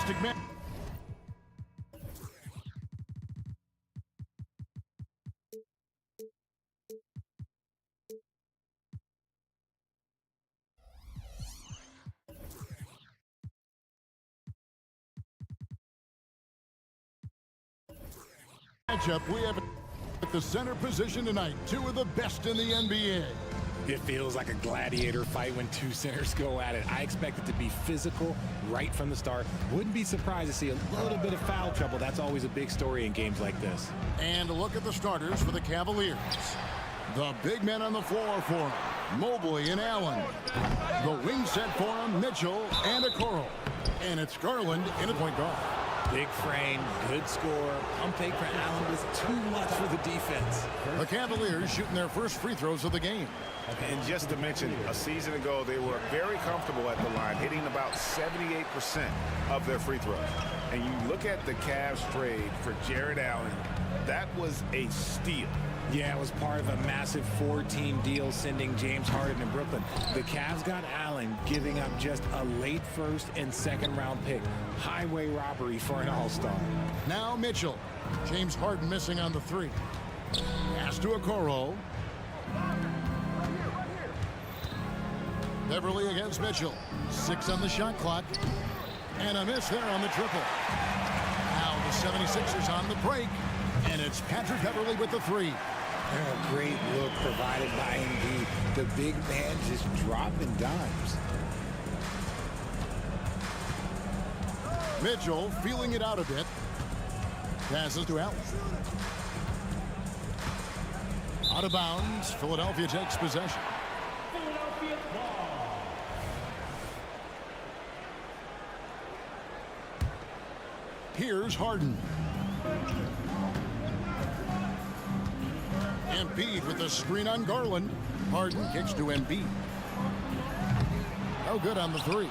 fantastic match. Matchup we have at the center position tonight. Two of the best in the NBA. It feels like a gladiator fight when two centers go at it. I expect it to be physical right from the start. Wouldn't be surprised to see a little bit of foul trouble. That's always a big story in games like this. And a look at the starters for the Cavaliers. The big men on the floor for them, Mobley and Allen. The wing set for them, Mitchell and Okoro. And it's Garland in a point guard. Big frame, good score. Pump fake for Allen was too much for the defense. The Cavaliers shooting their first free throws of the game. And just to mention, a season ago, they were very comfortable at the line, hitting about 78% of their free throws. And you look at the Cavs trade for Jared Allen, that was a steal. Yeah, it was part of a massive 4-team deal sending James Harden to Brooklyn. The Cavs got Allen, giving up just a late first and second round pick. Highway robbery for an all-star. Now Mitchell. James Harden missing on the three. Pass to Okoro. Beverly against Mitchell. 6 on the shot clock. And a miss there on the triple. Now the 76ers on the break. And it's Patrick Beverly with the three. A great look provided by Embiid. The big man just dropping dimes. Mitchell feeling it out a bit. Passes to Allen. Out of bounds. Philadelphia takes possession. Here's Harden. Embiid with the screen on Garland. Harden kicks to Embiid. No good on the three.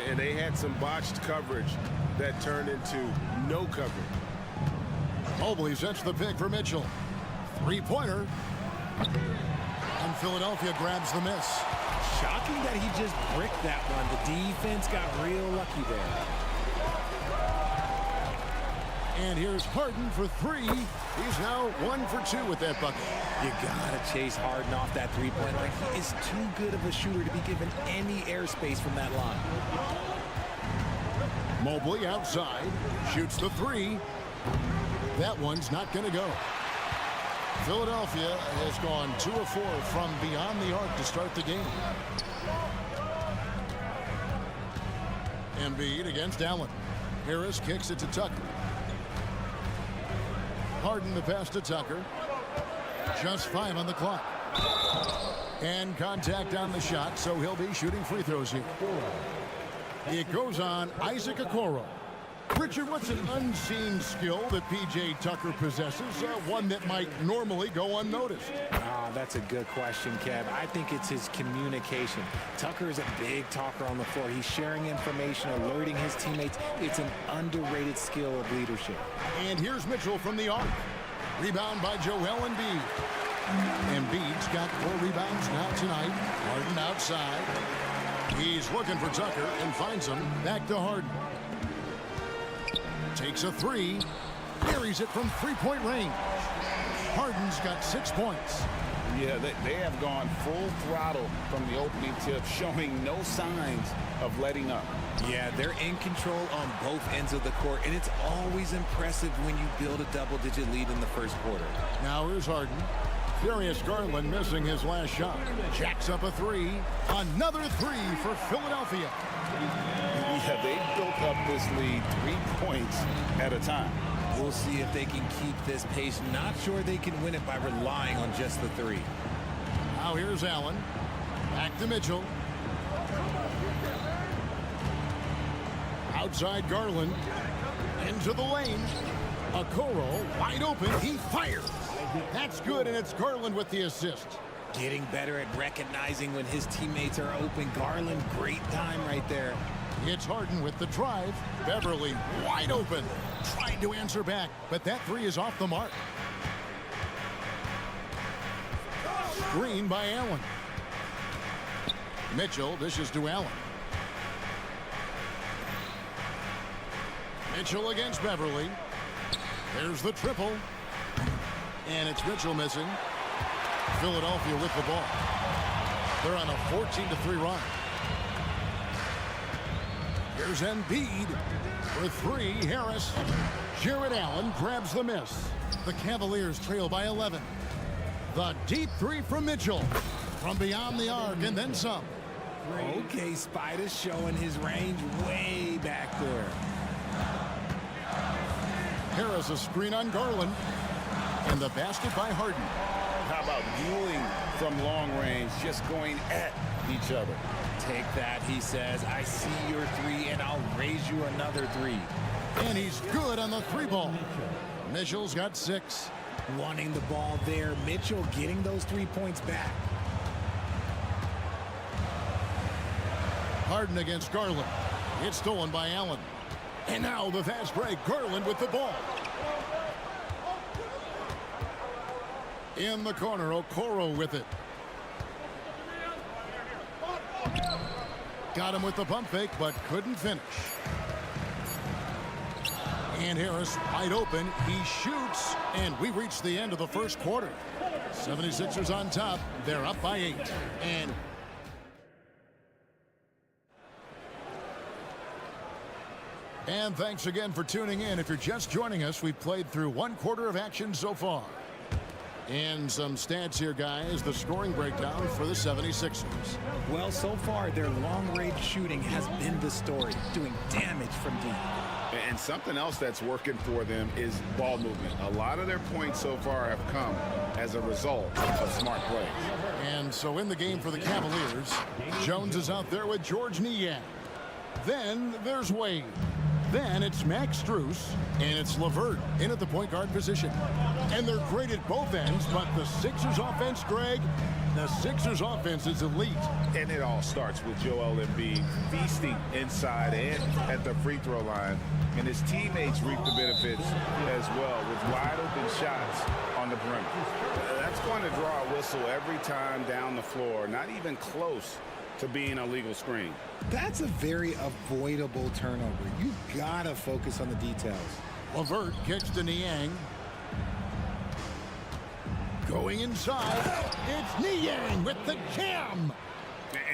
And they had some botched coverage that turned into no coverage. Mobley sets the pick for Mitchell. Three-pointer. And Philadelphia grabs the miss. Shocking that he just bricked that one. The defense got real lucky there. And here's Harden for three. He's now 1 for 2 with that bucket. You gotta chase Harden off that three-point line. He is too good of a shooter to be given any airspace from that line. Mobley outside. Shoots the three. That one's not going to go. Philadelphia has gone 2 of 4 from beyond the arc to start the game. Embiid against Allen. Harris kicks it to Tucker. Harden the pass to Tucker. Just 5 on the clock. And contact on the shot, so he'll be shooting free throws here. It goes on Isaac Okoro. Richard, what's an unseen skill that P.J. Tucker possesses, one that might normally go unnoticed? That's a good question, Kev. I think it's his communication. Tucker is a big talker on the floor. He's sharing information, alerting his teammates. It's an underrated skill of leadership. And here's Mitchell from the arc. Rebound by Joel Embiid. Embiid's got 4 rebounds now tonight. Harden outside. He's looking for Tucker and finds him. Back to Harden. Takes a three. Carries it from three-point range. Harden's got 6 points. Yeah, they have gone full throttle from the opening tip, showing no signs of letting up. Yeah, they're in control on both ends of the court, and it's always impressive when you build a double-digit lead in the first quarter. Now here's Harden. Darius Garland missing his last shot. Jacks up a three. Another three for Philadelphia. Yeah, they built up this lead 3 points at a time. We'll see if they can keep this pace. Not sure they can win it by relying on just the three. Now here's Allen. Back to Mitchell. Outside Garland. Into the lane. Okoro wide open. He fires. That's good, and it's Garland with the assist. Getting better at recognizing when his teammates are open. Garland, great time right there. It's Harden with the drive. Beverly wide open. Trying to answer back, but that three is off the mark. Screen by Allen. Mitchell dishes to Allen. Mitchell against Beverly. There's the triple. And it's Mitchell missing. Philadelphia with the ball. They're on a 14-3 run. Here's Embiid for three. Harris. Jared Allen grabs the miss. The Cavaliers trail by 11. The deep three from Mitchell. From beyond the arc and then some. Okay, Spider's showing his range way back there. Harris a screen on Garland. And the basket by Harden. How about dueling from long range, just going at each other? Take that, he says. I see your three, and I'll raise you another three. And he's good on the three ball. Mitchell's got 6. Wanting the ball there. Mitchell getting those 3 points back. Harden against Garland. It's stolen by Allen. And now the fast break. Garland with the ball. In the corner, Okoro with it. Got him with the pump fake, but couldn't finish. And Harris wide open. He shoots, and we reach the end of the first quarter. 76ers on top. They're up by 8. And thanks again for tuning in. If you're just joining us, we've played through 1 quarter of action so far. And some stats here, guys. The scoring breakdown for the 76ers. Well, so far, their long-range shooting has been the story, doing damage from deep. And something else that's working for them is ball movement. A lot of their points so far have come as a result of smart plays. And so in the game for the Cavaliers, Jones is out there with George Niang. Then there's Wade. Then it's Max Strus, and it's LeVert in at the point guard position. And they're great at both ends, but the Sixers offense, Greg, the Sixers offense is elite. And it all starts with Joel Embiid feasting inside and at the free throw line. And his teammates reap the benefits as well with wide open shots on the perimeter. That's going to draw a whistle every time down the floor, not even close to being a legal screen. That's a very avoidable turnover. You gotta focus on the details. LeVert kicks to Niang. Going inside, it's Niang with the jam.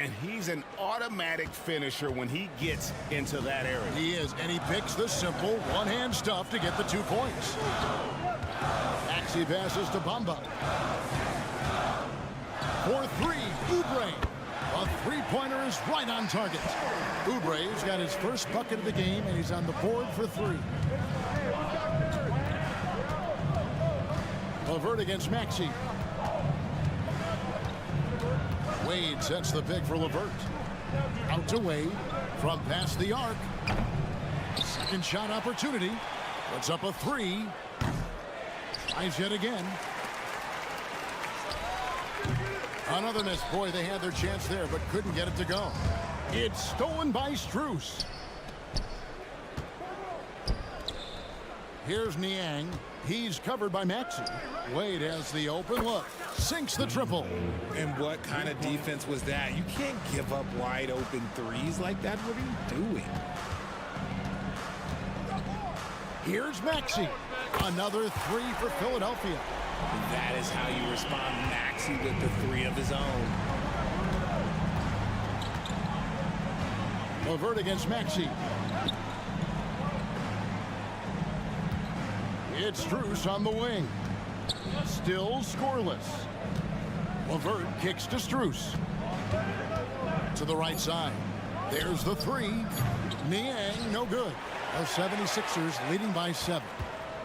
And he's an automatic finisher when he gets into that area. He is, and he picks the simple one-hand stuff to get the 2 points. Maxey passes to Bamba. For 3, Oubre. A three-pointer is right on target. Oubre's got his first bucket of the game, and he's on the board for 3. LeVert against Maxey. Wade sets the pick for LeVert. Out to Wade from past the arc. Second shot opportunity. Puts up a 3. Tries yet again. Another miss. Boy, they had their chance there, but couldn't get it to go. It's stolen by Strus. Here's Niang. He's covered by Maxey. Wade has the open look. Sinks the triple. And what kind of defense was that? You can't give up wide open threes like that. What are you doing? Here's Maxey. Another 3 for Philadelphia. That is how you respond. Maxey with the 3 of his own. LeVert against Maxey. It's Strus on the wing. Still scoreless. LeVert kicks to Strus. To the right side. There's the 3. Niang, no good. The 76ers leading by 7.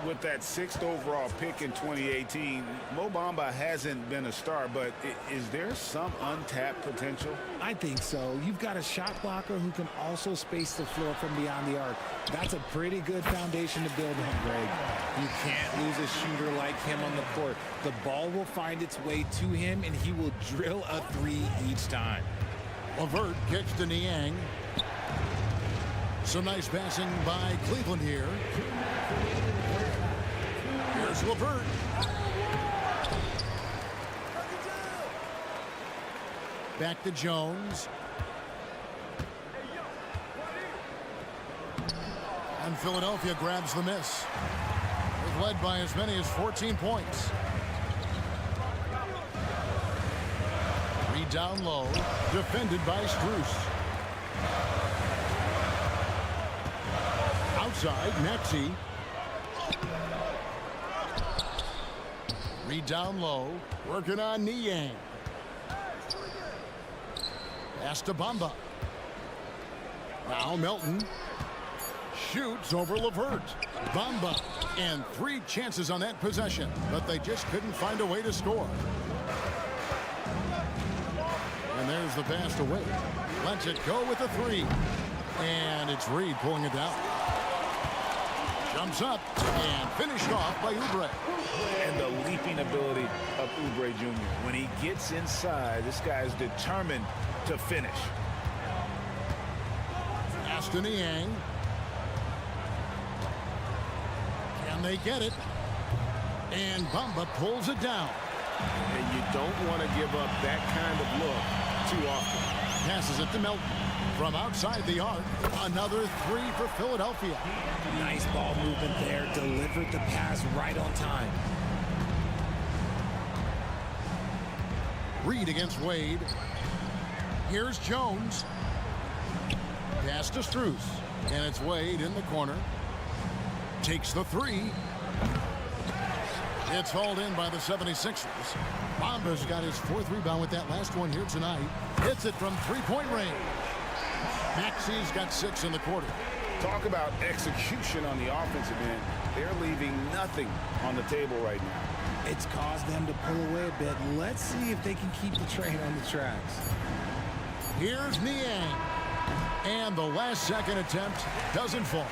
With that 6th overall pick in 2018, Mo Bamba hasn't been a star, but is there some untapped potential? I think so. You've got a shot blocker who can also space the floor from beyond the arc. That's a pretty good foundation to build on, Greg. You can't lose a shooter like him on the court. The ball will find its way to him, and he will drill a 3 each time. LeVert kicks to Niang. Some nice passing by Cleveland here. Here's LeVert. Back to Jones. And Philadelphia grabs the miss. They've led by as many as 14 points. Reed down low, defended by Strus. Outside, Maxey. Reed down low, working on Niang. Pass to Bamba. Now Melton shoots over LeVert. Bamba, and 3 chances on that possession, but they just couldn't find a way to score. And there's the pass to Wade. Lets it go with a 3. And it's Reed pulling it down. Jumps up and finished off by Oubre. And the leaping ability of Oubre Jr. When he gets inside, this guy is determined to finish. Aston Niang. Can they get it? And Bamba pulls it down. And you don't want to give up that kind of look too often. Passes it to Melton. From outside the arc, another 3 for Philadelphia. Nice ball movement there. Delivered the pass right on time. Reed against Wade. Here's Jones. Pass to Strus. And it's Wade in the corner. Takes the 3. It's hauled in by the 76ers. Bamba's got his 4th rebound with that last one here tonight. Hits it from 3-point range. Maxey's got 6 in the quarter. Talk about execution on the offensive end. They're leaving nothing on the table right now. It's caused them to pull away a bit. Let's see if they can keep the train on the tracks. Here's Niang. And the last second attempt doesn't fall.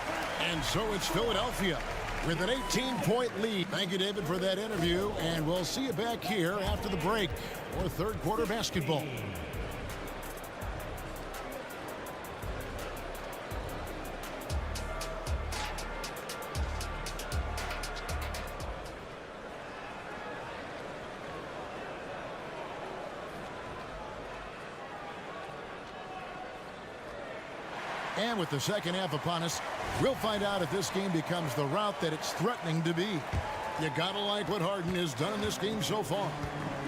And so it's Philadelphia with an 18-point lead. Thank you, David, for that interview. And we'll see you back here after the break for third quarter basketball. And with the second half upon us, we'll find out if this game becomes the route that it's threatening to be. You gotta like what Harden has done in this game so far.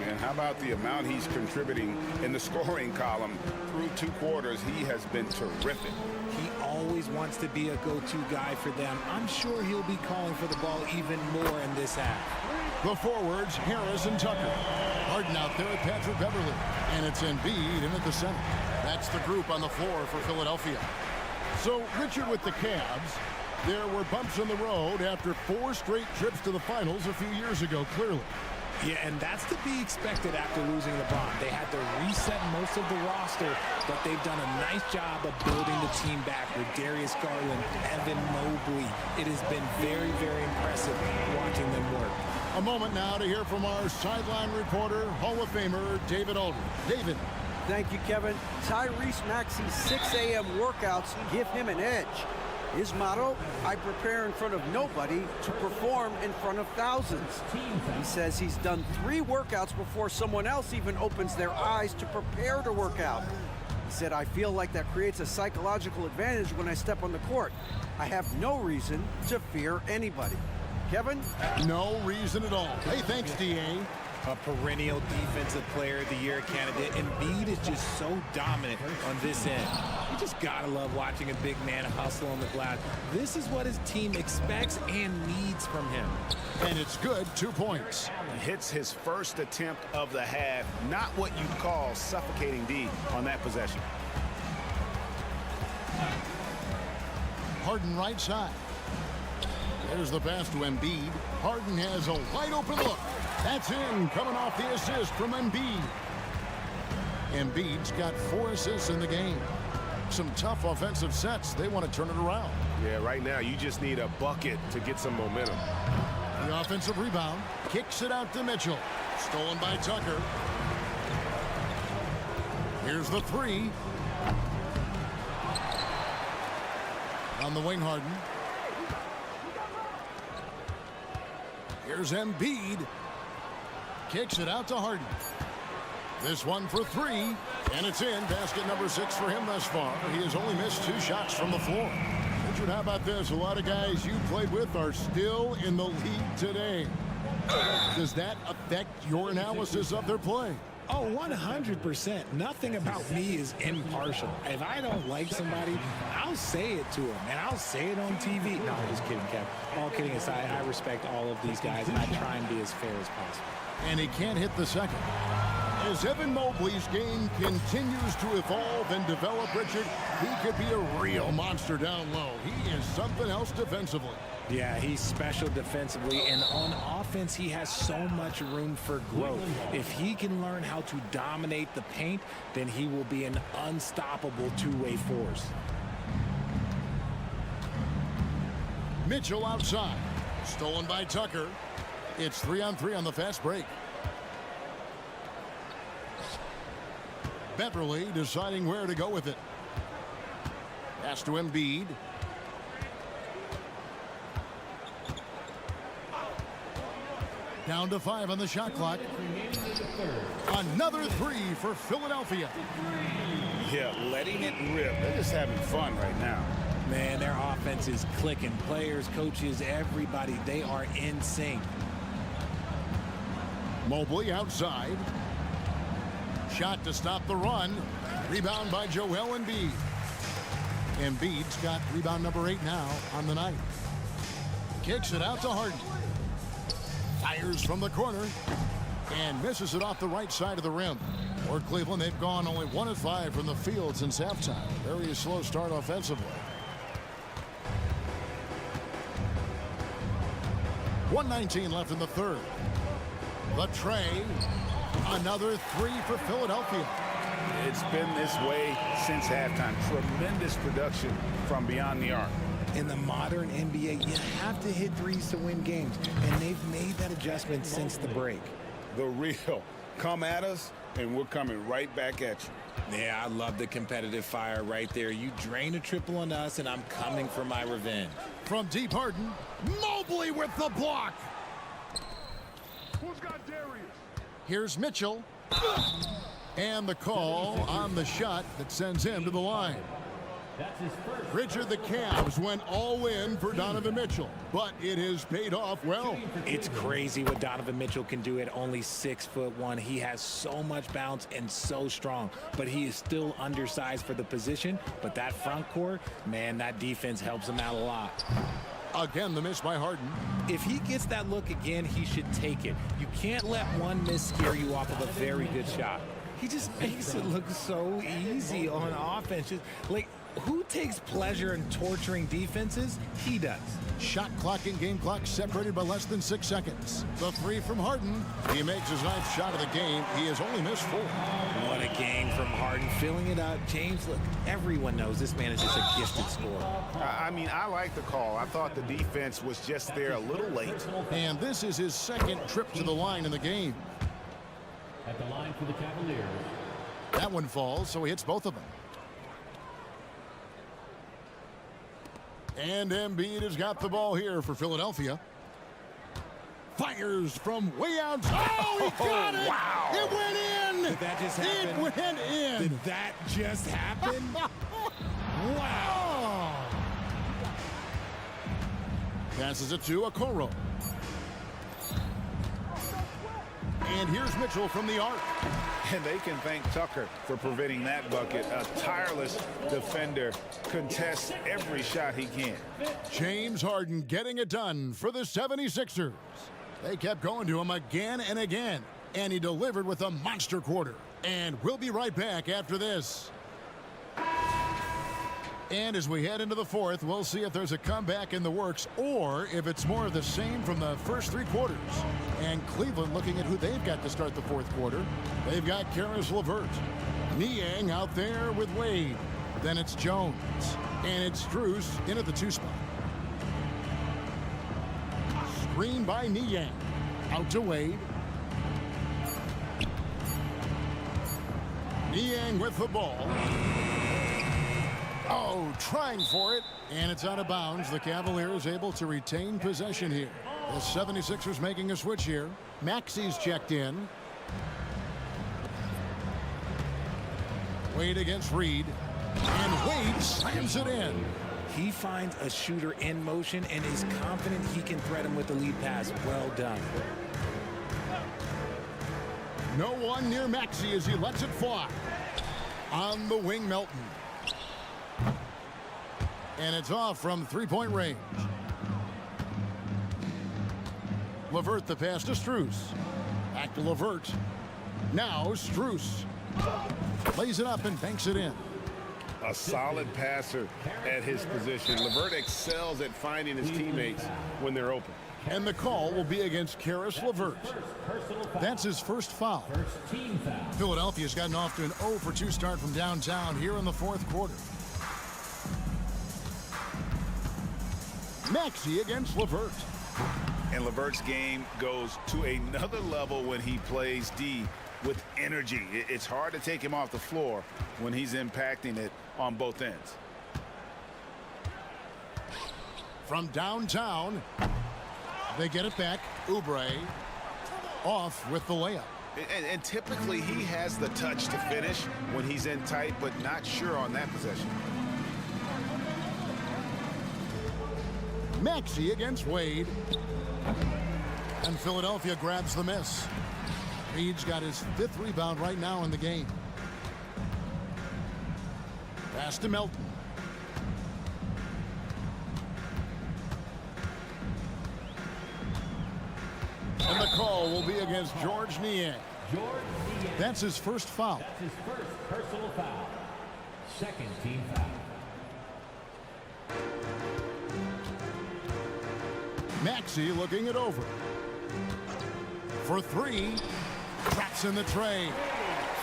And how about the amount he's contributing in the scoring column through 2 quarters? He has been terrific. He always wants to be a go-to guy for them. I'm sure he'll be calling for the ball even more in this half. The forwards, Harris and Tucker. Harden out there at Patrick Beverly. And it's Embiid in at the center. That's the group on the floor for Philadelphia. So, Richard, with the Cavs, there were bumps in the road after 4 straight trips to the finals a few years ago, clearly. Yeah, and that's to be expected after losing LeBron. They had to reset most of the roster, but they've done a nice job of building the team back with Darius Garland, Evan Mobley. It has been very, very impressive watching them work. A moment now to hear from our sideline reporter, Hall of Famer David Aldridge. David. Thank you, Kevin. Tyrese Maxey's 6 a.m. workouts give him an edge. His motto, I prepare in front of nobody to perform in front of thousands. He says he's done 3 workouts before someone else even opens their eyes to prepare to work out. He said, I feel like that creates a psychological advantage when I step on the court. I have no reason to fear anybody. Kevin? No reason at all. Hey, thanks, D.A. A perennial defensive player of the year candidate. Embiid is just so dominant on this end. You just gotta love watching a big man hustle on the glass. This is what his team expects and needs from him. And it's good, 2 points. Hits his first attempt of the half. Not what you'd call suffocating D on that possession. Harden right side. There's the pass to Embiid. Harden has a wide open look. That's in, coming off the assist from Embiid. Embiid's got 4 assists in the game. Some tough offensive sets. They want to turn it around. Yeah, right now you just need a bucket to get some momentum. The offensive rebound. Kicks it out to Mitchell. Stolen by Tucker. Here's the 3. On the wing, Harden. Here's Embiid. Kicks it out to Harden. This one for 3, and it's in. Basket number 6 for him thus far. He has only missed 2 shots from the floor. Richard, how about this? A lot of guys you played with are still in the league today. Does that affect your analysis of their play? Oh, 100%. Nothing about me is impartial. If I don't like somebody, I'll say it to them, and I'll say it on TV. No, I'm just kidding, Kev. All kidding aside, I respect all of these guys, and I try and be as fair as possible. And he can't hit the second. As Evan Mobley's game continues to evolve and develop, Richard, he could be a real monster down low. He is something else defensively. Yeah, he's special defensively, and on offense, he has so much room for growth. If he can learn how to dominate the paint, then he will be an unstoppable two-way force. Mitchell outside. Stolen by Tucker. It's 3-on-3 on the fast break. Beverly deciding where to go with it. Pass to Embiid. Down to 5 on the shot clock. Another 3 for Philadelphia. Yeah, letting it rip. They're just having fun right now. Man, their offense is clicking. Players, coaches, everybody, they are in sync. Mobley outside. Shot to stop the run. Rebound by Joel Embiid. Embiid's got rebound number 8 now on the night. Kicks it out to Harden. Fires from the corner and misses it off the right side of the rim. For Cleveland, they've gone only 1 of 5 from the field since halftime. Very slow start offensively. 1:19 left in the third. The tray. Another 3 for Philadelphia. It's been this way since halftime. Tremendous production from beyond the arc. In the modern NBA, you have to hit threes to win games, and they've made that adjustment since the break. The real. Come at us, and we're coming right back at you. Yeah, I love the competitive fire right there. You drain a triple on us, and I'm coming for my revenge. From deep, Harden. Mobley with the block. Who's got Darius? Here's Mitchell. And the call on the shot that sends him to the line. Richard, the Cavs went all in for Donovan Mitchell, but it has paid off well. It's crazy what Donovan Mitchell can do at only 6'1". He has so much bounce and so strong, but he is still undersized for the position. But that front court, man, that defense helps him out a lot. Again, the miss by Harden. If he gets that look again, he should take it. You can't let one miss scare you off of a very good shot. He just makes it look so easy on offense. Just, like, who takes pleasure in torturing defenses? He does. Shot clock and game clock separated by less than 6 seconds. The 3 from Harden. He makes his 9th shot of the game. He has only missed 4. What a game from Harden, filling it up. James, look, everyone knows this man is just a gifted scorer. I mean, I like the call. I thought the defense was just there a little late. And this is his 2nd trip to the line in the game. At the line for the Cavaliers. That one falls, so he hits both of them. And Embiid has got the ball here for Philadelphia. Fires from way outside. Oh, he got it! Wow! It went in! Did that just happen? It went in! Did that just happen? Wow! Passes it to Okoro. And here's Mitchell from the arc. And they can thank Tucker for preventing that bucket. A tireless defender contests every shot he can. James Harden getting it done for the 76ers. They kept going to him again and again, and he delivered with a monster quarter. And we'll be right back after this. And as we head into the 4th, we'll see if there's a comeback in the works or if it's more of the same from the first 3 quarters. And Cleveland looking at who they've got to start the 4th quarter. They've got Karis LeVert. Niang out there with Wade. Then it's Jones. And it's Strus in at the 2 spot. Screen by Niang. Out to Wade. Niang with the ball. Oh, trying for it, and it's out of bounds. The Cavaliers able to retain possession here. The 76ers making a switch here. Maxi's checked in. Wade against Reed, and Wade slams it in. He finds a shooter in motion and is confident he can thread him with the lead pass. Well done. No one near Maxey as he lets it fly. On the wing, Melton. And it's off from three-point range. LeVert the pass to Strus. Back to LeVert. Now Strus. Lays it up and banks it in. A solid passer at his position. LeVert excels at finding his teammates when they're open. And the call will be against Karis LeVert. That's his first foul. Philadelphia's gotten off to an 0 for 2 start from downtown here in the fourth quarter. Maxey against LeVert. And LeVert's game goes to another level when he plays D with energy. It's hard to take him off the floor when he's impacting it on both ends. From downtown, they get it back. Oubre off with the layup. And typically he has the touch to finish when he's in tight, but not sure on that possession. Maxey against Wade. And Philadelphia grabs the miss. Reed's got his 5th rebound right now in the game. Pass to Melton. And the call will be against George Niang. That's his first foul. That's his first personal foul. Second team foul. Maxey looking it over. For 3. Traps in the tray.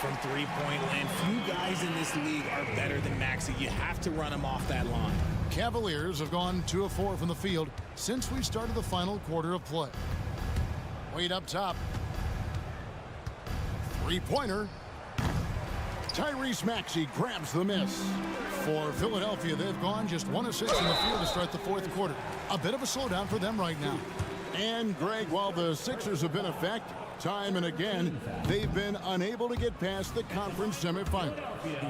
From three-point land, few guys in this league are better than Maxey. You have to run him off that line. Cavaliers have gone 2 of 4 from the field since we started the final quarter of play. Wade up top. Three-pointer. Tyrese Maxey grabs the miss. For Philadelphia, they've gone just 1 of 6 in the field to start the fourth quarter. A bit of a slowdown for them right now. And Greg, while the Sixers have been effective time and again, they've been unable to get past the conference semifinal.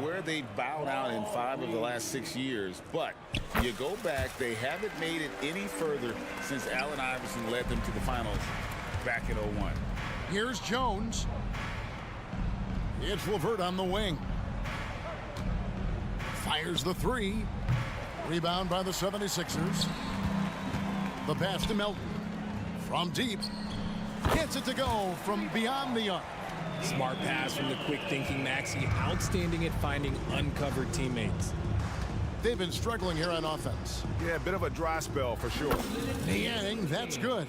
Where they bowed out in 5 of the last 6 years, but you go back, they haven't made it any further since Allen Iverson led them to the finals back in 01. Here's Jones. It's LeVert on the wing. Fires the 3. Rebound by the 76ers. The pass to Melton. From deep. Gets it to go from beyond the arc. Smart pass from the quick-thinking Maxey. Outstanding at finding uncovered teammates. They've been struggling here on offense. Yeah, a bit of a dry spell for sure. Niang, that's good.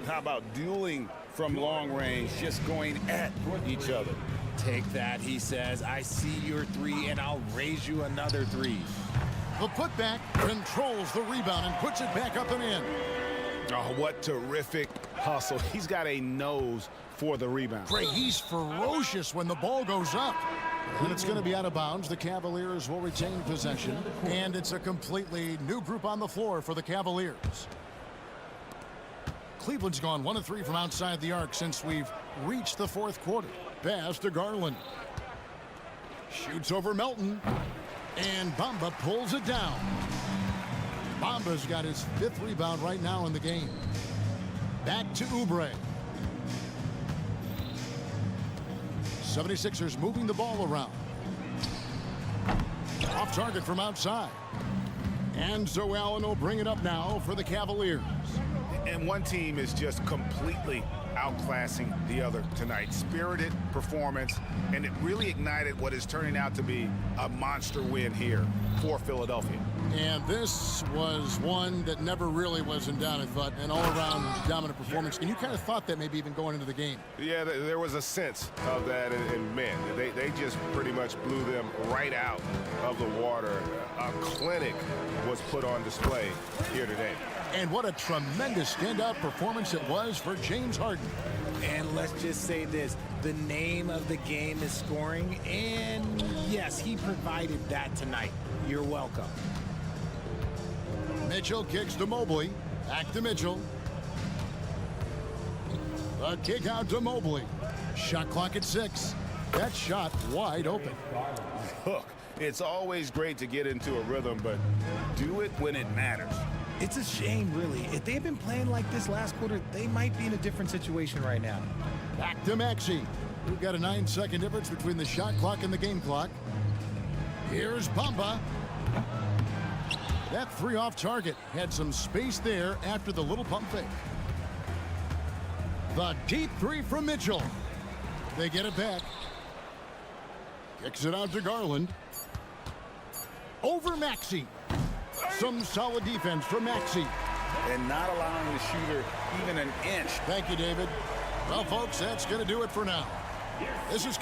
How about dueling from long range, just going at each other? Take that, he says. I see your 3, and I'll raise you another 3. The putback controls the rebound and puts it back up and in. Oh, what terrific hustle. He's got a nose for the rebound. Greg, he's ferocious when the ball goes up. And it's going to be out of bounds. The Cavaliers will retain possession. And it's a completely new group on the floor for the Cavaliers. Cleveland's gone 1 of 3 from outside the arc since we've reached the fourth quarter. Pass to Garland. Shoots over Melton. And Bamba pulls it down. Bamba's got his 5th rebound right now in the game. Back to Oubre. 76ers moving the ball around. Off target from outside. And so Allen will bring it up now for the Cavaliers. And one team is just completely outclassing the other tonight. Spirited performance, and it really ignited what is turning out to be a monster win here for Philadelphia. And this was one that never really was in doubt, I thought, an all-around dominant performance. And you kind of thought that maybe even going into the game. Yeah, there was a sense of that, and man, they just pretty much blew them right out of the water. A clinic was put on display here today. And what a tremendous standout performance it was for James Harden. And let's just say this, the name of the game is scoring, and yes, he provided that tonight. You're welcome. Mitchell kicks to Mobley. Back to Mitchell. The kick out to Mobley. Shot clock at 6. That shot wide open. Look, It's always great to get into a rhythm, but do it when it matters. It's a shame, really. If they had been playing like this last quarter, they might be in a different situation right now. Back to Maxey. We've got a 9-second difference between the shot clock and the game clock. Here's Bamba. That three off target had some space there after the little pump fake. The deep three from Mitchell. They get it back. Kicks it out to Garland. Over Maxey. Some solid defense from Maxey. And not allowing the shooter even an inch. Thank you, David. Well, folks, that's going to do it for now. This is...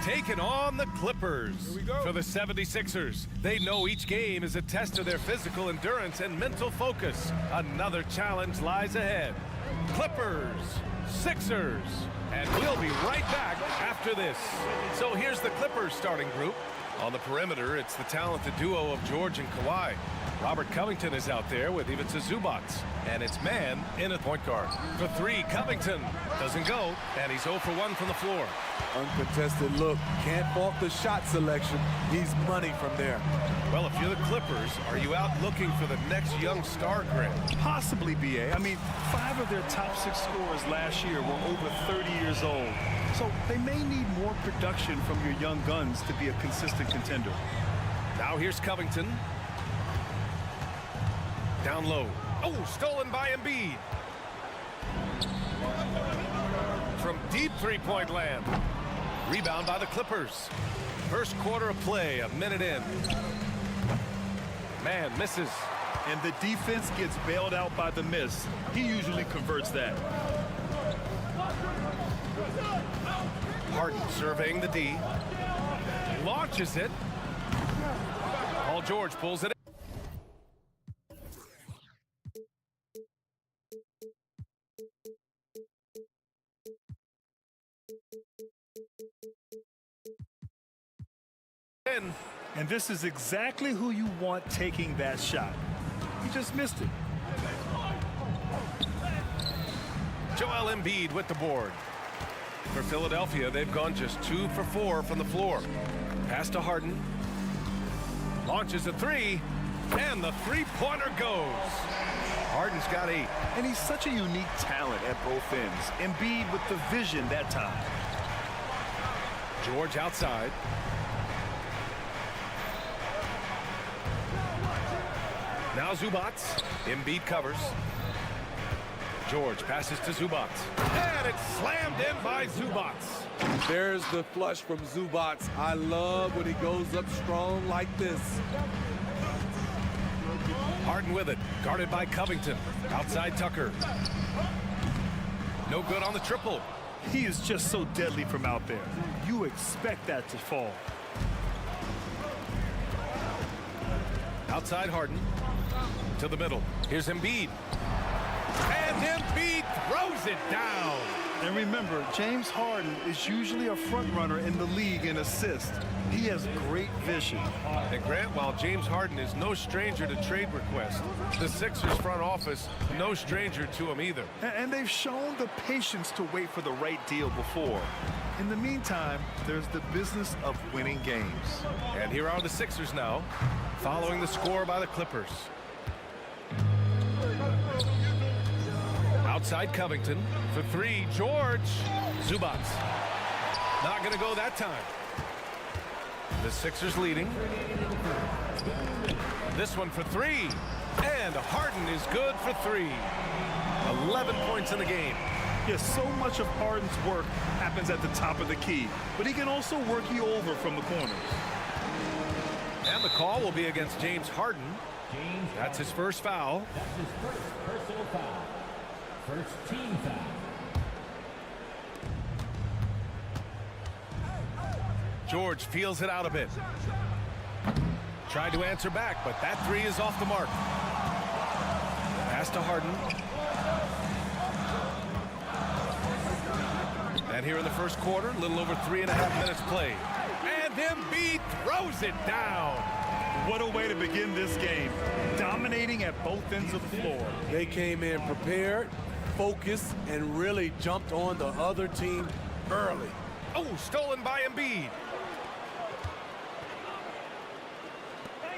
taking on the Clippers. Here we go. For the 76ers, they know each game is a test of their physical endurance and mental focus. Another challenge lies ahead. Clippers, Sixers, and we'll be right back after this. So here's the Clippers starting group. On the perimeter, it's the talented duo of George and Kawhi. Robert Covington is out there with Ivica Zubac, and it's man in a point guard. For three, Covington doesn't go, and he's 0 for 1 from the floor. Uncontested look. Can't fault the shot selection. He's money from there. Well, if you're the Clippers, are you out looking for the next young star, Grant? Possibly, BA. I mean, 5 of their top 6 scorers last year were over 30 years old. So they may need more production from your young guns to be a consistent contender. Now here's Covington. Down low. Oh, stolen by Embiid. From deep three-point land. Rebound by the Clippers. First quarter of play, a minute in. Man misses. And the defense gets bailed out by the miss. He usually converts that. Harden surveying the D. Launches it. Paul George pulls it in. And this is exactly who you want taking that shot. He just missed it. Joel Embiid with the board. For Philadelphia, they've gone just 2 for 4 from the floor. Pass to Harden. Launches a three, and the three-pointer goes. Harden's got 8. And he's such a unique talent at both ends. Embiid with the vision that time. George outside. Now Zubac. Embiid covers. George passes to Zubac. And it's slammed in by Zubac. There's the flush from Zubac. I love when he goes up strong like this. Harden with it. Guarded by Covington. Outside Tucker. No good on the triple. He is just so deadly from out there. You expect that to fall. Outside Harden. To the middle. Here's Embiid. And Embiid throws it down. And remember, James Harden is usually a front runner in the league in assists. He has great vision. And Grant, while James Harden is no stranger to trade requests, the Sixers front office no stranger to him either. And they've shown the patience to wait for the right deal before. In the meantime, there's the business of winning games. And here are the Sixers now, following the score by the Clippers. Outside Covington for 3. George. Zubac. Not going to go that time. The Sixers leading. This one for 3. And Harden is good for 3. 11 points in the game. Yes, so much of Harden's work happens at the top of the key, but he can also work you over from the corners. And the call will be against James Harden. That's his first foul. That's his first personal foul. First team foul. George feels it out a bit. Tried to answer back, but that 3 is off the mark. Pass to Harden. And here in the first quarter, a little over 3.5 minutes played. And Embiid throws it down. What a way to begin this game. Dominating at both ends of the floor. They came in prepared, focused, and really jumped on the other team early. Oh, stolen by Embiid.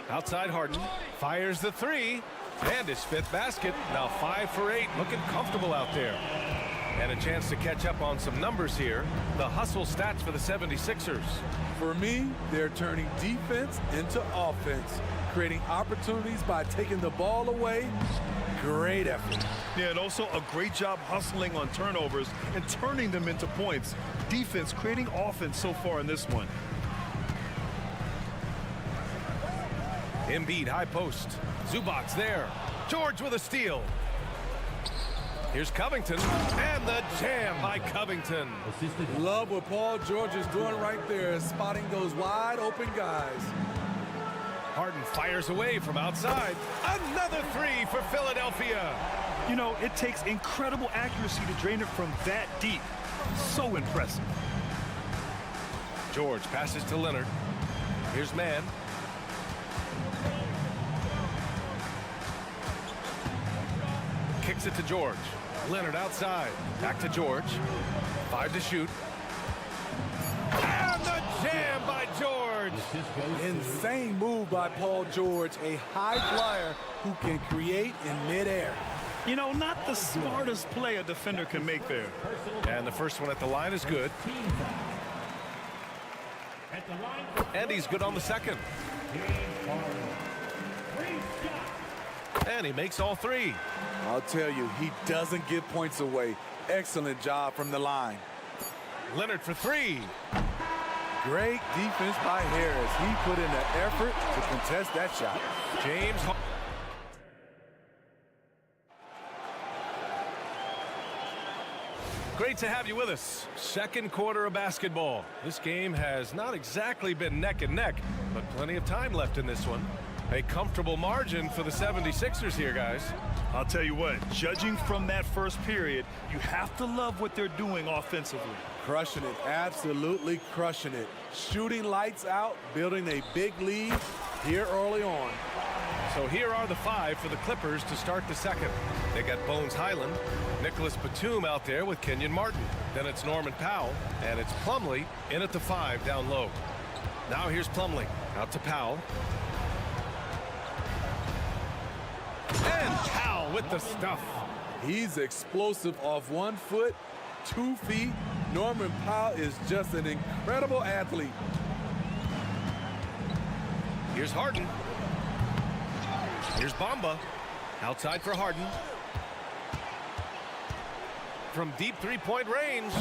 Outside Harden. Fires the 3. And his 5th basket. Now 5 for 8. Looking comfortable out there. And a chance to catch up on some numbers here. The hustle stats for the 76ers. For me, they're turning defense into offense, creating opportunities by taking the ball away. Great effort. Yeah, and also a great job hustling on turnovers and turning them into points. Defense creating offense so far in this one. Embiid high post. Zubac there. George with a steal. Here's Covington, and the jam by Covington. Love what Paul George is doing right there, spotting those wide open guys. Harden fires away from outside. Another three for Philadelphia. You know, it takes incredible accuracy to drain it from that deep. So impressive. George passes to Leonard. Here's Mann. Kicks it to George. Leonard outside. Back to George. 5 to shoot. And the jam by George. Insane move by Paul George, a high flyer who can create in midair. You know, not the smartest play a defender can make there. And the first one at the line is good. And he's good on the second. And he makes all three. I'll tell you, he doesn't give points away. Excellent job from the line. Leonard for three. Great defense by Harris. He put in the effort to contest that shot. James. Great to have you with us. Second quarter of basketball. This game has not exactly been neck and neck, but plenty of time left in this one. A comfortable margin for the 76ers here, guys. I'll tell you what, judging from that first period, you have to love what they're doing offensively. Crushing it, absolutely crushing it. Shooting lights out, building a big lead here early on. So here are the 5 for the Clippers to start the second. They got Bones Highland, Nicholas Batum out there with Kenyon Martin. Then it's Norman Powell, and it's Plumlee in at the 5 down low. Now here's Plumlee out to Powell. And Powell with the stuff. He's explosive off 1 foot, 2 feet. Norman Powell is just an incredible athlete. Here's Harden. Here's Bamba. Outside for Harden. From deep three-point range.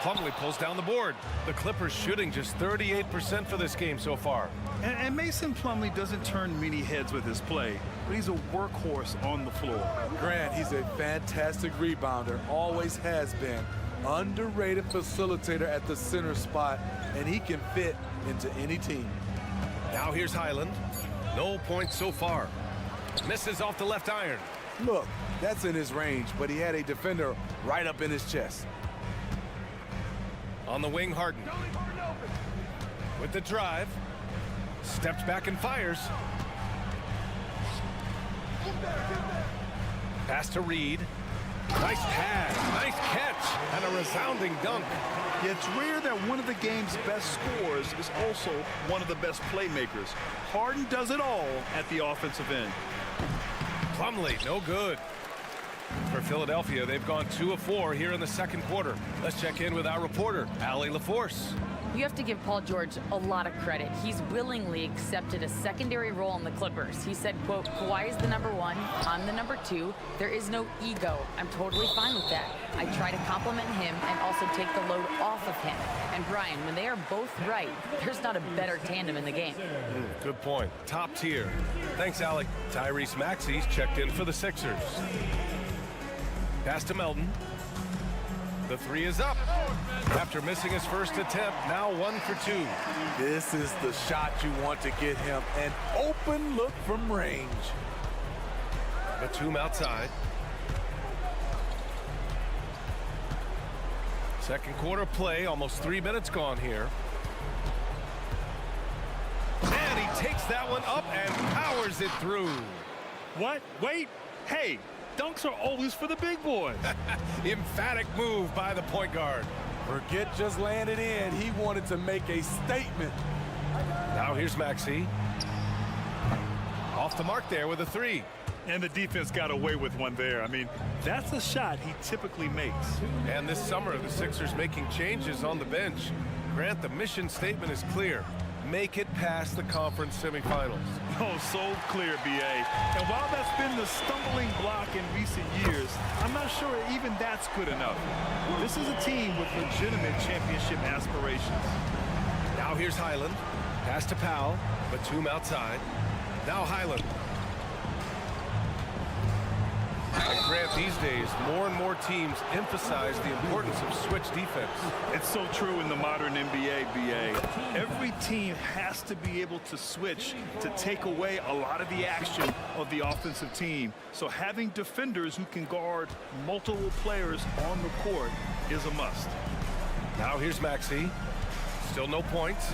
Plumlee pulls down the board. The Clippers shooting just 38% for this game so far. And Mason Plumlee doesn't turn many heads with his play, but he's a workhorse on the floor. Grant, he's a fantastic rebounder, always has been. Underrated facilitator at the center spot, and he can fit into any team. Now here's Highland. No points so far. Misses off the left iron. Look, that's in his range, but he had a defender right up in his chest. On the wing, Harden. With the drive. Steps back and fires. Pass to Reed. Nice pass, nice catch, and a resounding dunk. It's rare that one of the game's best scorers is also one of the best playmakers. Harden does it all at the offensive end. Plumlee, no good. For Philadelphia, they've gone 2 of 4 here in the second quarter. Let's check in with our reporter, Allie LaForce. You have to give Paul George a lot of credit. He's willingly accepted a secondary role in the Clippers. He said, quote, Kawhi is the number 1, I'm the number 2. There is no ego. I'm totally fine with that. I try to compliment him and also take the load off of him. And Brian, when they are both right, there's not a better tandem in the game. Good point. Top tier. Thanks, Alec. Tyrese Maxey's checked in for the Sixers. Pass to Melton. The 3 is up. After missing his first attempt, now 1 for 2. This is the shot you want to get him. An open look from range. Batum outside. Second quarter play, almost 3 minutes gone here. And he takes that one up and powers it through. What? Wait. Hey, dunks are always for the big boys. Emphatic move by the point guard. Forget just laying it in. He wanted to make a statement. Now here's Maxey. Off the mark there with a 3. And the defense got away with one there. I mean, that's a shot he typically makes. And this summer, the Sixers making changes on the bench. Grant, the mission statement is clear. Make it past the conference semifinals. Oh, so clear, B.A. And while that's been the stumbling block in recent years, I'm not sure even that's good enough. This is a team with legitimate championship aspirations. Now here's Highland. Pass to Powell. Batum outside. Now Highland. Grant, these days, more and more teams emphasize the importance of switch defense. It's so true in the modern NBA, BA. Every team has to be able to switch to take away a lot of the action of the offensive team. So having defenders who can guard multiple players on the court is a must. Now here's Maxey. Still no points.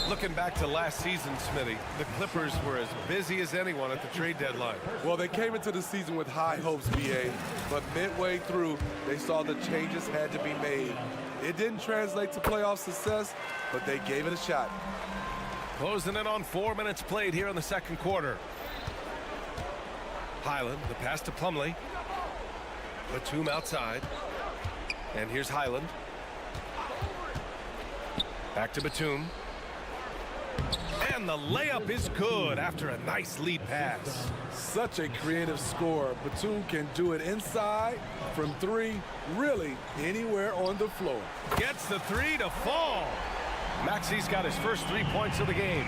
Looking back to last season, Smitty, the Clippers were as busy as anyone at the trade deadline. Well, they came into the season with high hopes, BA, but midway through, they saw the changes had to be made. It didn't translate to playoff success, but they gave it a shot. Closing in on 4 minutes played here in the second quarter. Highland, the pass to Plumlee. Batum outside. And here's Highland. Back to Batum. And the layup is good after a nice lead pass. Such a creative scorer. Batum can do it inside, from three, really anywhere on the floor. Gets the three to fall. Maxey's got his first 3 points of the game.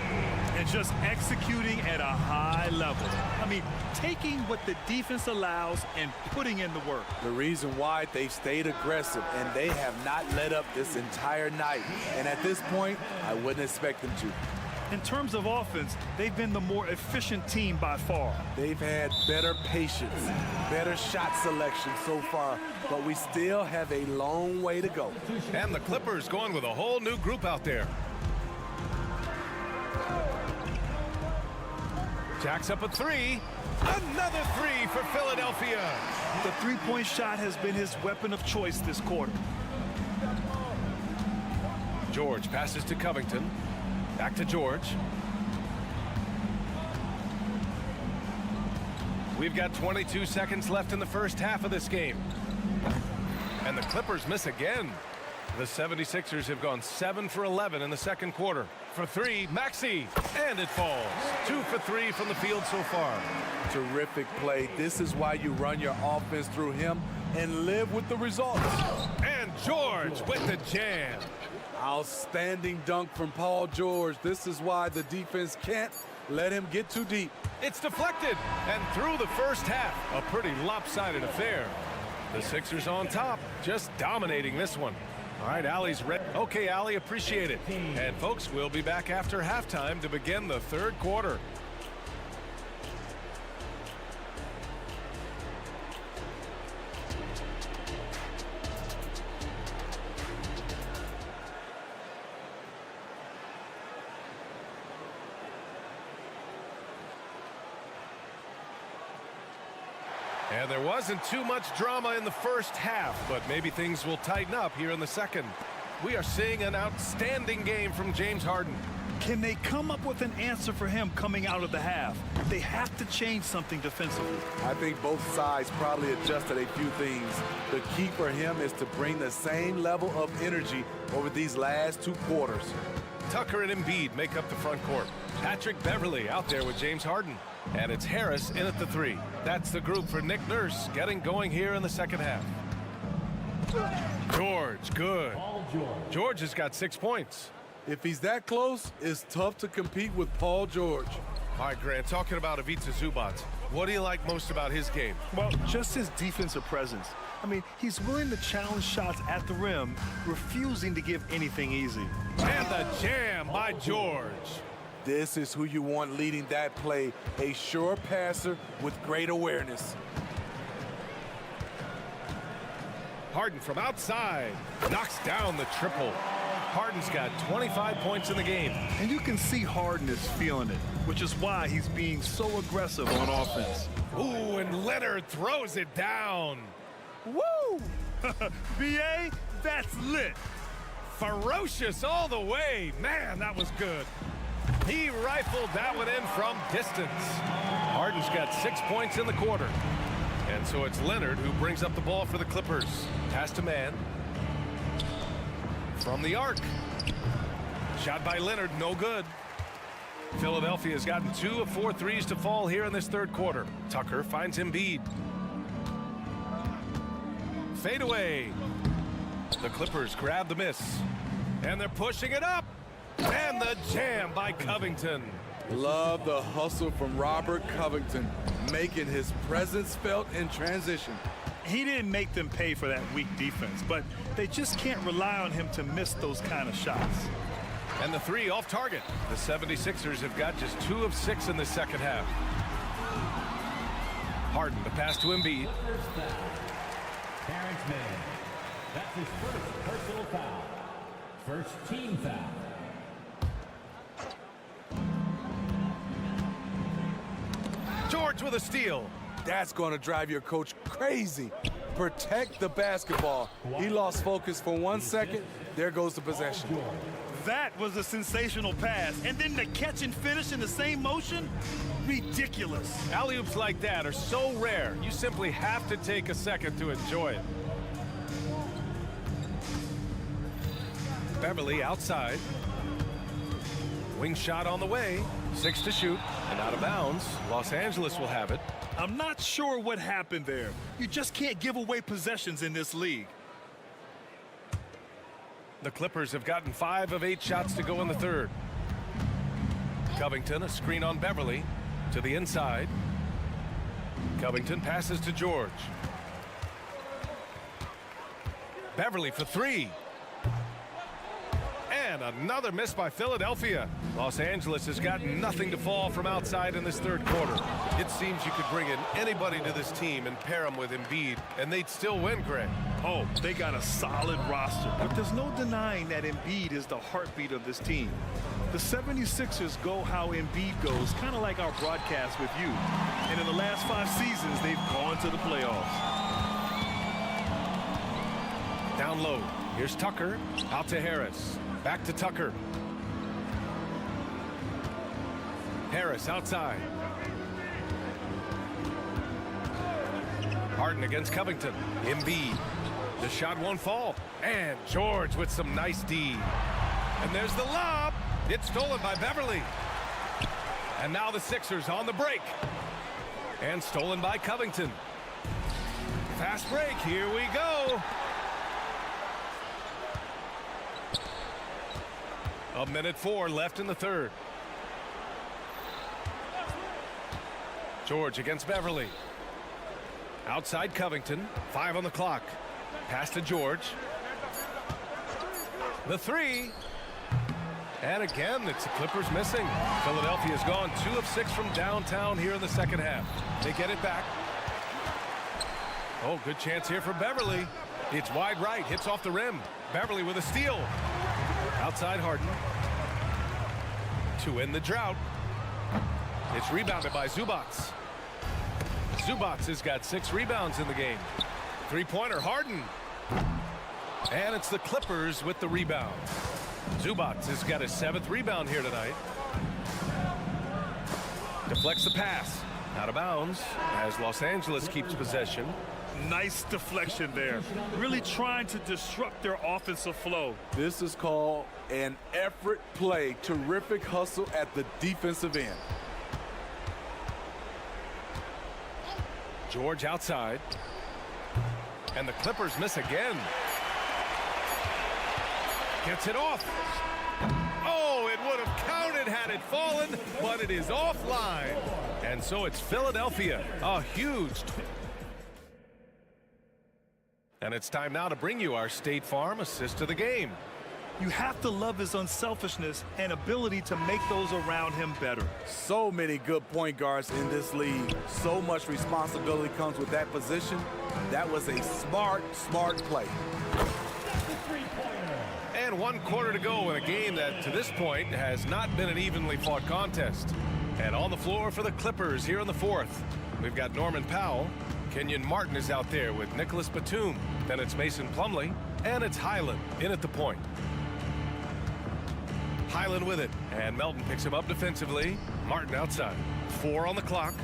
And just executing at a high level. I mean, taking what the defense allows and putting in the work. The reason why they've stayed aggressive, and they have not let up this entire night. And at this point, I wouldn't expect them to. In terms of offense, they've been the more efficient team by far. They've had better patience, better shot selection so far, but we still have a long way to go. And the Clippers going with a whole new group out there. Jacks up a three. Another three for Philadelphia. The three-point shot has been his weapon of choice this quarter. George passes to Covington. Back to George. We've got 22 seconds left in the first half of this game. And the Clippers miss again. The 76ers have gone 7 for 11 in the second quarter. For three, Maxey, and it falls. 2 for 3 from the field so far. Terrific play. This is why you run your offense through him and live with the results. And George with the jam. Outstanding dunk from Paul George. This is why the defense can't let him get too deep. It's deflected, and through the first half, a pretty lopsided affair. The Sixers on top, just dominating this one. All right, Allie's ready. Okay, Allie, appreciate it. And folks, we'll be back after halftime to begin the third quarter. And there wasn't too much drama in the first half, but maybe things will tighten up here in the second. We are seeing an outstanding game from James Harden. Can they come up with an answer for him coming out of the half? They have to change something defensively. I think both sides probably adjusted a few things. The key for him is to bring the same level of energy over these last 2 quarters. Tucker and Embiid make up the front court. Patrick Beverley out there with James Harden. And it's Harris in at the 3. That's the group for Nick Nurse getting going here in the second half. George, good. George has got 6 points. If he's that close, it's tough to compete with Paul George. All right, Grant, talking about Ivica Zubac, what do you like most about his game? Well, just his defensive presence. I mean, he's willing to challenge shots at the rim, refusing to give anything easy. And the jam by George. This is who you want leading that play, a sure passer with great awareness. Harden from outside knocks down the triple. Harden's got 25 points in the game. And you can see Harden is feeling it, which is why he's being so aggressive on offense. Ooh, and Leonard throws it down. Woo! BA, that's lit. Ferocious all the way. Man, that was good. He rifled that one in from distance. Harden's got 6 points in the quarter. And so it's Leonard who brings up the ball for the Clippers. Pass to man. From the arc. Shot by Leonard, no good. Philadelphia has gotten 2 of 4 threes to fall here in this third quarter. Tucker finds Embiid. Fade away. The Clippers grab the miss. And they're pushing it up. And the jam by Covington. Love the hustle from Robert Covington. making his presence felt in transition. He didn't make them pay for that weak defense, but they just can't rely on him to miss those kind of shots. And the three off target. The 76ers have got just 2 of 6 in the second half. Harden, the pass to Embiid. Terrence Mann. That's his first personal foul. First team foul. George with a steal. That's going to drive your coach crazy. Protect the basketball. He lost focus for 1 second. There goes the possession. That was a sensational pass. And then the catch and finish in the same motion? Ridiculous. Alley-oops like that are so rare, you simply have to take a second to enjoy it. Beverly outside. Wing shot on the way. 6 to shoot. And out of bounds. Los Angeles will have it. I'm not sure what happened there. You just can't give away possessions in this league. The Clippers have gotten 5 of 8 shots to go in the third. Covington, a screen on Beverly. To the inside. Covington passes to George. Beverly for 3. And another miss by Philadelphia. Los Angeles has got nothing to fall from outside in this third quarter. It seems you could bring in anybody to this team and pair them with Embiid, and they'd still win, Greg. Oh, they got a solid roster, but there's no denying that Embiid is the heartbeat of this team. The 76ers go how Embiid goes, kind of like our broadcast with you. And in the last 5 seasons, they've gone to the playoffs. Down low. Here's Tucker. Out to Harris. Back to Tucker. Harris outside. Harden against Covington. Embiid. The shot won't fall. And George with some nice D. And there's the lob. It's stolen by Beverly. And now the Sixers on the break. And stolen by Covington. Fast break. Here we go. A minute 4 left in the third. George against Beverly. Outside Covington. 5 on the clock. Pass to George. The 3. And again, it's the Clippers missing. Philadelphia's gone 2 of 6 from downtown here in the second half. They get it back. Oh, good chance here for Beverly. It's wide right. Hits off the rim. Beverly with a steal. Outside Harden. To end the drought. It's rebounded by Zubats. Zubats has got 6 rebounds in the game. 3-pointer Harden. And it's the Clippers with the rebound. Zubats has got his 7th rebound here tonight. Deflects the pass. Out of bounds as Los Angeles keeps possession. Nice deflection there. Really trying to disrupt their offensive flow. This is called an effort play. Terrific hustle at the defensive end. George outside. And the Clippers miss again. Gets it off. Oh, it would have counted had it fallen, but it is offline. And so it's Philadelphia. A huge. And it's time now to bring you our State Farm assist of the game. You have to love his unselfishness and ability to make those around him better. So many good point guards in this league. So much responsibility comes with that position. That was a smart play. And 1 quarter to go in a game that to this point has not been an evenly fought contest. And on the floor for the Clippers here in the 4th, we've got Norman Powell. Kenyon Martin is out there with Nicholas Batum. Then it's Mason Plumlee. And it's Highland in at the point. Highland with it. And Melton picks him up defensively. Martin outside. 4 on the clock.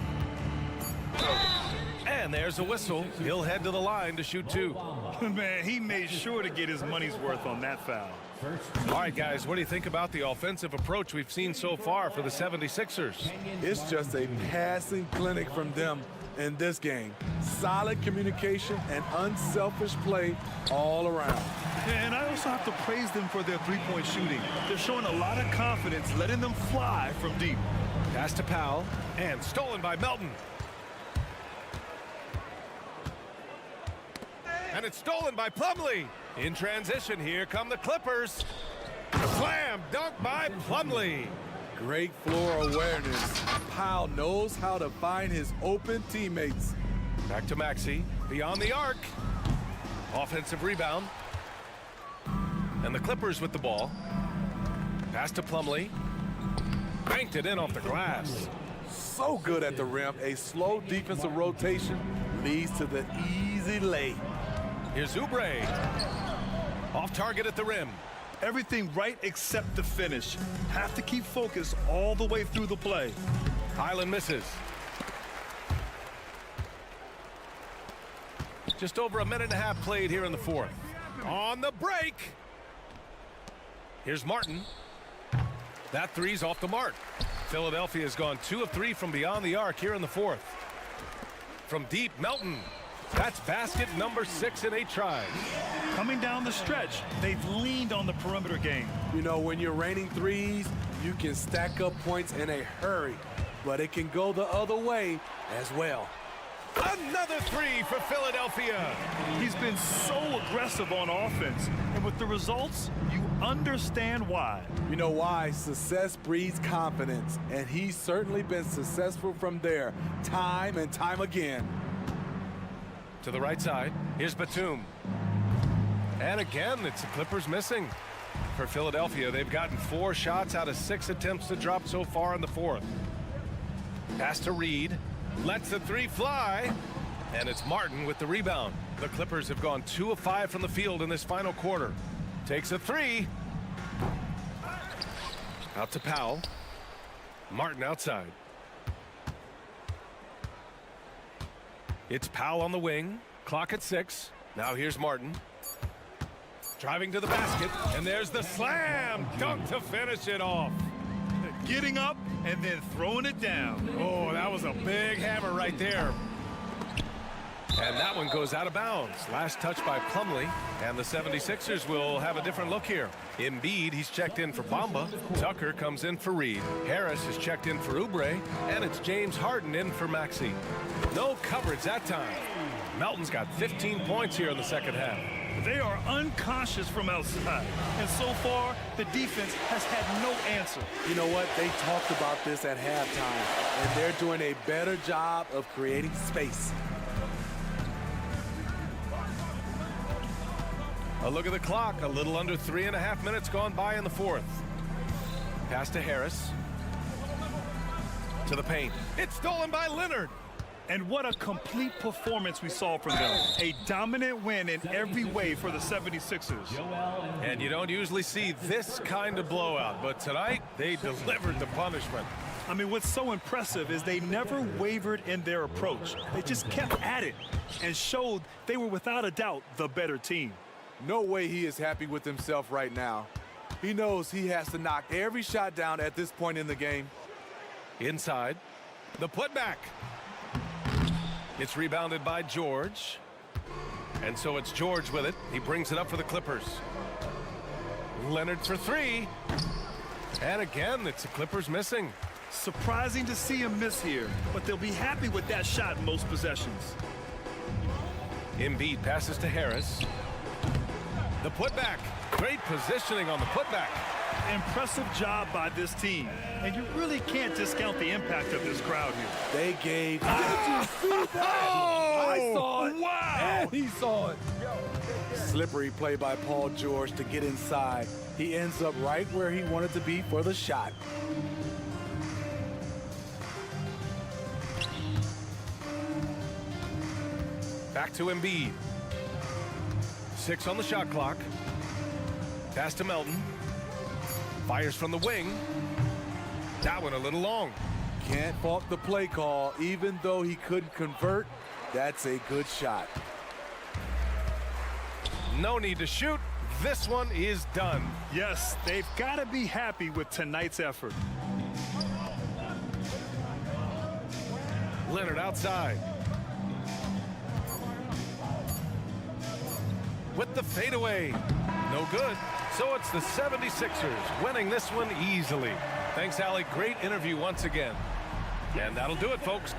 And there's a whistle. He'll head to the line to shoot 2. Man, he made sure to get his money's worth on that foul. All right, guys, what do you think about the offensive approach we've seen so far for the 76ers? It's just a passing clinic from them in this game. Solid communication and unselfish play all around. And I also have to praise them for their 3-point shooting. They're showing a lot of confidence, letting them fly from deep. Pass to Powell, and stolen by Melton. And it's stolen by Plumlee. In transition, here come the Clippers. Slam dunk by Plumlee. Great floor awareness. Powell knows how to find his open teammates. Back to Maxey, beyond the arc. Offensive rebound. And the Clippers with the ball. Pass to Plumlee. Banked it in off the glass. So good at the rim. A slow defensive rotation leads to the easy lay. Here's Oubre. Off target at the rim. Everything right except the finish. Have to keep focused all the way through the play. Highland misses. Just over a minute and a half played here in the fourth. On the break. Here's Martin. That three's off the mark. Philadelphia has gone 2 of 3 from beyond the arc here in the fourth. From deep, Melton. That's basket number 6 in 8 tries. Coming down the stretch, they've leaned on the perimeter game. You know, when you're raining threes, you can stack up points in a hurry, but it can go the other way as well. Another three for Philadelphia. He's been so aggressive on offense, and with the results, you understand why. You know why? Success breeds confidence, and he's certainly been successful from there time and time again. To the right side, here's Batum. And again, it's the Clippers missing. For Philadelphia, they've gotten 4 shots out of 6 attempts to drop so far in the fourth. Pass to Reed. Lets the three fly. And it's Martin with the rebound. The Clippers have gone 2 of 5 from the field in this final quarter. Takes a three. Out to Powell. Martin outside. It's Powell on the wing. Clock at 6. Now here's Martin. Driving to the basket. And there's the slam dunk to finish it off. Getting up and then throwing it down. Oh, that was a big hammer right there. And that one goes out of bounds. Last touch by Plumlee. And the 76ers will have a different look here. Embiid, he's checked in for Bamba. Tucker comes in for Reed. Harris is checked in for Oubre. And it's James Harden in for Maxey. No coverage that time. Melton's got 15 points here in the second half. They are unconscious from outside. And so far, the defense has had no answer. You know what? They talked about this at halftime, and they're doing a better job of creating space. A look at the clock. A little under 3.5 minutes gone by in the fourth. Pass to Harris. To the paint. It's stolen by Leonard. And what a complete performance we saw from them. A dominant win in every way for the 76ers. And you don't usually see this kind of blowout, but tonight they delivered the punishment. I mean, what's so impressive is they never wavered in their approach. They just kept at it and showed they were without a doubt the better team. No way he is happy with himself right now. He knows he has to knock every shot down at this point in the game. Inside, the putback. It's rebounded by George. And so it's George with it. He brings it up for the Clippers. Leonard for three. And again, it's the Clippers missing. Surprising to see him miss here, but they'll be happy with that shot in most possessions. Embiid passes to Harris. The putback. Great positioning on the putback. Impressive job by this team. And you really can't discount the impact of this crowd here. They gave. Did you see that? I saw it. Wow. And he saw it. Slippery play by Paul George to get inside. He ends up right where he wanted to be for the shot. Back to Embiid. 6 on the shot clock. Pass to Melton. Fires from the wing. That one a little long. Can't fault the play call. Even though he couldn't convert, that's a good shot. No need to shoot. This one is done. Yes, they've got to be happy with tonight's effort. Leonard outside. With the fadeaway. No good. So it's the 76ers winning this one easily. Thanks, Allie. Great interview once again. And that'll do it, folks.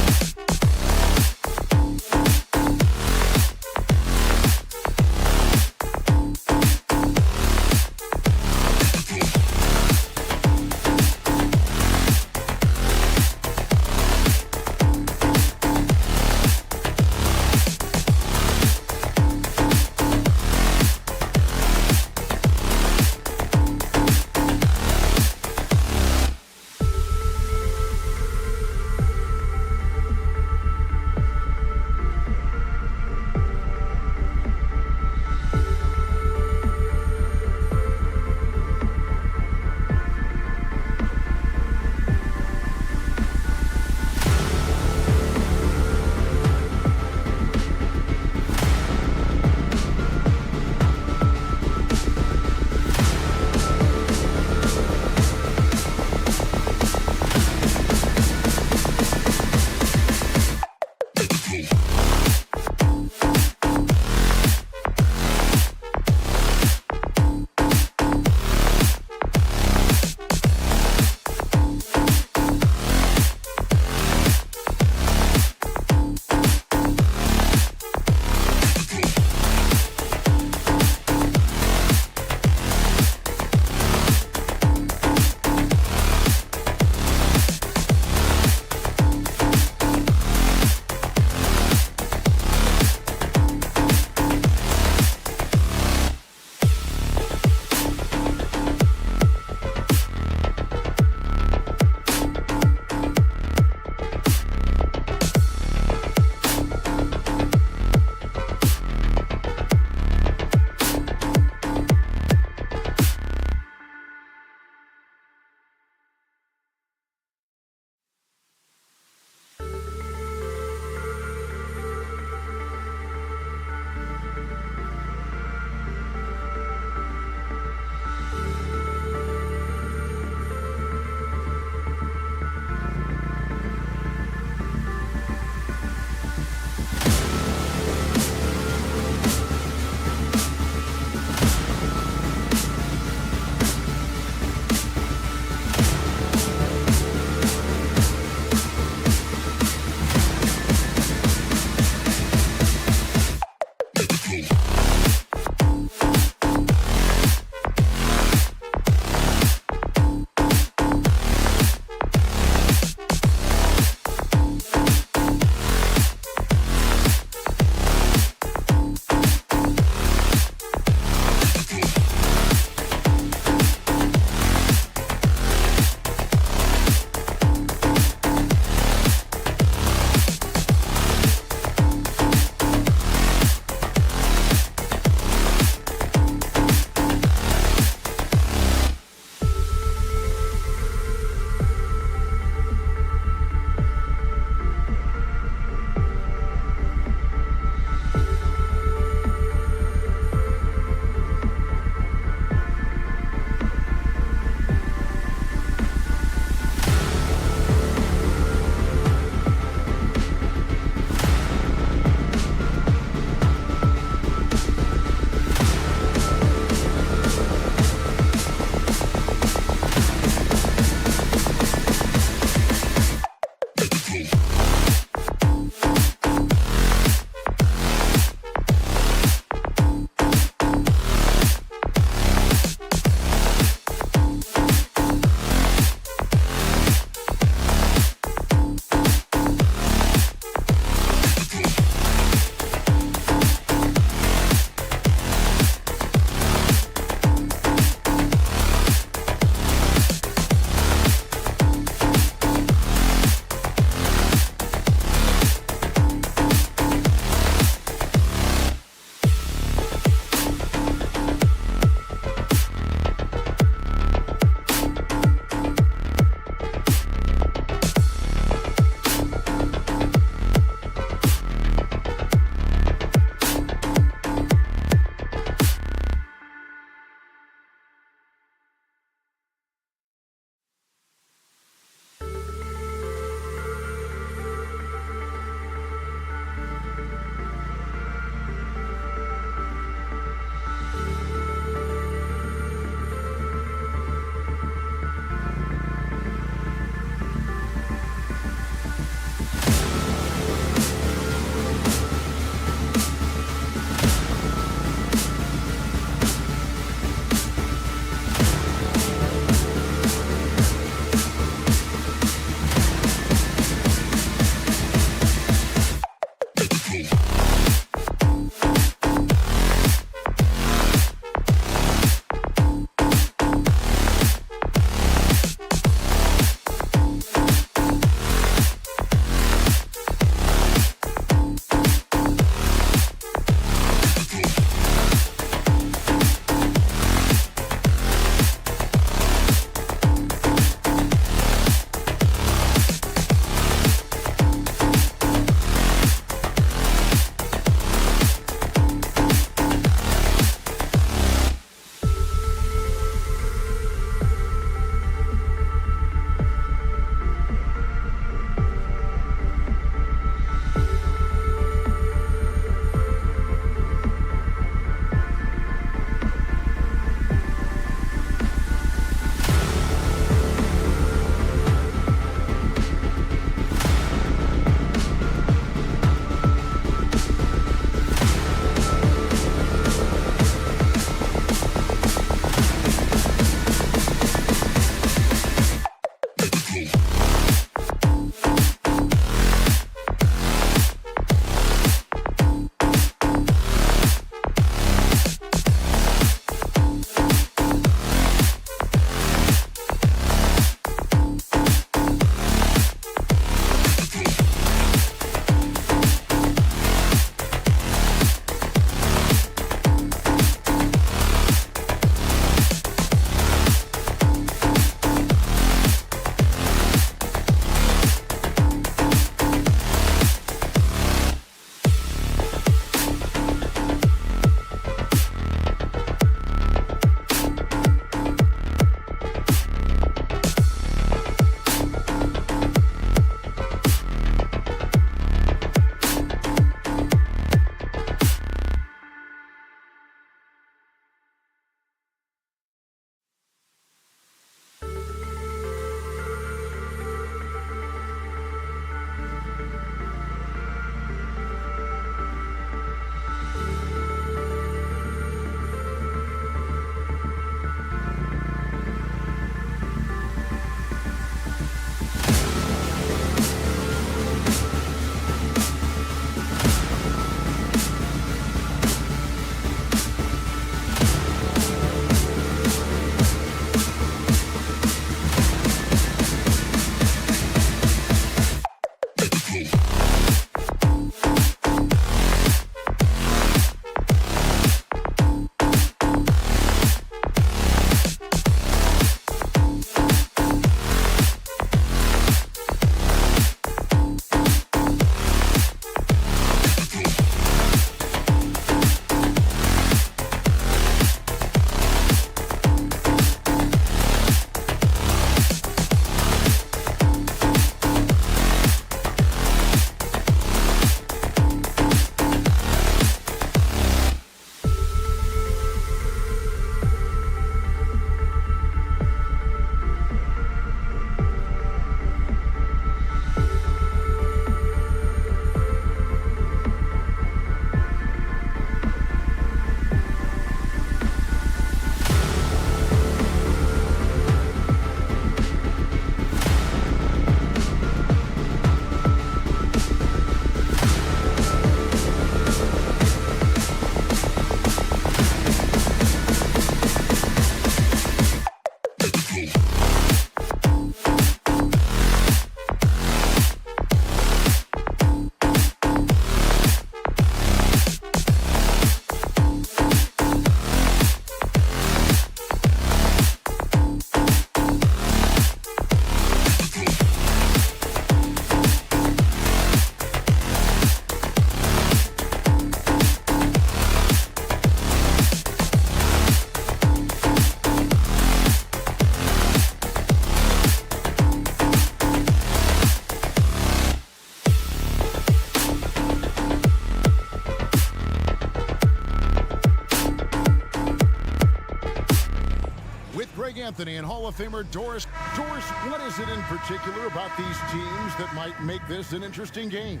Anthony and Hall of Famer Doris. Doris, what is it in particular about these teams that might make this an interesting game?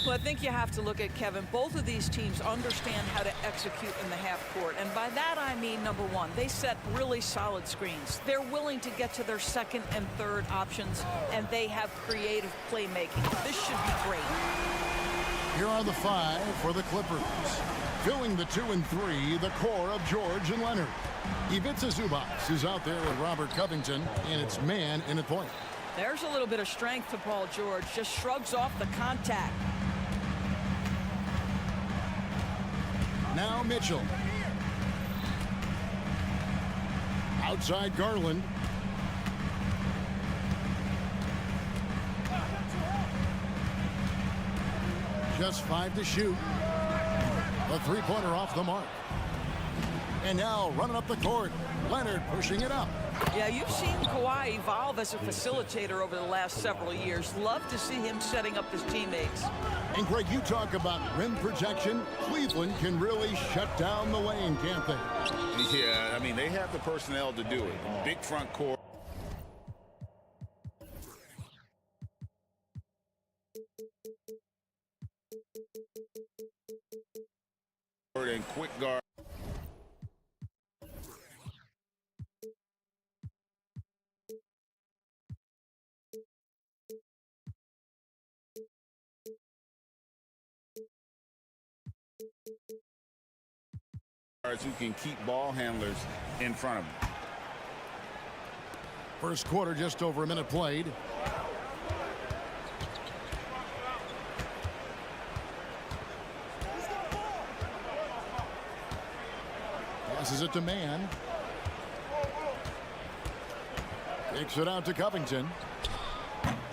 Well, I think you have to look at, Kevin, both of these teams understand how to execute in the half court. And by that, I mean, number one, they set really solid screens. They're willing to get to their second and third options, and they have creative playmaking. This should be great. Here are the five for the Clippers. Filling the 2 and 3, the core of George and Leonard. Ivica Zubac is out there with Robert Covington, and it's man in a point. There's a little bit of strength to Paul George. Just shrugs off the contact. Now Mitchell. Outside Garland. Just 5 to shoot. A three-pointer off the mark. And now running up the court, Leonard pushing it up. Yeah, you've seen Kawhi evolve as a facilitator over the last several years. Love to see him setting up his teammates. And Greg, you talk about rim protection. Cleveland can really shut down the lane, can't they? Yeah, I mean, they have the personnel to do it. Big front court. And quick guard. Who can keep ball handlers in front of them. First quarter, just over a minute played. Passes it to Mann. Takes it out to Covington.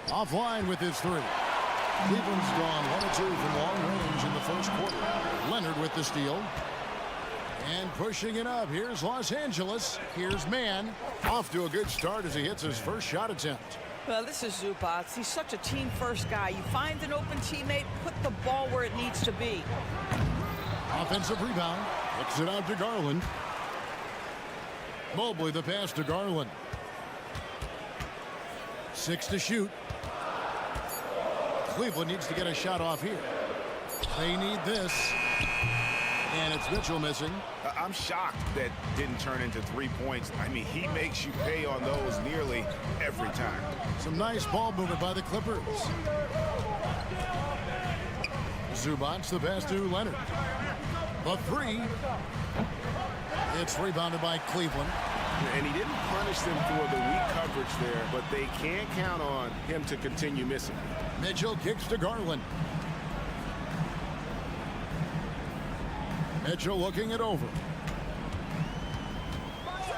Offline with his three. Cleveland's gone 1 of 2 from long range in the first quarter. Leonard with the steal. And pushing it up. Here's Los Angeles. Here's Mann. Off to a good start as he hits his first shot attempt. Well, this is Zubac. He's such a team-first guy. You find an open teammate, put the ball where it needs to be. Offensive rebound. Kicks it out to Garland. Mobley the pass to Garland. 6 to shoot. Cleveland needs to get a shot off here. They need this. And it's Mitchell missing. I'm shocked that didn't turn into 3 points. I mean, he makes you pay on those nearly every time. Some nice ball movement by the Clippers. Zubac the pass to Leonard. The three. It's rebounded by Cleveland. And he didn't punish them for the weak coverage there, but they can't count on him to continue missing. Mitchell kicks to Garland. Mitchell looking it over.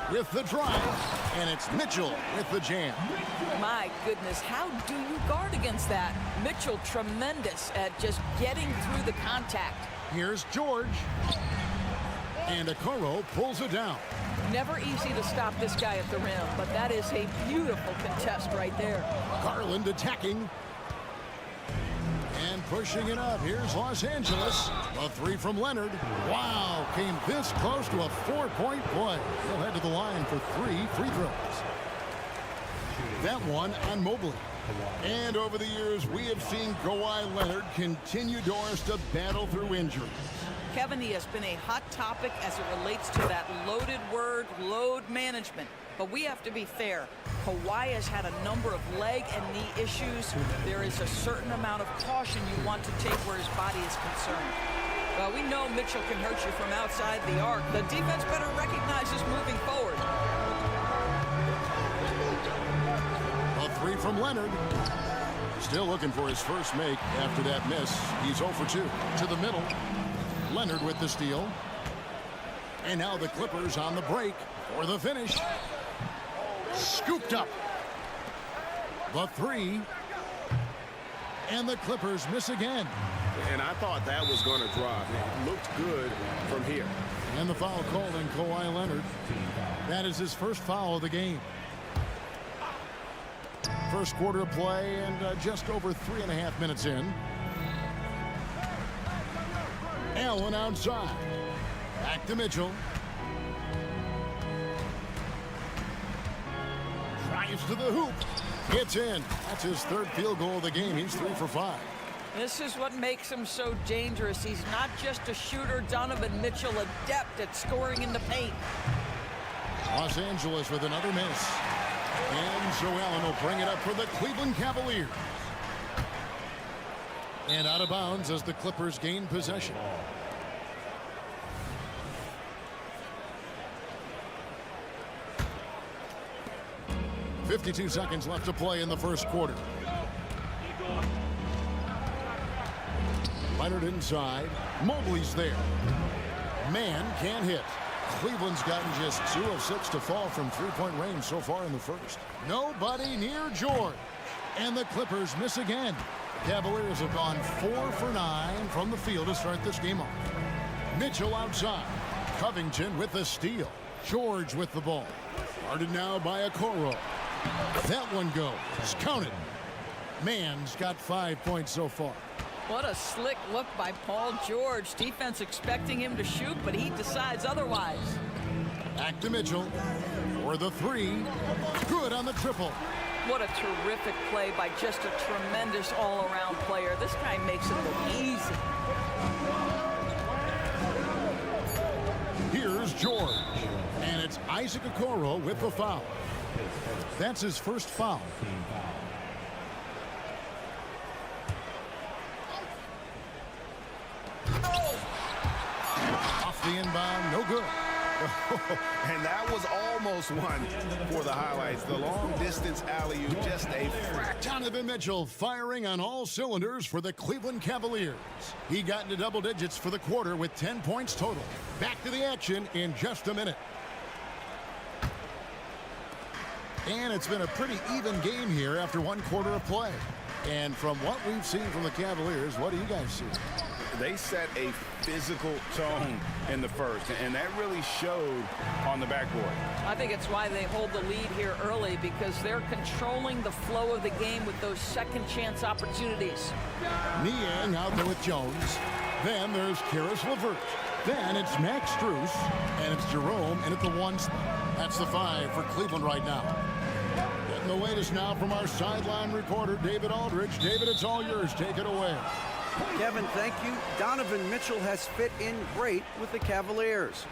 With the drive, and it's Mitchell with the jam. My goodness, how do you guard against that? Mitchell tremendous at just getting through the contact. Here's George. And Okoro pulls it down. Never easy to stop this guy at the rim, but that is a beautiful contest right there. Garland attacking. And pushing it up. Here's Los Angeles. A three from Leonard. Wow, came this close to a 4-point play. He'll head to the line for 3 free throws. That one on Mobley. And over the years, we have seen Kawhi Leonard continue, Doris, to battle through injury. Kevin, he has been a hot topic as it relates to that loaded word, load management. But we have to be fair. Kawhi has had a number of leg and knee issues. There is a certain amount of caution you want to take where his body is concerned. Well, we know Mitchell can hurt you from outside the arc. The defense better recognize this moving forward. A three from Leonard. Still looking for his first make after that miss. He's 0 for 2. To the middle. Leonard with the steal. And now the Clippers on the break for the finish. Scooped up. The three. And the Clippers miss again. And I thought that was going to drop. It looked good from here. And the foul called on Kawhi Leonard. That is his first foul of the game. First quarter of play and just over 3.5 minutes in. Allen outside. Back to Mitchell. Drives to the hoop. Gets in. That's his third field goal of the game. He's 3 for 5. This is what makes him so dangerous. He's not just a shooter. Donovan Mitchell, adept at scoring in the paint. Los Angeles with another miss. And so Allen will bring it up for the Cleveland Cavaliers. And out of bounds as the Clippers gain possession. .52 seconds left to play in the first quarter. Leonard inside. Mobley's there. Man can't hit. Cleveland's gotten just 2 of 6 to fall from three-point range so far in the first. Nobody near George. And the Clippers miss again. The Cavaliers have gone 4 for 9 from the field to start this game off. Mitchell outside. Covington with the steal. George with the ball. Guarded now by Okoro. That one goes. Counted. Man's got 5 points so far. What a slick look by Paul George. Defense expecting him to shoot, but he decides otherwise. Back to Mitchell for the three. Good on the triple. What a terrific play by just a tremendous all-around player. This guy makes it look easy. Here's George. And it's Isaac Okoro with the foul. That's his first foul. Off the inbound, no good. And that was almost one for the highlights. The long distance alley-oop, just a fraction. Donovan Mitchell firing on all cylinders for the Cleveland Cavaliers. He got into double digits for the quarter with 10 points total. Back to the action in just a minute. And it's been a pretty even game here after 1 quarter of play. And from what we've seen from the Cavaliers, what do you guys see? They set a physical tone in the first, and that really showed on the backboard. I think it's why they hold the lead here early, because they're controlling the flow of the game with those second chance opportunities. Niang out there with Jones. Then there's Karis LeVert. Then it's Max Strus, and it's Jerome in at the 1 spot. That's the 5 for Cleveland right now. Getting the latest now from our sideline reporter, David Aldridge. David, it's all yours. Take it away. Kevin, thank you. Donovan Mitchell has fit in great with the Cavaliers.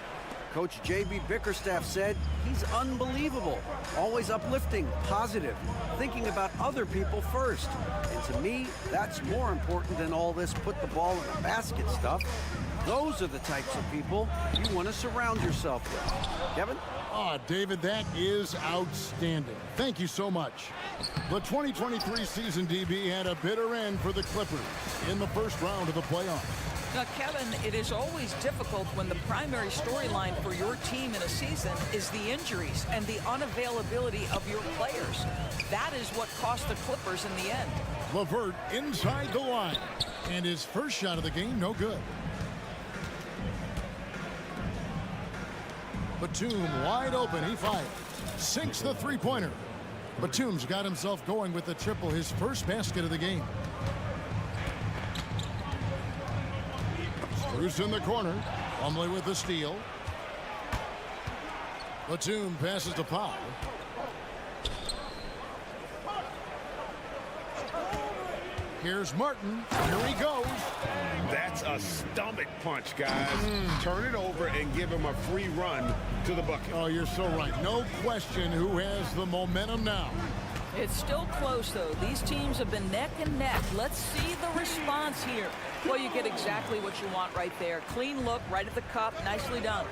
Coach J.B. Bickerstaff said he's unbelievable, always uplifting, positive, thinking about other people first. And to me, that's more important than all this put the ball in a basket stuff. Those are the types of people you want to surround yourself with. Kevin? Oh, David, that is outstanding. Thank you so much. The 2023 season, DB, had a bitter end for the Clippers in the first round of the playoffs. Now, Kevin, it is always difficult when the primary storyline for your team in a season is the injuries and the unavailability of your players. That is what cost the Clippers in the end. LeVert inside the line, and his first shot of the game, no good. Batum wide open, he fires. Sinks the three-pointer. Batum's got himself going with the triple, his first basket of the game. Strus in the corner. Plumlee with the steal. Batum passes to Powell. Here's Martin. Here he goes. That's a stomach punch, guys. Turn it over and give him a free run to the bucket. Oh, you're so right. No question who has the momentum now. It's still close, though. These teams have been neck and neck. Let's see the response here. Well, you get exactly what you want right there. Clean look, right at the cup. Nicely done.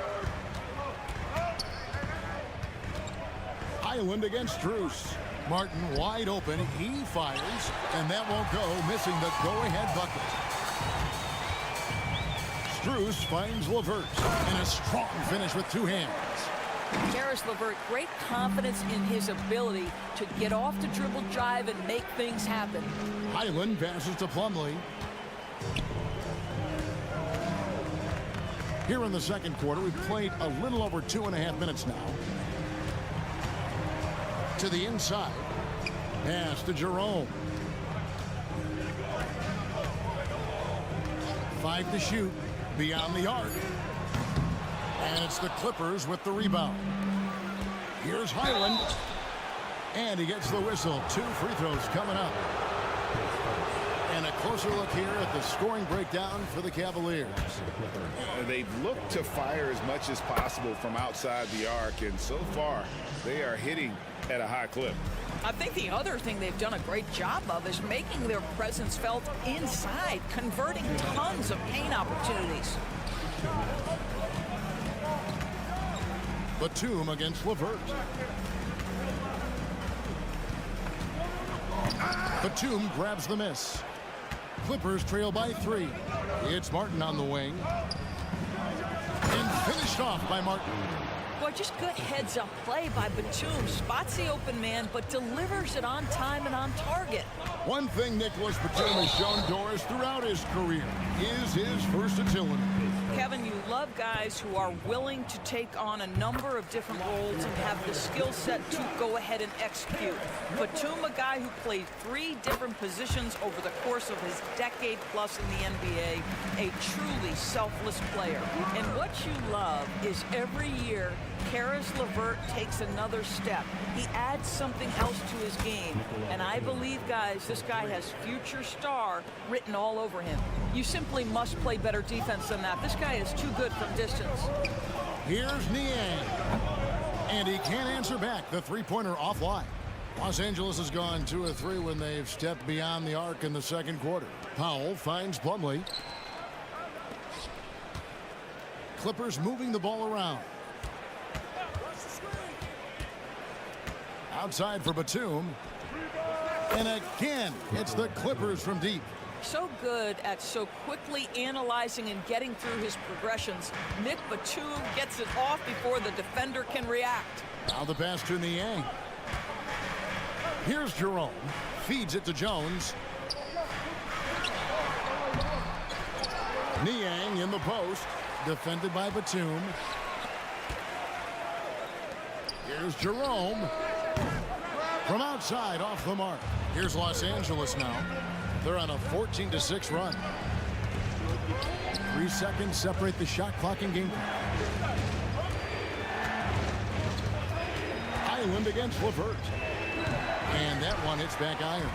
Highland against Strus. Martin wide open. He fires, and that won't go, missing the go-ahead bucket. Strus finds LeVert, and a strong finish with two hands. Caris LeVert, great confidence in his ability to get off the dribble drive and make things happen. Highland passes to Plumlee. Here in the second quarter, we've played a little over 2.5 minutes now. To the inside. Pass to Jerome. 5 to shoot. Beyond the arc. And it's the Clippers with the rebound. Here's Highland. And he gets the whistle. 2 free throws coming up. And a closer look here at the scoring breakdown for the Cavaliers. They've looked to fire as much as possible from outside the arc, and so far they are hitting at a high clip. I think the other thing they've done a great job of is making their presence felt inside, converting tons of paint opportunities. Batum against LeVert. Batum grabs the miss. Clippers trail by 3. It's Martin on the wing. And finished off by Martin. Boy, just good heads-up play by Batum. Spots the open man, but delivers it on time and on target. One thing Nicholas Batum has shown Doris throughout his career is his versatility. Kevin, you love guys who are willing to take on a number of different roles and have the skill set to go ahead and execute. Batum, a guy who played 3 different positions over the course of his decade plus in the NBA, a truly selfless player. And what you love is every year, Caris LeVert takes another step. He adds something else to his game. And I believe, guys, this guy has future star written all over him. You simply must play better defense than that. This guy is too good from distance. Here's Niang. And he can't answer back. The three-pointer offline. Los Angeles has gone 2 of 3 when they've stepped beyond the arc in the second quarter. Powell finds Plumlee. Clippers moving the ball around. Outside for Batum. And again, it's the Clippers from deep. So good at so quickly analyzing and getting through his progressions. Nick Batum gets it off before the defender can react. Now the pass to Niang. Here's Jerome. Feeds it to Jones. Niang in the post. Defended by Batum. Here's Jerome. From outside, off the mark. Here's Los Angeles now. They're on a 14-6 run. 3 seconds separate the shot clock and game. Highland against LeVert. And that one hits back iron.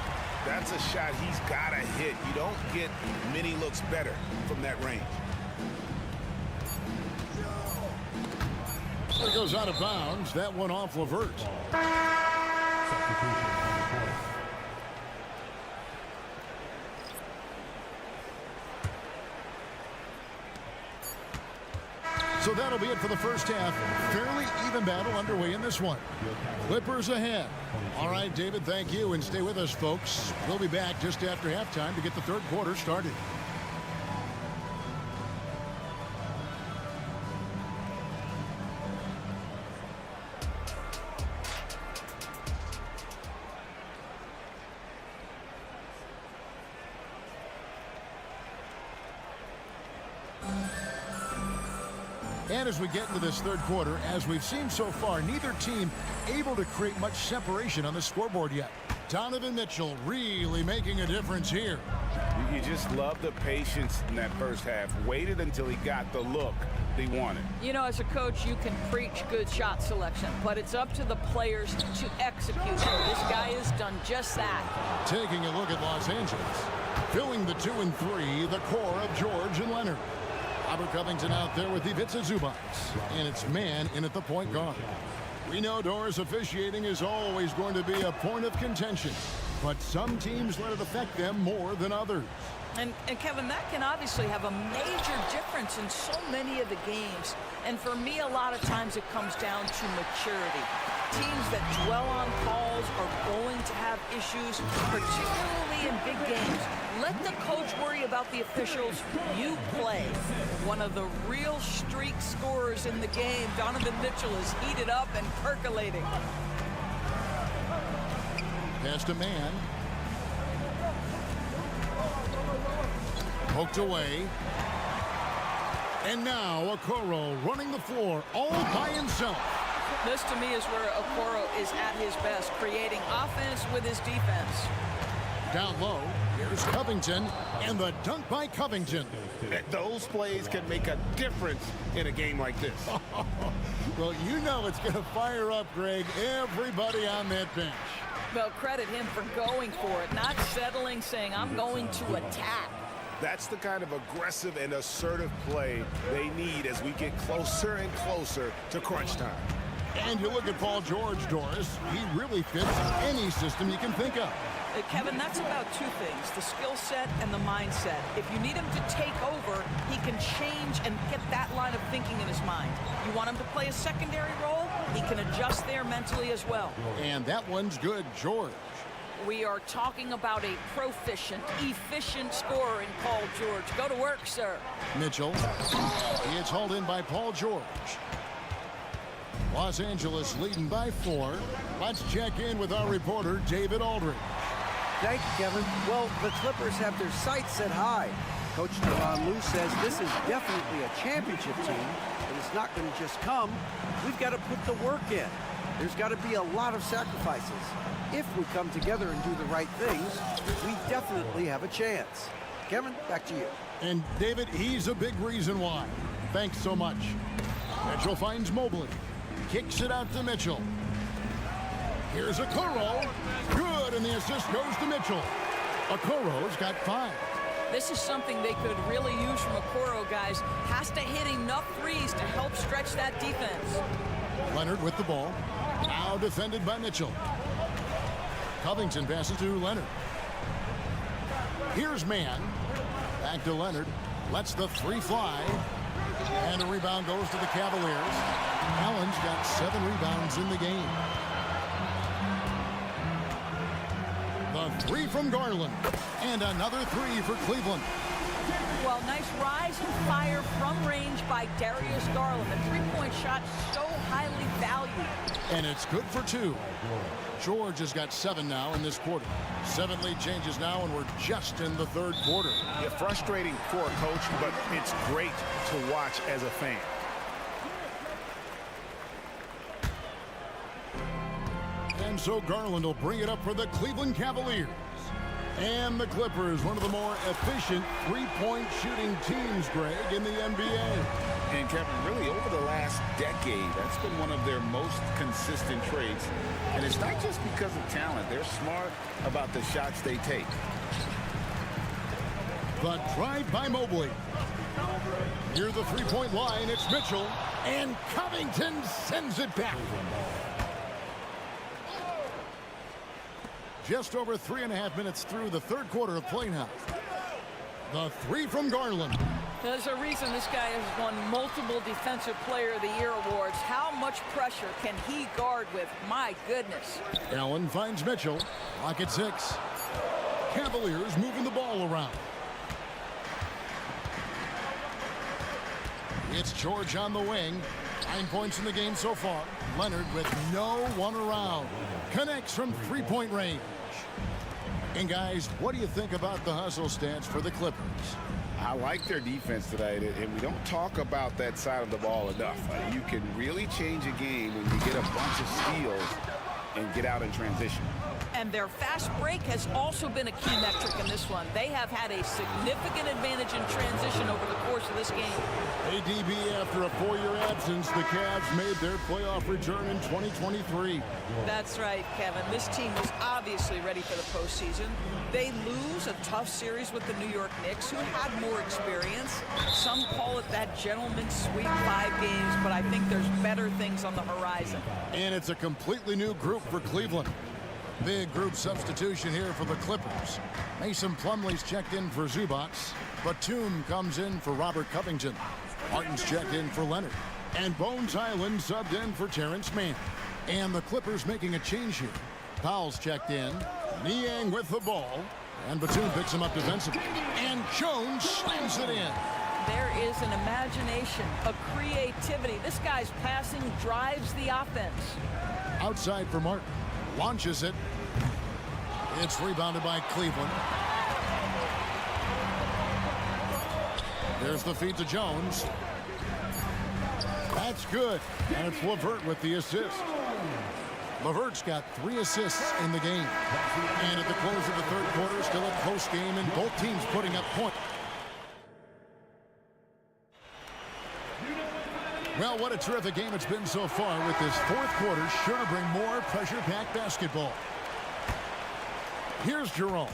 That's a shot he's got to hit. You don't get many looks better from that range. It goes out of bounds. That one off Levert. So that'll be it for the first half. Fairly even battle underway in this one. Clippers ahead. All right, David, thank you. And stay with us, folks. We'll be back just after halftime to get the third quarter started. And as we get into this third quarter, as we've seen so far, neither team able to create much separation on the scoreboard yet. Donovan Mitchell really making a difference here. You just love the patience in that first half. Waited until he got the look he wanted. You know, as a coach, you can preach good shot selection, but it's up to the players to execute. This guy has done just that. Taking a look at Los Angeles. Filling the 2 and 3, the core of George and Leonard. Robert Covington out there with Ivica Zubac. And it's man in at the point guard. We know Doris officiating is always going to be a point of contention, but some teams let it affect them more than others. And Kevin, that can obviously have a major difference in so many of the games. And for me, a lot of times it comes down to maturity. Teams that dwell on calls are going to have issues, particularly in big games. Let the coach worry about the officials. You play. One of the real streak scorers in the game, Donovan Mitchell, is heated up and percolating. Past a man. Poked away. And now Okoro running the floor all by himself. This, to me, is where Okoro is at his best, creating offense with his defense. Down low, here's Covington, and the dunk by Covington. Those plays can make a difference in a game like this. Well, you know it's going to fire up, Greg, everybody on that bench. Well, credit him for going for it, not settling, saying, I'm going to attack. That's the kind of aggressive and assertive play they need as we get closer and closer to crunch time. And you look at Paul George, Doris, he really fits any system you can think of. Kevin, that's about two things, the skill set and the mindset. If you need him to take over, he can change and get that line of thinking in his mind. You want him to play a secondary role, he can adjust there mentally as well. And that one's good, George. We are talking about a proficient, efficient scorer in Paul George. Go to work, sir. Mitchell. It's hauled in by Paul George. Los Angeles leading by 4. Let's check in with our reporter, David Aldridge. Thank you, Kevin. Well, the Clippers have their sights set high. Coach Tyronn Lue says this is definitely a championship team, but it's not going to just come. We've got to put the work in. There's got to be a lot of sacrifices. If we come together and do the right things, we definitely have a chance. Kevin, back to you. And David, he's a big reason why. Thanks so much. Mitchell finds Mobley. Kicks it out to Mitchell. Here's Okoro. Good, and the assist goes to Mitchell. Okoro's got 5. This is something they could really use from Okoro, guys. Has to hit enough threes to help stretch that defense. Leonard with the ball. Now defended by Mitchell. Covington passes to Leonard. Here's Mann. Back to Leonard. Lets the 3 fly. And a rebound goes to the Cavaliers. Allen's got 7 rebounds in the game. The 3 from Garland. And another 3 for Cleveland. Well, nice rise and fire from range by Darius Garland. The three-point shot so highly valued. And it's good for 2. George has got 7 now in this quarter. 7 lead changes now, and we're just in the third quarter. Yeah, frustrating for a coach, but it's great to watch as a fan. And so Garland will bring it up for the Cleveland Cavaliers. And the Clippers, one of the more efficient three-point shooting teams, Greg, in the NBA. And Kevin, really over the last decade, that's been one of their most consistent traits. And it's not just because of talent. They're smart about the shots they take. The drive by Mobley. Near the three-point line, it's Mitchell. And Covington sends it back. Just over 3.5 minutes through the third quarter of play now. The three from Garland. There's a reason this guy has won multiple Defensive Player of the Year awards. How much pressure can he guard with? My goodness. Allen finds Mitchell. Clock at 6. Cavaliers moving the ball around. It's George on the wing. 9 points in the game so far. Leonard with no one around. Connects from three-point range. And guys, what do you think about the hustle stance for the Clippers? I like their defense tonight, and we don't talk about that side of the ball enough. You can really change a game when you get a bunch of steals and get out in transition. And their fast break has also been a key metric in this one. They have had a significant advantage in transition over the course of this game. ADB, after a 4-year absence, the Cavs made their playoff return in 2023. That's right, Kevin. This team was obviously ready for the postseason. They lose a tough series with the New York Knicks, who had more experience. Some call it that gentleman's sweep, 5 games, but I think there's better things on the horizon. And it's a completely new group for Cleveland. Big group substitution here for the Clippers. Mason Plumlee's checked in for Zubac. Batum comes in for Robert Covington. Martin's checked in for Leonard. And Bones Highland subbed in for Terrence Mann. And the Clippers making a change here. Powell's checked in. Niang with the ball. And Batum picks him up defensively. And Jones slams it in. There is an imagination, a creativity. This guy's passing drives the offense. Outside for Martin. Launches it. It's rebounded by Cleveland. There's the feed to Jones. That's good. And it's LeVert with the assist. LeVert's got 3 assists in the game. And at the close of the third quarter, still a close game, and both teams putting up points. Well, what a terrific game it's been so far, with this fourth quarter sure to bring more pressure-packed basketball. Here's Jerome.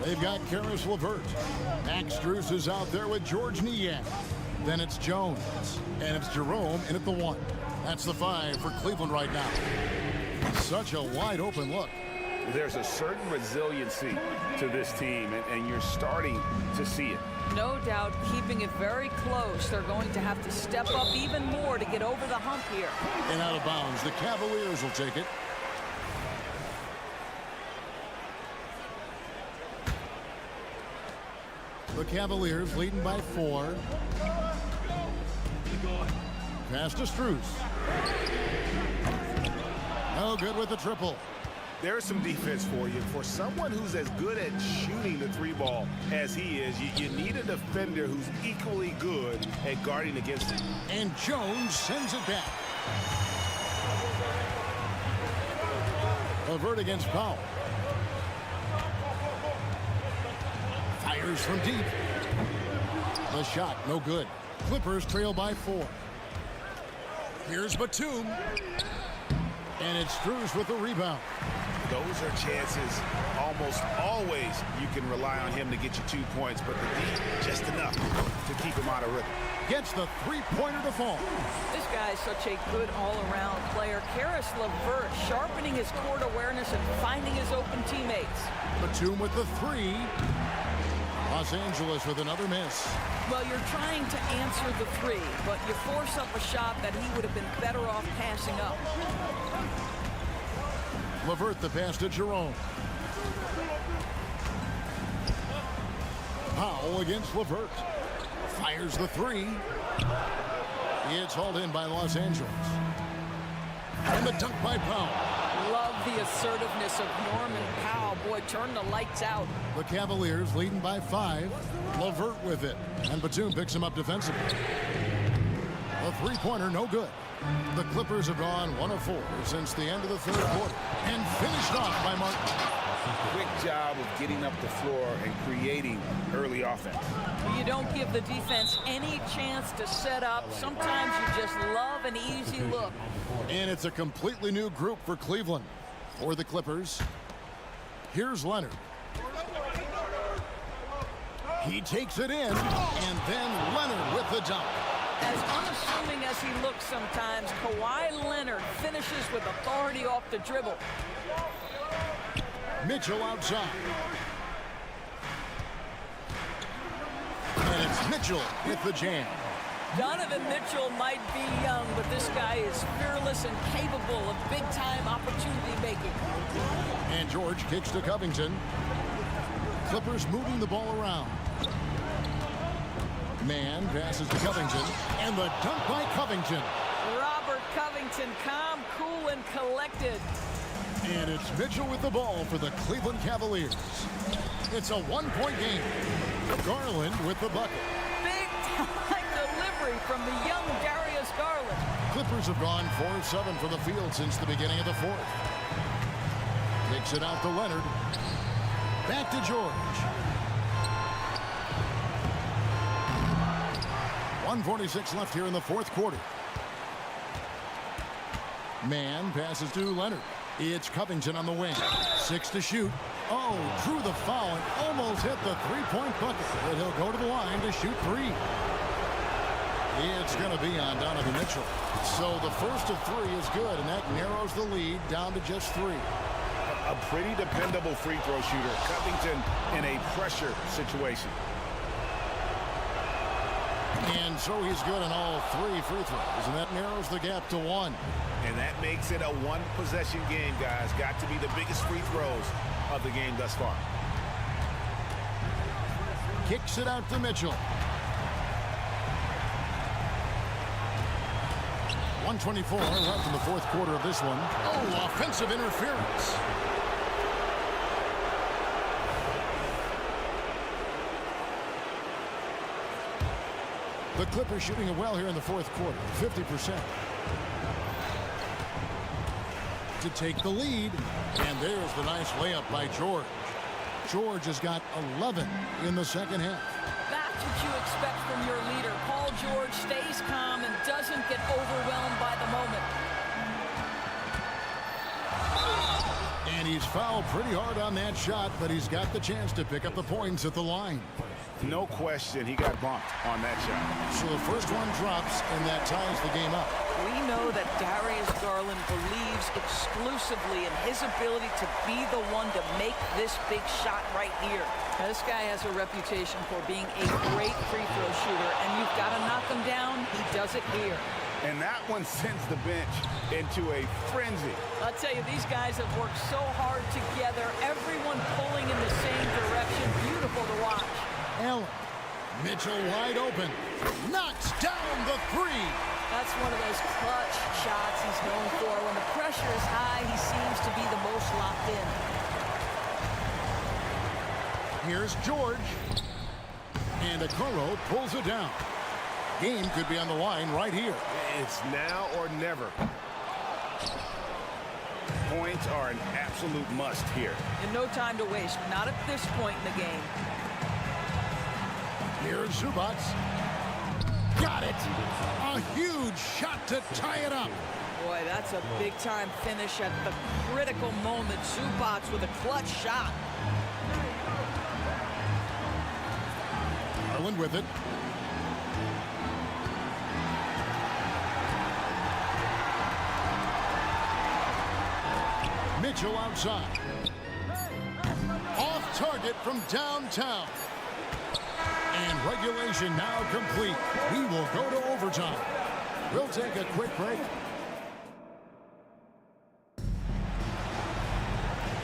They've got Karis LeVert. Max Strus is out there with George Niang. Then it's Jones. And it's Jerome in at the 1. That's the 5 for Cleveland right now. Such a wide-open look. There's a certain resiliency to this team, and you're starting to see it. No doubt, keeping it very close. They're going to have to step up even more to get over the hump here. And out of bounds, the Cavaliers will take it. The Cavaliers leading by 4. Pass to Strus. No good with the triple. There's some defense for you. For someone who's as good at shooting the 3-ball as he is, you need a defender who's equally good at guarding against him. And Jones sends it back. LeVert against Powell. Fires from deep. The shot, no good. Clippers trail by 4. Here's Batum. And it's Strus with the rebound. Those are chances almost always you can rely on him to get you 2 points, but the D just enough to keep him out of rhythm. Gets the 3-pointer to fall. This guy is such a good all-around player. Karis LeVert sharpening his court awareness and finding his open teammates. Batum with the 3. Los Angeles with another miss. Well, you're trying to answer the 3, but you force up a shot that he would have been better off passing up. LeVert the pass to Jerome. Powell against LeVert. Fires the 3. It's hauled in by Los Angeles. And the dunk by Powell. Love the assertiveness of Norman Powell. Boy, turn the lights out. The Cavaliers leading by 5. LeVert with it. And Batum picks him up defensively. A 3-pointer, no good. The Clippers have gone 1 of 4 since the end of the third quarter. And finished off by Martin. Quick job of getting up the floor and creating early offense. You don't give the defense any chance to set up. Sometimes you just love an easy look. And it's a completely new group for Cleveland. For the Clippers, here's Leonard. He takes it in, and then Leonard with the dunk. As unassuming as he looks sometimes, Kawhi Leonard finishes with authority off the dribble. Mitchell outside. And it's Mitchell with the jam. Donovan Mitchell might be young, but this guy is fearless and capable of big-time opportunity making. And George kicks to Covington. Clippers moving the ball around. Man passes to Covington, and the dunk by Covington. Robert Covington, calm, cool, and collected. And it's Mitchell with the ball for the Cleveland Cavaliers. It's a one-point game. Garland with the bucket. Big-time delivery from the young Darius Garland. Clippers have gone 4-7 from the field since the beginning of the fourth. Takes it out to Leonard. Back to George. 1:46 left here in the fourth quarter. Man passes to Leonard. It's Covington on the wing. 6 to shoot. Oh, drew the foul and almost hit the three-point bucket. But he'll go to the line to shoot 3. It's going to be on Donovan Mitchell. So the first of 3 is good, and that narrows the lead down to just 3. A pretty dependable free throw shooter. Covington in a pressure situation. And so he's good on all 3 free throws, and that narrows the gap to 1. And that makes it a one-possession game, guys. Got to be the biggest free throws of the game thus far. Kicks it out to Mitchell. 1:24 left in the fourth quarter of this one. Oh, offensive interference. The Clippers shooting it well here in the fourth quarter, 50%. To take the lead, and there's the nice layup by George. George has got 11 in the second half. That's what you expect from your leader. Paul George stays calm and doesn't get overwhelmed by the moment. And he's fouled pretty hard on that shot, but he's got the chance to pick up the points at the line. No question, he got bumped on that shot. So the first one drops, and that ties the game up. We know that Darius Garland believes exclusively in his ability to be the one to make this big shot right here. This guy has a reputation for being a great free throw shooter, and you've got to knock him down. He does it here. And that one sends the bench into a frenzy. I'll tell you, these guys have worked so hard together, everyone pulling in the same direction. Beautiful to watch. Allen. Mitchell wide open. Knocks down the 3. That's one of those clutch shots he's known for. When the pressure is high, he seems to be the most locked in. Here's George. And Okoro pulls it down. Game could be on the line right here. It's now or never. Points are an absolute must here. And no time to waste. Not at this point in the game. Here's Zubac. Got it. A huge shot to tie it up. Boy, that's a big-time finish at the critical moment. Zubac with a clutch shot. Garland with it. Mitchell outside. Off target from downtown. And regulation now complete. We will go to overtime. We'll take a quick break.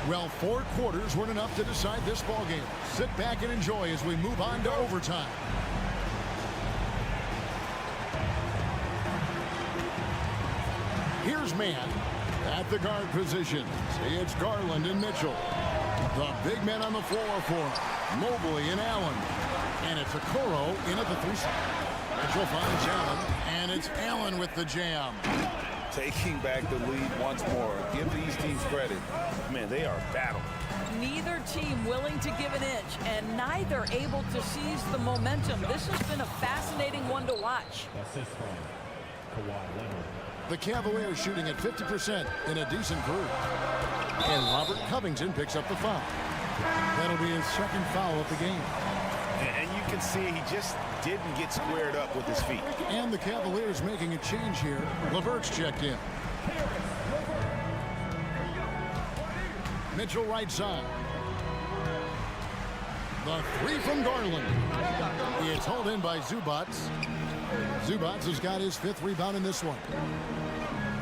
Well, 4 quarters weren't enough to decide this ballgame. Sit back and enjoy as we move on to overtime. Here's man at the guard positions. It's Garland and Mitchell. The big men on the floor for Mobley and Allen. And it's Okoro in at the 3 side. Mitchell finds Allen, and it's Allen with the jam. Taking back the lead once more. Give these teams credit. Man, they are battling. Neither team willing to give an inch, and neither able to seize the momentum. This has been a fascinating one to watch. Assist from Kawhi Leonard. The Cavaliers shooting at 50% in a decent group. And Robert Covington picks up the foul. That'll be his second foul of the game. And you can see he just didn't get squared up with his feet. And the Cavaliers making a change here. LeVert's checked in. Mitchell right side. The three from Garland. It's hauled in by Zubac. Zubac has got his 5th rebound in this one.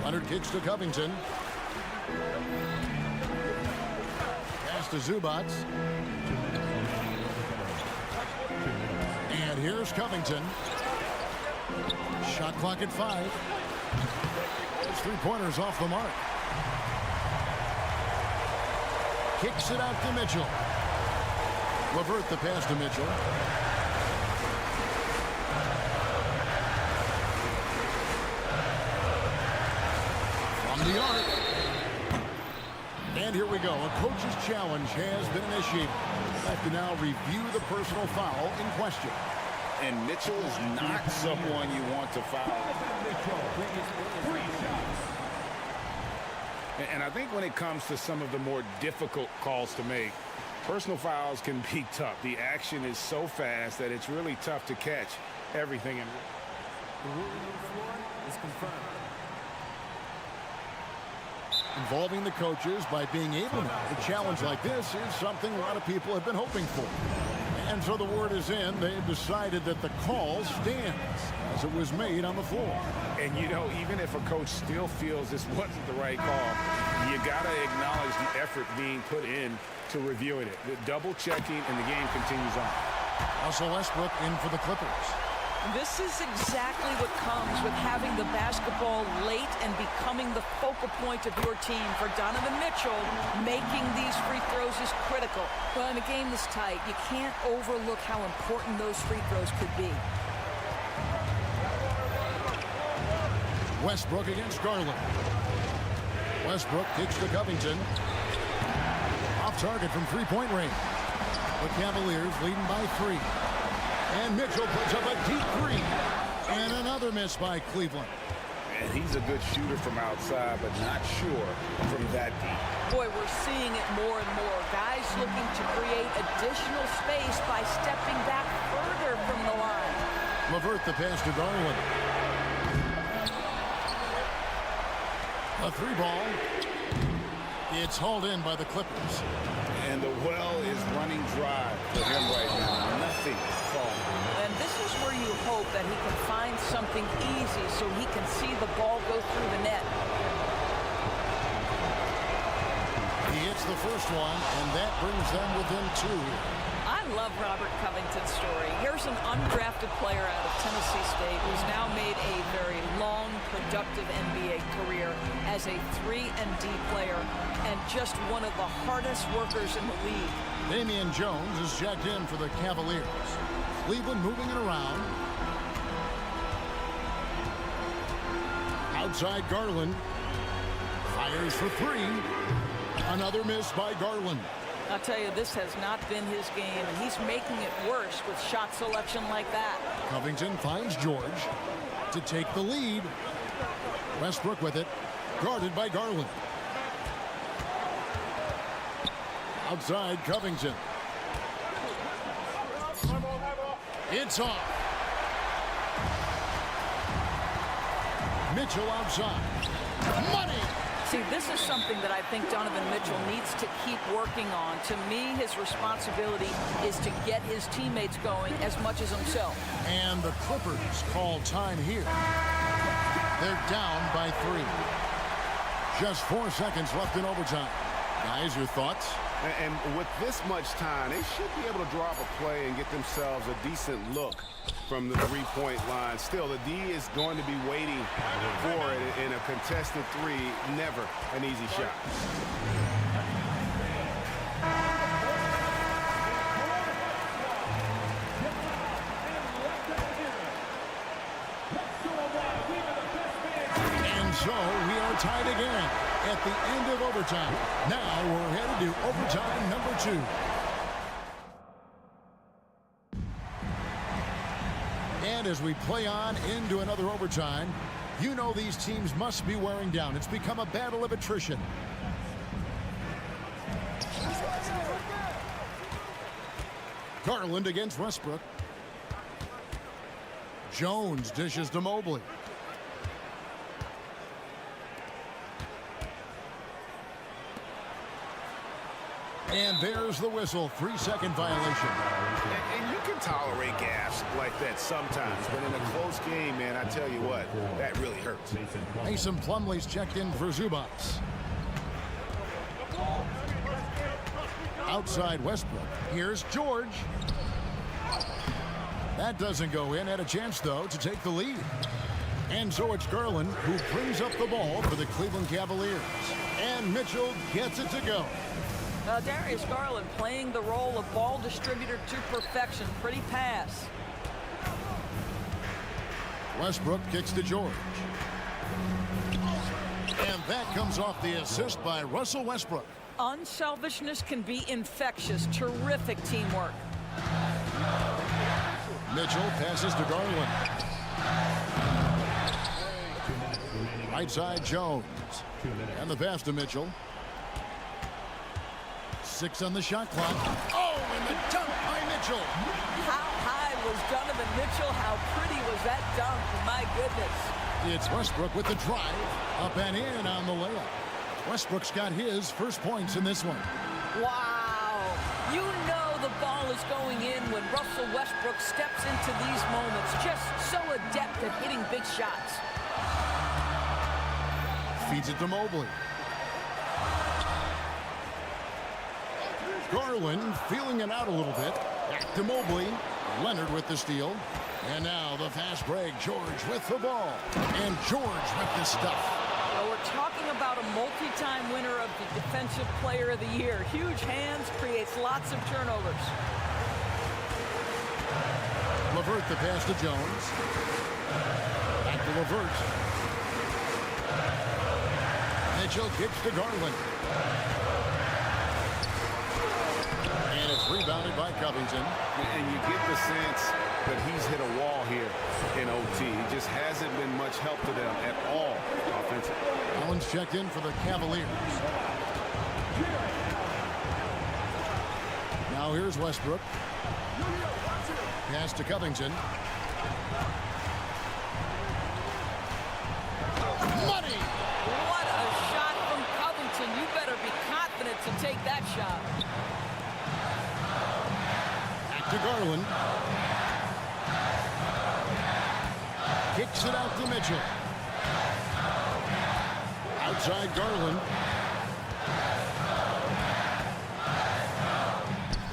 Leonard kicks to Covington. Pass to Zubac. And here's Covington. Shot clock at 5. Those 3-pointers off the mark. Kicks it out to Mitchell. LeVert the pass to Mitchell. From the arc. And here we go. A coach's challenge has been initiated. We have to now review the personal foul in question. And Mitchell is not someone you want to foul. And I think when it comes to some of the more difficult calls to make, personal fouls can be tough. The action is so fast that it's really tough to catch everything. The ruling on the floor is confirmed. Involving the coaches by being able now to challenge like this is something a lot of people have been hoping for. And so the word is in. They've decided that the call stands as it was made on the floor. And, you know, even if a coach still feels this wasn't the right call, you got to acknowledge the effort being put in to reviewing it. The double checking, and the game continues on. Russell Westbrook in for the Clippers. This is exactly what comes with having the basketball late and becoming the focal point of your team. For Donovan Mitchell, making these free throws is critical. Well, in a game this tight, you can't overlook how important those free throws could be. Westbrook against Garland. Westbrook kicks to Covington. Off target from 3-point range. The Cavaliers leading by 3. And Mitchell puts up a deep 3. And another miss by Cleveland. And he's a good shooter from outside, but not sure from that deep. Boy, we're seeing it more and more. Guys looking to create additional space by stepping back further from the line. LeVert the pass to Garland. A 3-ball. It's hauled in by the Clippers. And the well is running dry for him right now. Nothing falling. And this is where you hope that he can find something easy so he can see the ball go through the net. He hits the first one, and that brings them within 2. I love Robert Covington's story. Here's an undrafted player out of Tennessee State who's now made a very long, productive NBA career as a 3-and-D player and just one of the hardest workers in the league. Damian Jones is checked in for the Cavaliers. Cleveland moving it around. Outside Garland. Fires for 3. Another miss by Garland. I'll tell you, this has not been his game, and he's making it worse with shot selection like that. Covington finds George to take the lead. Westbrook with it, guarded by Garland. Outside Covington. It's off. Mitchell outside. Money! See, this is something that I think Donovan Mitchell needs to keep working on. To me, his responsibility is to get his teammates going as much as himself. And the Clippers call time here. They're down by 3. Just 4 seconds left in overtime. Guys, your thoughts? And with this much time, they should be able to drop a play and get themselves a decent look from the 3-point line. Still, the D is going to be waiting for it in a contested 3. Never an easy shot. And so we are tied again at the end of overtime. Now we're headed to overtime number 2. And as we play on into another overtime, you know these teams must be wearing down. It's become a battle of attrition. Garland against Westbrook. Jones dishes to Mobley. And there's the whistle. 3-second violation. And you can tolerate gas like that sometimes, but in a close game, man, I tell you what, that really hurts. Mason Plumlee's checked in for Zubac. Outside Westbrook. Here's George. That doesn't go in. Had a chance, though, to take the lead. And so it's Garland who brings up the ball for the Cleveland Cavaliers. And Mitchell gets it to go. Darius Garland playing the role of ball distributor to perfection. Pretty pass. Westbrook kicks to George. And that comes off the assist by Russell Westbrook. Unselfishness can be infectious. Terrific teamwork. Mitchell passes to Garland. Right side Jones. And the pass to Mitchell. 6 on the shot clock. Oh, and the dunk by Mitchell. How high was Donovan Mitchell? How pretty was that dunk? My goodness. It's Westbrook with the drive. Up and in on the layup. Westbrook's got his first points in this one. Wow. You know the ball is going in when Russell Westbrook steps into these moments. Just so adept at hitting big shots. Feeds it to Mobley. Garland feeling it out a little bit. Back to Mobley. Leonard with the steal. And now the fast break. George with the ball. And George with the stuff. Well, we're talking about a multi-time winner of the Defensive Player of the Year. Huge hands, creates lots of turnovers. LeVert the pass to Jones. Back to LeVert. Mitchell kicks to Garland. And it's rebounded by Covington. And you get the sense that he's hit a wall here in OT. He just hasn't been much help to them at all offensively. Allen's checked in for the Cavaliers. Now here's Westbrook. Pass to Covington. Money! What a shot from Covington. You better be confident to take that shot. Back to Garland. Kicks it out to Mitchell. Outside Garland.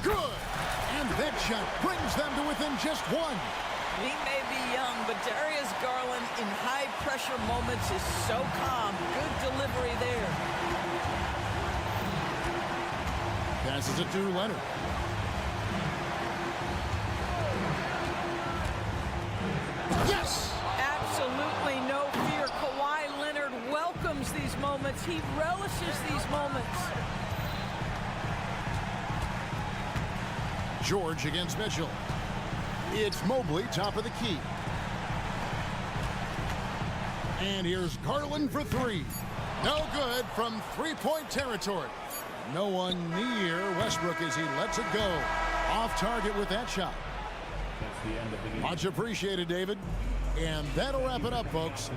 Good! And that shot brings them to within just one. He may be young, but Darius Garland in high-pressure moments is so calm. Good delivery there. Passes it to Leonard. Yes! Absolutely no fear. Kawhi Leonard welcomes these moments. He relishes these moments. George against Mitchell. It's Mobley, top of the key. And here's Garland for 3. No good from three-point territory. No one near Westbrook as he lets it go. Off target with that shot. Much appreciated, David. And that'll wrap it up, folks.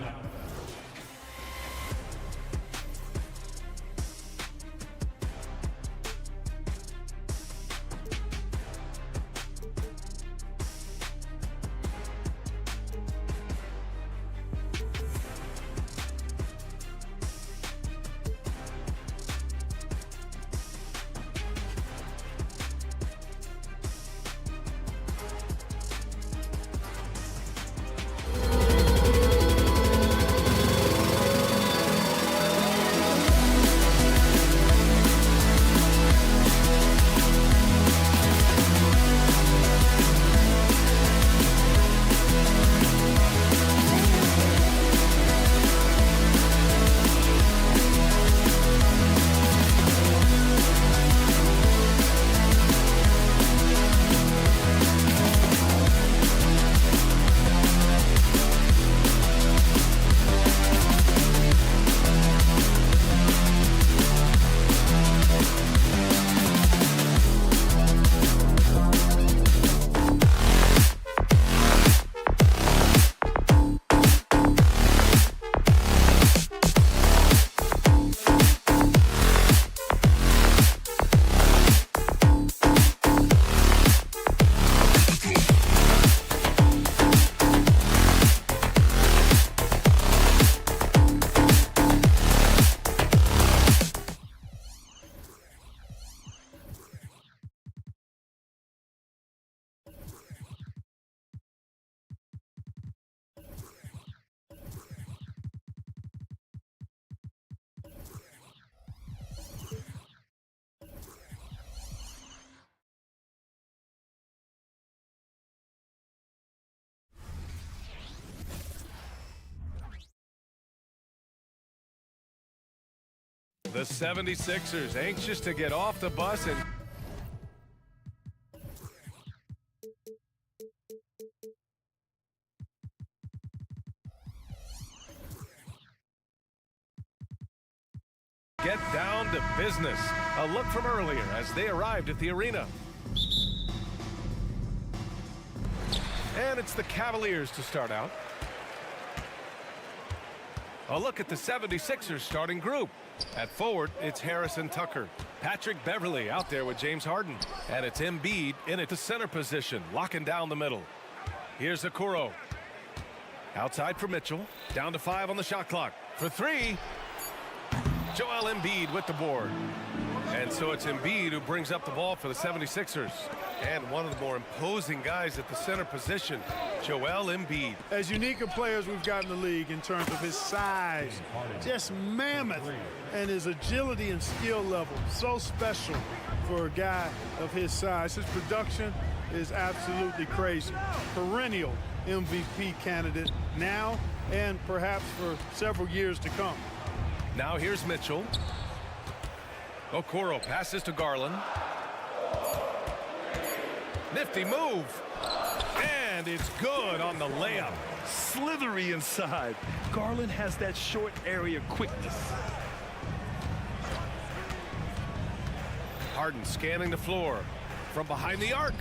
The 76ers anxious to get off the bus and get down to business. A look from earlier as they arrived at the arena. And it's the Cavaliers to start out. A look at the 76ers starting group. At forward, it's Harrison Tucker. Patrick Beverley out there with James Harden. And it's Embiid in at the center position, locking down the middle. Here's Okoro. Outside for Mitchell. Down to 5 on the shot clock. For 3. Joel Embiid with the board. And so it's Embiid who brings up the ball for the 76ers. And one of the more imposing guys at the center position, Joel Embiid. As unique a player as we've got in the league in terms of his size, just mammoth, and his agility and skill level, so special for a guy of his size. His production is absolutely crazy. Perennial MVP candidate now and perhaps for several years to come. Now here's Mitchell. Okoro passes to Garland. Nifty move. And it's good on the layup. Slithery inside. Garland has that short area quickness. Harden scanning the floor from behind the arc.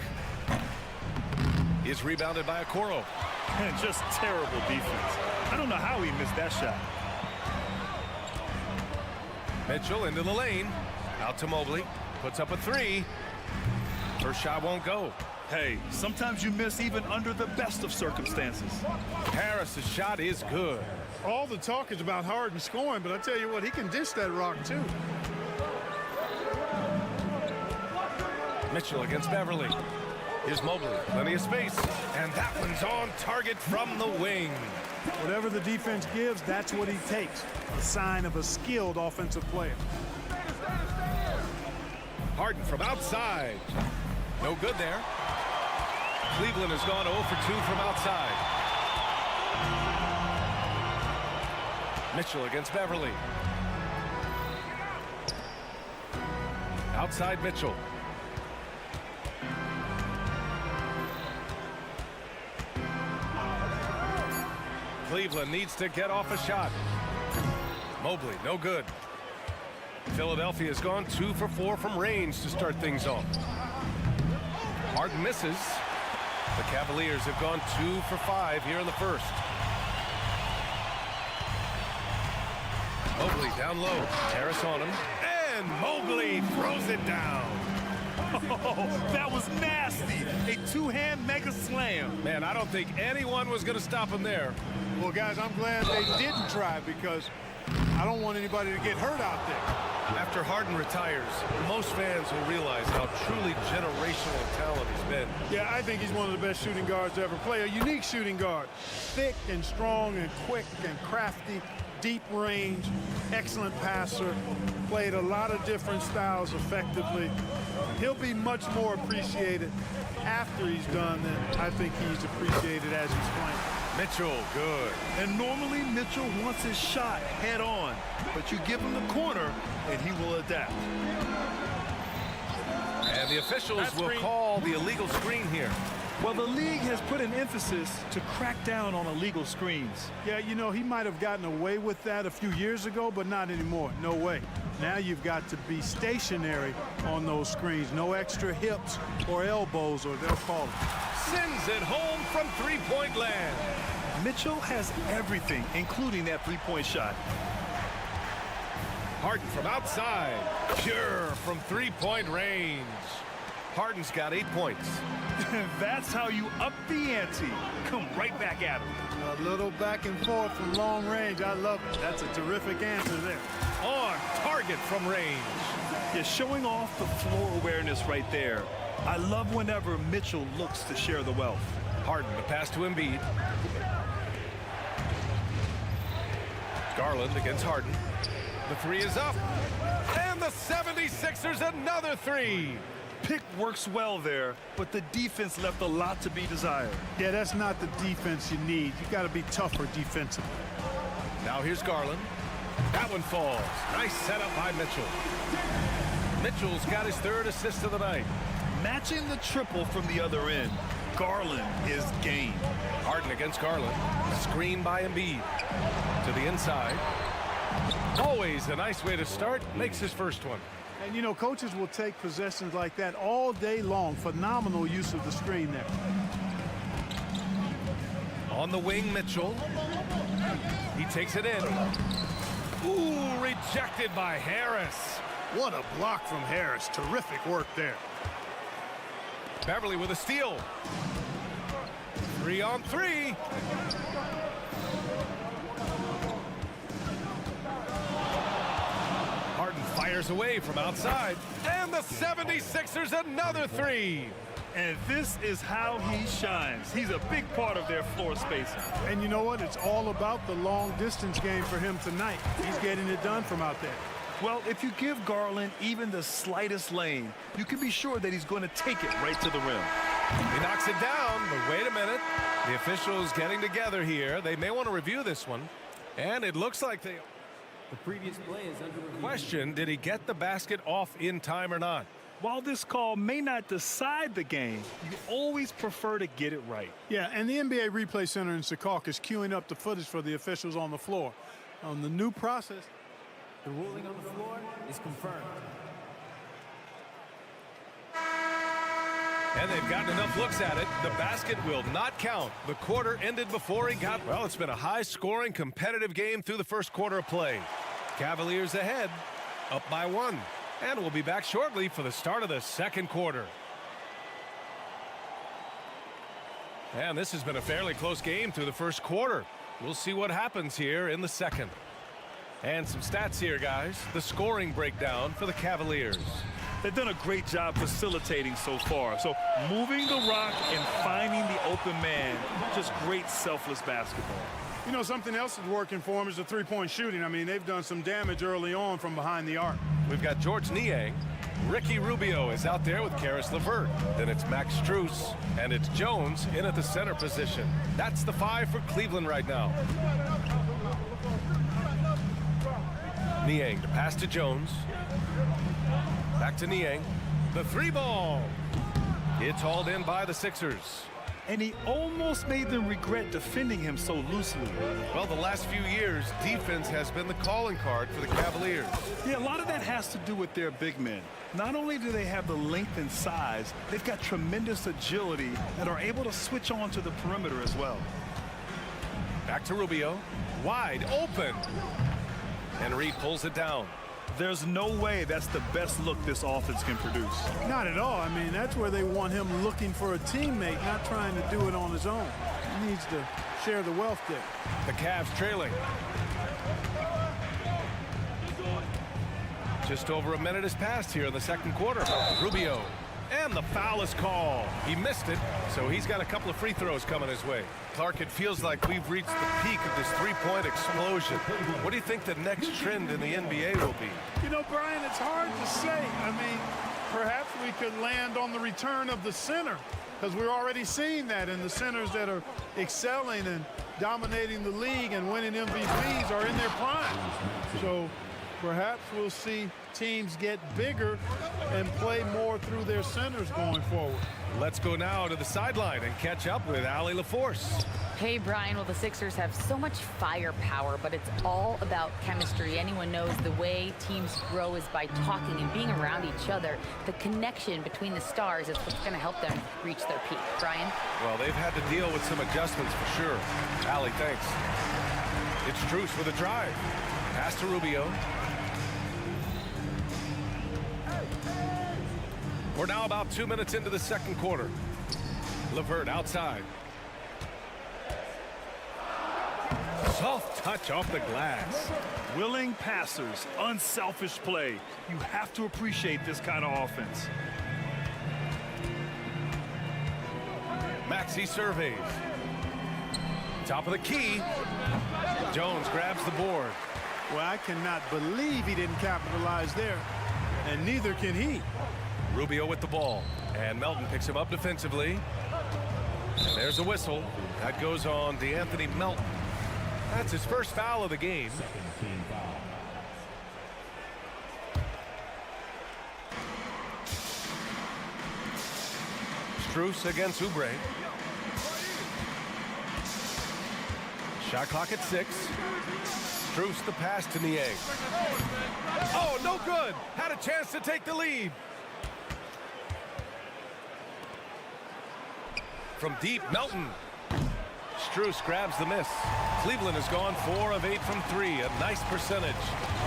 Is rebounded by Okoro. And just terrible defense. I don't know how he missed that shot. Mitchell into the lane. Out to Mobley. Puts up a 3. First shot won't go. Hey, sometimes you miss even under the best of circumstances. Harris's shot is good. All the talk is about Harden scoring, but I tell you what, he can dish that rock too. Mitchell against Beverly. Here's Mobley. Plenty of space. And that one's on target from the wing. Whatever the defense gives, that's what he takes. A sign of a skilled offensive player. Harden from outside. No good there. Cleveland has gone 0 for 2 from outside. Mitchell against Beverly. Outside Mitchell. Cleveland needs to get off a shot. Mobley, no good. Philadelphia has gone 2 for 4 from range to start things off. Harden misses. The Cavaliers have gone 2 for 5 here in the first. Mobley down low. Harris on him. And Mobley throws it down. Oh, that was nasty. A two-hand mega slam. Man, I don't think anyone was going to stop him there. Well, guys, I'm glad they didn't try because I don't want anybody to get hurt out there. After Harden retires, most fans will realize how truly generational talent he's been. Yeah, I think he's one of the best shooting guards to ever play. A unique shooting guard. Thick and strong and quick and crafty. Deep range. Excellent passer. Played a lot of different styles effectively. He'll be much more appreciated after he's done than I think he's appreciated as he's playing. Mitchell, good. And normally Mitchell wants his shot head on, but you give him the corner and he will adapt. And the officials will call the illegal screen here. Well, the league has put an emphasis to crack down on illegal screens. Yeah, you know, he might have gotten away with that a few years ago, but not anymore. No way. Now you've got to be stationary on those screens. No extra hips or elbows, or they'll call it. Sends it home from three-point land. Mitchell has everything, including that three-point shot. Harden from outside. Pure from three-point range. Harden's got 8 points. That's how you up the ante. Come right back at him. A little back and forth from long range. I love it. That's a terrific answer there. On target from range. You're showing off the floor awareness right there. I love whenever Mitchell looks to share the wealth. Harden, the pass to Embiid. Garland against Harden. The 3 is up. And the 76ers another 3. Pick works well there, but the defense left a lot to be desired. Yeah, that's not the defense you need. You got to be tougher defensively. Now here's Garland. That one falls. Nice setup by Mitchell. Mitchell's got his 3rd assist of the night. Matching the triple from the other end. Garland is game. Harden against Garland. Screen by Embiid. To the inside. Always a nice way to start. Makes his first one. And, you know, coaches will take possessions like that all day long. Phenomenal use of the screen there. On the wing, Mitchell. He takes it in. Ooh, rejected by Harris. What a block from Harris. Terrific work there. Beverly with a steal. 3 on 3. Harden fires away from outside. And the 76ers another 3. And this is how he shines. He's a big part of their floor spacing. And you know what? It's all about the long distance game for him tonight. He's getting it done from out there. Well, if you give Garland even the slightest lane, you can be sure that he's going to take it right to the rim. He knocks it down, but wait a minute. The officials getting together here. They may want to review this one. And it looks like they... The previous play is under review. Question, did he get the basket off in time or not? While this call may not decide the game, you always prefer to get it right. Yeah, and the NBA Replay Center in Secaucus is queuing up the footage for the officials on the floor. On the new process... The ruling on the floor is confirmed. And they've gotten enough looks at it. The basket will not count. The quarter ended before he got... Well, it's been a high-scoring, competitive game through the first quarter of play. Cavaliers ahead, up by 1. And we'll be back shortly for the start of the second quarter. And this has been a fairly close game through the first quarter. We'll see what happens here in the second. And some stats here, guys. The scoring breakdown for the Cavaliers. They've done a great job facilitating so far. So moving the rock and finding the open man, just great selfless basketball. You know, something else that's working for them is the three-point shooting. I mean, they've done some damage early on from behind the arc. We've got George Niang. Ricky Rubio is out there with Karis LeVert. Then it's Max Strus. And it's Jones in at the center position. That's the 5 for Cleveland right now. Niang to pass to Jones. Back to Niang. The 3-ball. It's hauled in by the Sixers. And he almost made them regret defending him so loosely. Well, the last few years, defense has been the calling card for the Cavaliers. Yeah, a lot of that has to do with their big men. Not only do they have the length and size, they've got tremendous agility and are able to switch on to the perimeter as well. Back to Rubio. Wide open. And Reed pulls it down. There's no way that's the best look this offense can produce. Not at all. I mean, that's where they want him looking for a teammate, not trying to do it on his own. He needs to share the wealth there. The Cavs trailing. Just over a minute has passed here in the second quarter. Rubio. And the foul is called. He missed it, so he's got a couple of free throws coming his way. Clark, it feels like we've reached the peak of this three-point explosion. What do you think the next trend in the NBA will be? You know, Brian, it's hard to say. I mean, perhaps we could land on the return of the center, because we're already seeing that in the centers that are excelling and dominating the league and winning MVPs are in their prime. So perhaps we'll see teams get bigger and play more through their centers going forward. Let's go now to the sideline and catch up with Allie LaForce. Hey, Brian. Well, the Sixers have so much firepower, but it's all about chemistry. Anyone knows the way teams grow is by talking and being around each other. The connection between the stars is what's going to help them reach their peak. Brian? Well, they've had to deal with some adjustments for sure. Allie, thanks. It's Strus with a drive. Pass to Rubio. We're now about 2 minutes into the second quarter. LeVert outside. Soft touch off the glass. Willing passers, unselfish play. You have to appreciate this kind of offense. Maxey surveys. Top of the key. Jones grabs the board. Well, I cannot believe he didn't capitalize there, and neither can he. Rubio with the ball, and Melton picks him up defensively. And there's a whistle. That goes on DeAnthony Melton. That's his first foul of the game. Team foul. Strus against Oubre. Shot clock at 6. Strus the pass to Niang. Oh, no good. Had a chance to take the lead. From deep, Melton. Strus grabs the miss. Cleveland has gone 4 of 8 from 3. A nice percentage.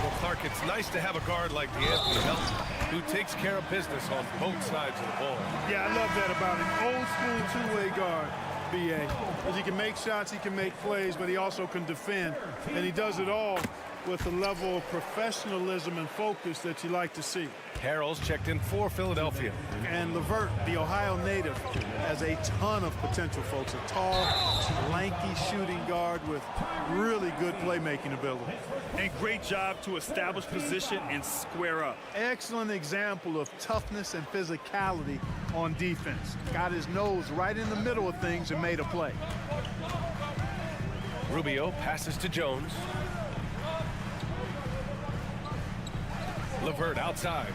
Well, Clark, it's nice to have a guard like D'Anthony Melton who takes care of business on both sides of the ball. Yeah, I love that about him. Old school two-way guard, B.A. Because he can make shots, he can make plays, but he also can defend. And he does it all with a level of professionalism and focus that you like to see. Harrell's checked in for Philadelphia. And LeVert, the Ohio native, has a ton of potential, folks. A tall, lanky shooting guard with really good playmaking ability. And great job to establish position and square up. Excellent example of toughness and physicality on defense. Got his nose right in the middle of things and made a play. Rubio passes to Jones. LeVert outside.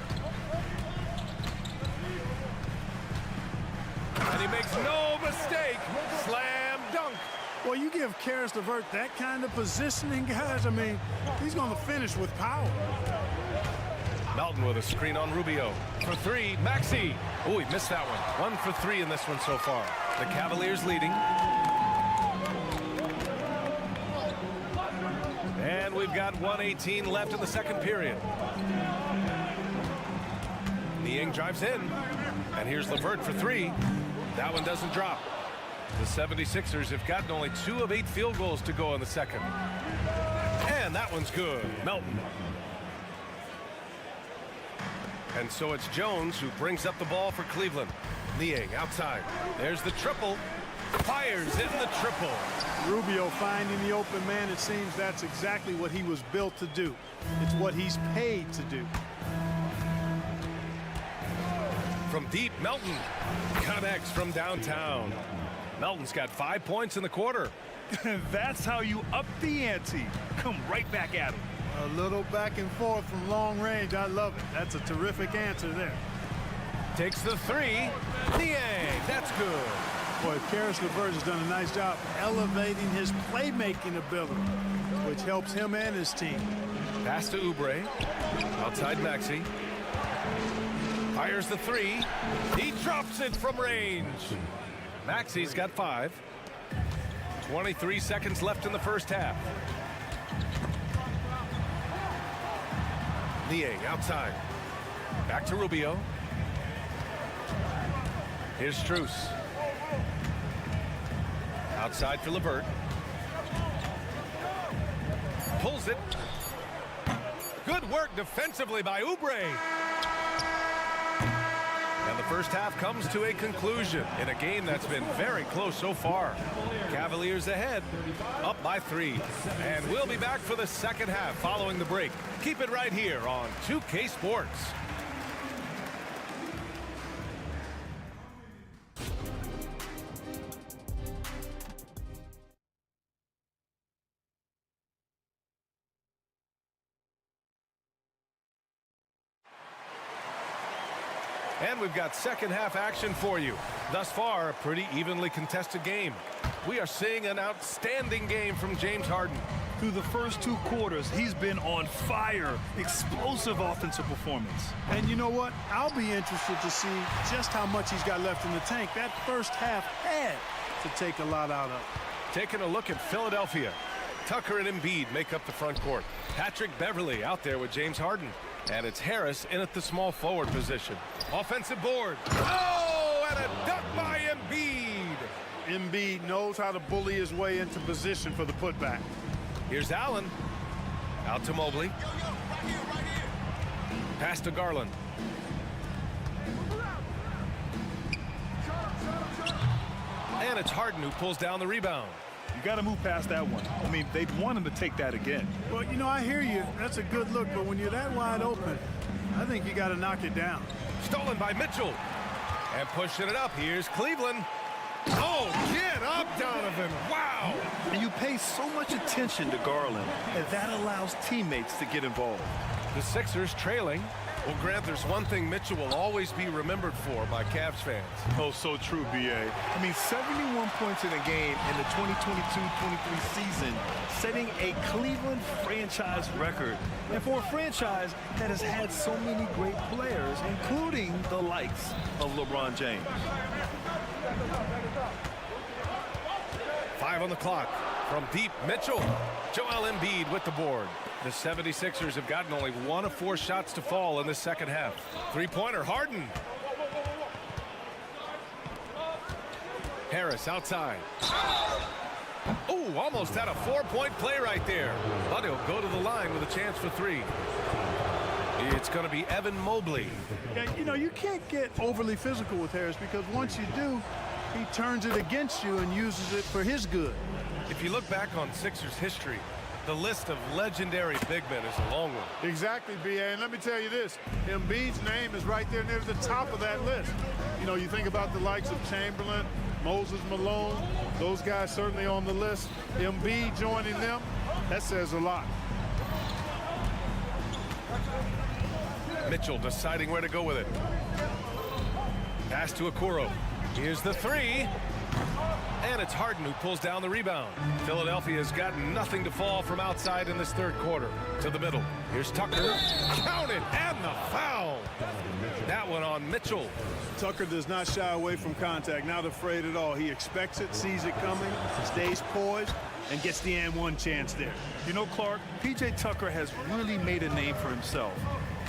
And he makes no mistake. Slam dunk. Well, you give Karis LeVert that kind of positioning, guys. I mean, he's going to finish with power. Melton with a screen on Rubio. For 3, Maxey. Oh, he missed that one. 1 for 3 in this one so far. The Cavaliers leading. And we've got 1:18 left in the second period. Niang drives in. And here's LeVert for 3. That one doesn't drop. The 76ers have gotten only 2 of 8 field goals to go in the second. And that one's good. Melton. And so it's Jones who brings up the ball for Cleveland. Niang outside. There's the triple. Fires in the triple. Rubio finding the open man. It seems that's exactly what he was built to do. It's what he's paid to do. From deep, Melton connects from downtown. Melton's got 5 points in the quarter. That's how you up the ante. Come right back at him. A little back and forth from long range. I love it. That's a terrific answer there. Takes the 3. Niang, that's good. Boy, Karis LeVert has done a nice job elevating his playmaking ability, which helps him and his team. Pass to Oubre. Outside Maxey. Fires the 3. He drops it from range. Maxey's got 5. 23 seconds left in the first half. Niang outside. Back to Rubio. Here's Strus. Outside for LeVert. Pulls it. Good work defensively by Oubre. And the first half comes to a conclusion in a game that's been very close so far. Cavaliers ahead, up by 3. And we'll be back for the second half following the break. Keep it right here on 2K Sports. And we've got second half action for you. Thus far, a pretty evenly contested game. We are seeing an outstanding game from James Harden. Through the first 2 quarters, he's been on fire. Explosive offensive performance. And you know what? I'll be interested to see just how much he's got left in the tank. That first half had to take a lot out of. Taking a look at Philadelphia. Tucker and Embiid make up the front court. Patrick Beverley out there with James Harden. And it's Harris in at the small forward position. Offensive board. Oh, and a dunk by Embiid. Embiid knows how to bully his way into position for the putback. Here's Allen. Out to Mobley. Pass to Garland. And it's Harden who pulls down the rebound. You got to move past that one. I mean, they'd want him to take that again. Well, you know, I hear you. That's a good look, but when you're that wide open, I think you got to knock it down. Stolen by Mitchell. And pushing it up. Here's Cleveland. Oh, get up up, Donovan. Wow. And you pay so much attention to Garland, and that allows teammates to get involved. The Sixers trailing. Well, Grant, there's one thing Mitchell will always be remembered for by Cavs fans. Oh, so true, B.A. I mean, 71 points in a game in the 2022-23 season, setting a Cleveland franchise record. And for a franchise that has had so many great players, including the likes of LeBron James. 5 on the clock. From deep, Mitchell. Joel Embiid with the board. The 76ers have gotten only 1 of 4 shots to fall in the second half. Three-pointer, Harden. Harris outside. Oh, almost had a 4-point play right there. But he'll go to the line with a chance for 3. It's going to be Evan Mobley. Yeah, you know, you can't get overly physical with Harris because once you do, he turns it against you and uses it for his good. If you look back on Sixers history, the list of legendary big men is a long one. Exactly, B.A. And let me tell you this, Embiid's name is right there near the top of that list. You know, you think about the likes of Chamberlain, Moses Malone, those guys certainly on the list. Embiid joining them, that says a lot. Mitchell deciding where to go with it. Pass to Okoro. Here's the 3. And it's Harden who pulls down the rebound. Philadelphia's got nothing to fall from outside in this third quarter. To the middle. Here's Tucker. Counted, and the foul. That one on Mitchell. Tucker does not shy away from contact, not afraid at all. He expects it, sees it coming, stays poised, and gets the and one chance there. You know, Clark, P.J. Tucker has really made a name for himself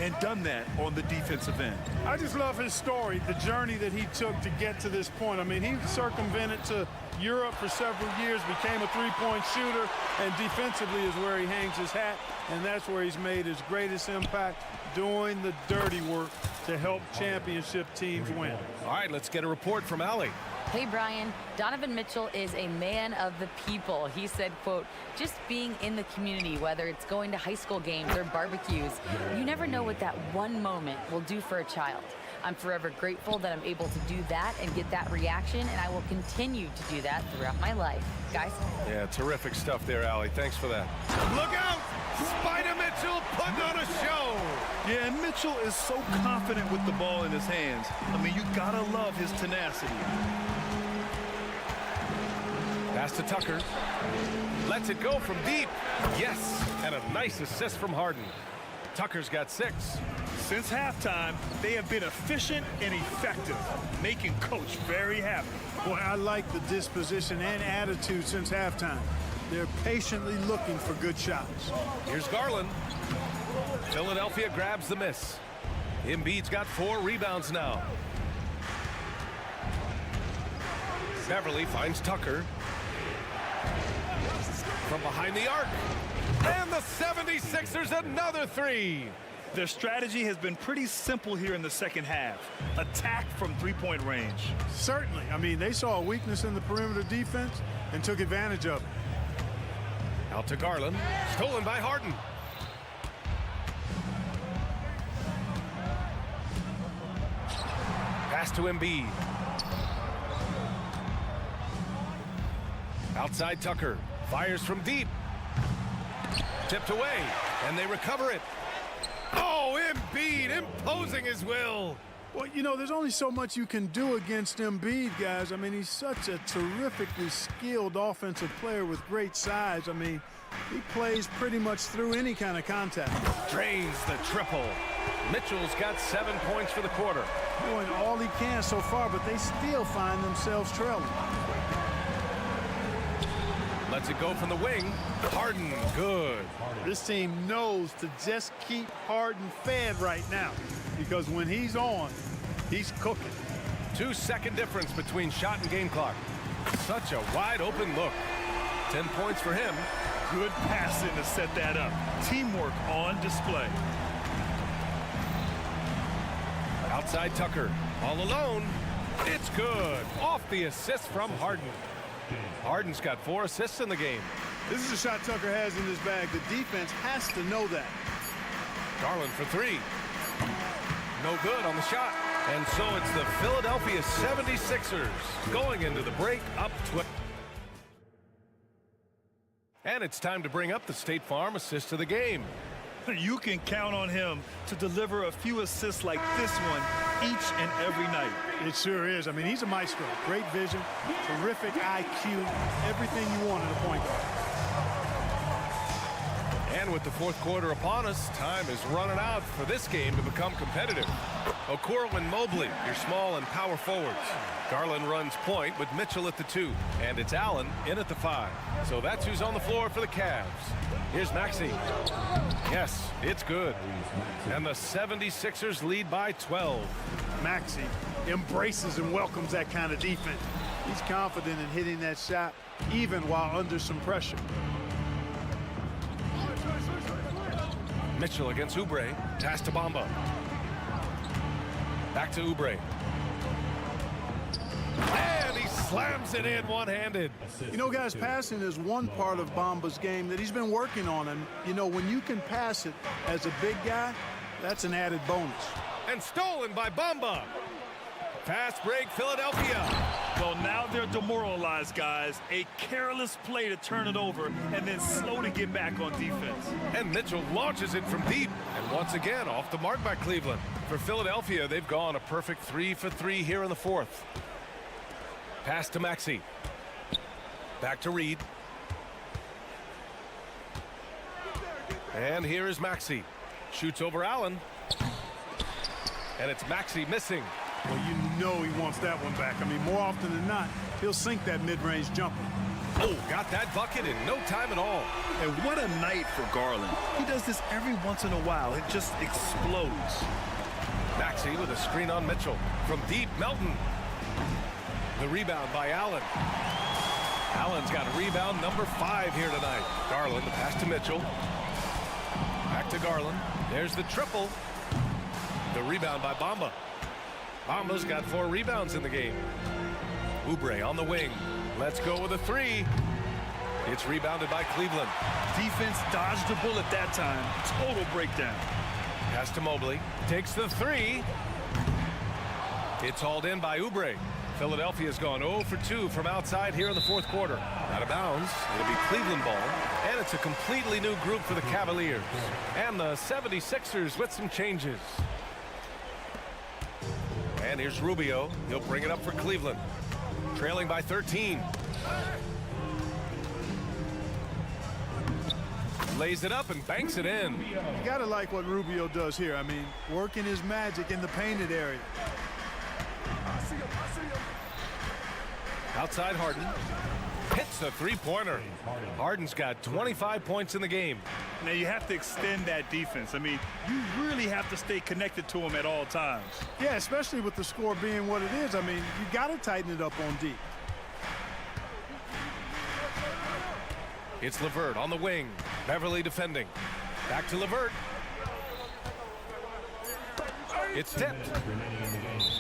and done that on the defensive end. I just love his story, the journey that he took to get to this point. I mean, he circumvented to Europe for several years, became a three-point shooter, and defensively is where he hangs his hat, and that's where he's made his greatest impact, doing the dirty work to help championship teams win. All right, let's get a report from Allie. Hey, Brian, Donovan Mitchell is a man of the people. He said, quote, just being in the community, whether it's going to high school games or barbecues, you never know what that one moment will do for a child. I'm forever grateful that I'm able to do that and get that reaction, and I will continue to do that throughout my life. Guys? Yeah, terrific stuff there, Allie. Thanks for that. Look out! Spider Mitchell putting on a show! Yeah, and Mitchell is so confident with the ball in his hands. I mean, you gotta love his tenacity. Pass to Tucker. Lets it go from deep. Yes, and a nice assist from Harden. Tucker's got 6. Since halftime, they have been efficient and effective, making Coach very happy. Boy, I like the disposition and attitude since halftime. They're patiently looking for good shots. Here's Garland. Philadelphia grabs the miss. Embiid's got 4 rebounds now. Beverly finds Tucker. From behind the arc. And the 76ers another 3. Their strategy has been pretty simple here in the second half. Attack from three-point range. Certainly. I mean, they saw a weakness in the perimeter defense and took advantage of it. Out to Garland. Stolen by Harden. Pass to Embiid. Outside Tucker. Fires from deep. Tipped away. And they recover it. Oh, Embiid imposing his will. Well, you know, there's only so much you can do against Embiid, guys. I mean, he's such a terrifically skilled offensive player with great size. I mean, he plays pretty much through any kind of contact. Drains the triple. Mitchell's got 7 points for the quarter. Doing all he can so far, but they still find themselves trailing. Lets it go from the wing. Harden, good. This team knows to just keep Harden fed right now because when he's on, he's cooking. 2-second difference between shot and game clock. Such a wide open look. 10 points for him. Good passing to set that up. Teamwork on display. Outside Tucker. All alone. It's good. Off the assist from Harden. Harden's got 4 assists in the game. This is a shot Tucker has in his bag. The defense has to know that. Garland for 3. No good on the shot. And so it's the Philadelphia 76ers going into the break up 12. And it's time to bring up the State Farm assist of the game. You can count on him to deliver a few assists like this one each and every night. It sure is. I mean, he's a maestro. Great vision, terrific IQ, everything you want in a point guard. And with the fourth quarter upon us, time is running out for this game to become competitive. Okoro and Mobley, your small and power forwards. Garland runs point with Mitchell at the 2. And it's Allen in at the 5. So that's who's on the floor for the Cavs. Here's Maxey. Yes, it's good. And the 76ers lead by 12. Maxey embraces and welcomes that kind of defense. He's confident in hitting that shot even while under some pressure. Mitchell against Oubre. Pass to Bamba. Back to Oubre. And he slams it in one-handed. You know, guys, passing is one part of Bamba's game that he's been working on. And, you know, when you can pass it as a big guy, that's an added bonus. And stolen by Bamba. Fast break, Philadelphia. Well, now they're demoralized, guys. A careless play to turn it over and then slow to get back on defense. And Mitchell launches it from deep. And once again, off the mark by Cleveland. For Philadelphia, they've gone a perfect 3 for 3 here in the fourth. Pass to Maxey. Back to Reed. And here is Maxey. Shoots over Allen. And it's Maxey missing. Well, you know he wants that one back. I mean, more often than not, he'll sink that mid-range jumper. Oh, got that bucket in no time at all. And what a night for Garland. He does this every once in a while. It just explodes. Maxey with a screen on Mitchell. From deep, Melton. The rebound by Allen. Allen's got a rebound number 5 here tonight. Garland, the pass to Mitchell. Back to Garland. There's the triple. The rebound by Bamba. Bamba's got 4 rebounds in the game. Oubre on the wing. Let's go with a 3. It's rebounded by Cleveland. Defense dodged the bullet that time. Total breakdown. Pass to Mobley. Takes the 3. It's hauled in by Oubre. Philadelphia's gone 0 for 2 from outside here in the fourth quarter. Out of bounds. It'll be Cleveland ball. And it's a completely new group for the Cavaliers. And the 76ers with some changes. And here's Rubio. He'll bring it up for Cleveland. Trailing by 13. Lays it up and banks it in. You gotta like what Rubio does here. I mean, working his magic in the painted area. Outside Harden. Hits a 3-pointer. Harden's got 25 points in the game. Now you have to extend that defense. I mean, you really have to stay connected to him at all times. Yeah, especially with the score being what it is. I mean, you got to tighten it up on D. It's LeVert on the wing. Beverly defending. Back to LeVert. It's tipped.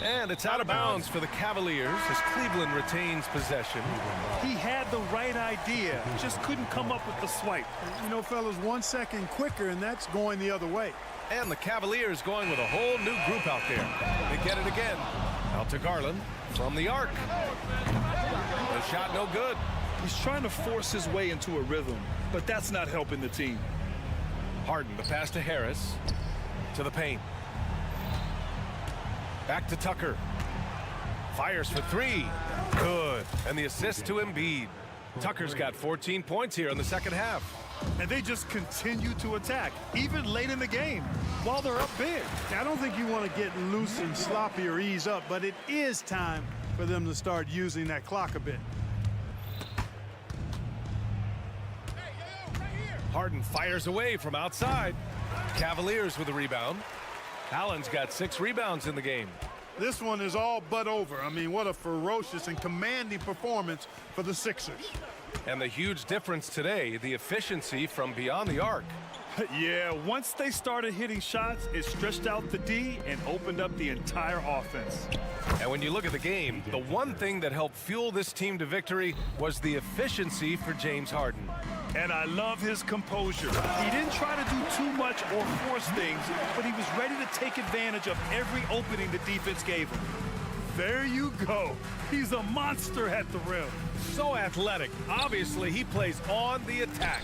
And it's out of bounds for the Cavaliers as Cleveland retains possession. He had the right idea, just couldn't come up with the swipe. You know, fellas, 1 second quicker, and that's going the other way. And the Cavaliers going with a whole new group out there. They get it again. Out to Garland from the arc. The shot no good. He's trying to force his way into a rhythm, but that's not helping the team. Harden, the pass to Harris. To the paint. Back to Tucker. Fires for 3. Good. And the assist to Embiid. Tucker's got 14 points here in the second half. And they just continue to attack, even late in the game, while they're up big. I don't think you want to get loose and sloppy or ease up, but it is time for them to start using that clock a bit. Harden fires away from outside. Cavaliers with a rebound. Allen's got 6 rebounds in the game. This one is all but over. I mean, what a ferocious and commanding performance for the Sixers. And the huge difference today, the efficiency from beyond the arc. Yeah, once they started hitting shots, it stretched out the D and opened up the entire offense. And when you look at the game, the one thing that helped fuel this team to victory was the efficiency for James Harden. And I love his composure. He didn't try to do too much or force things, but he was ready to take advantage of every opening the defense gave him. There you go. He's a monster at the rim. So athletic. Obviously, he plays on the attack.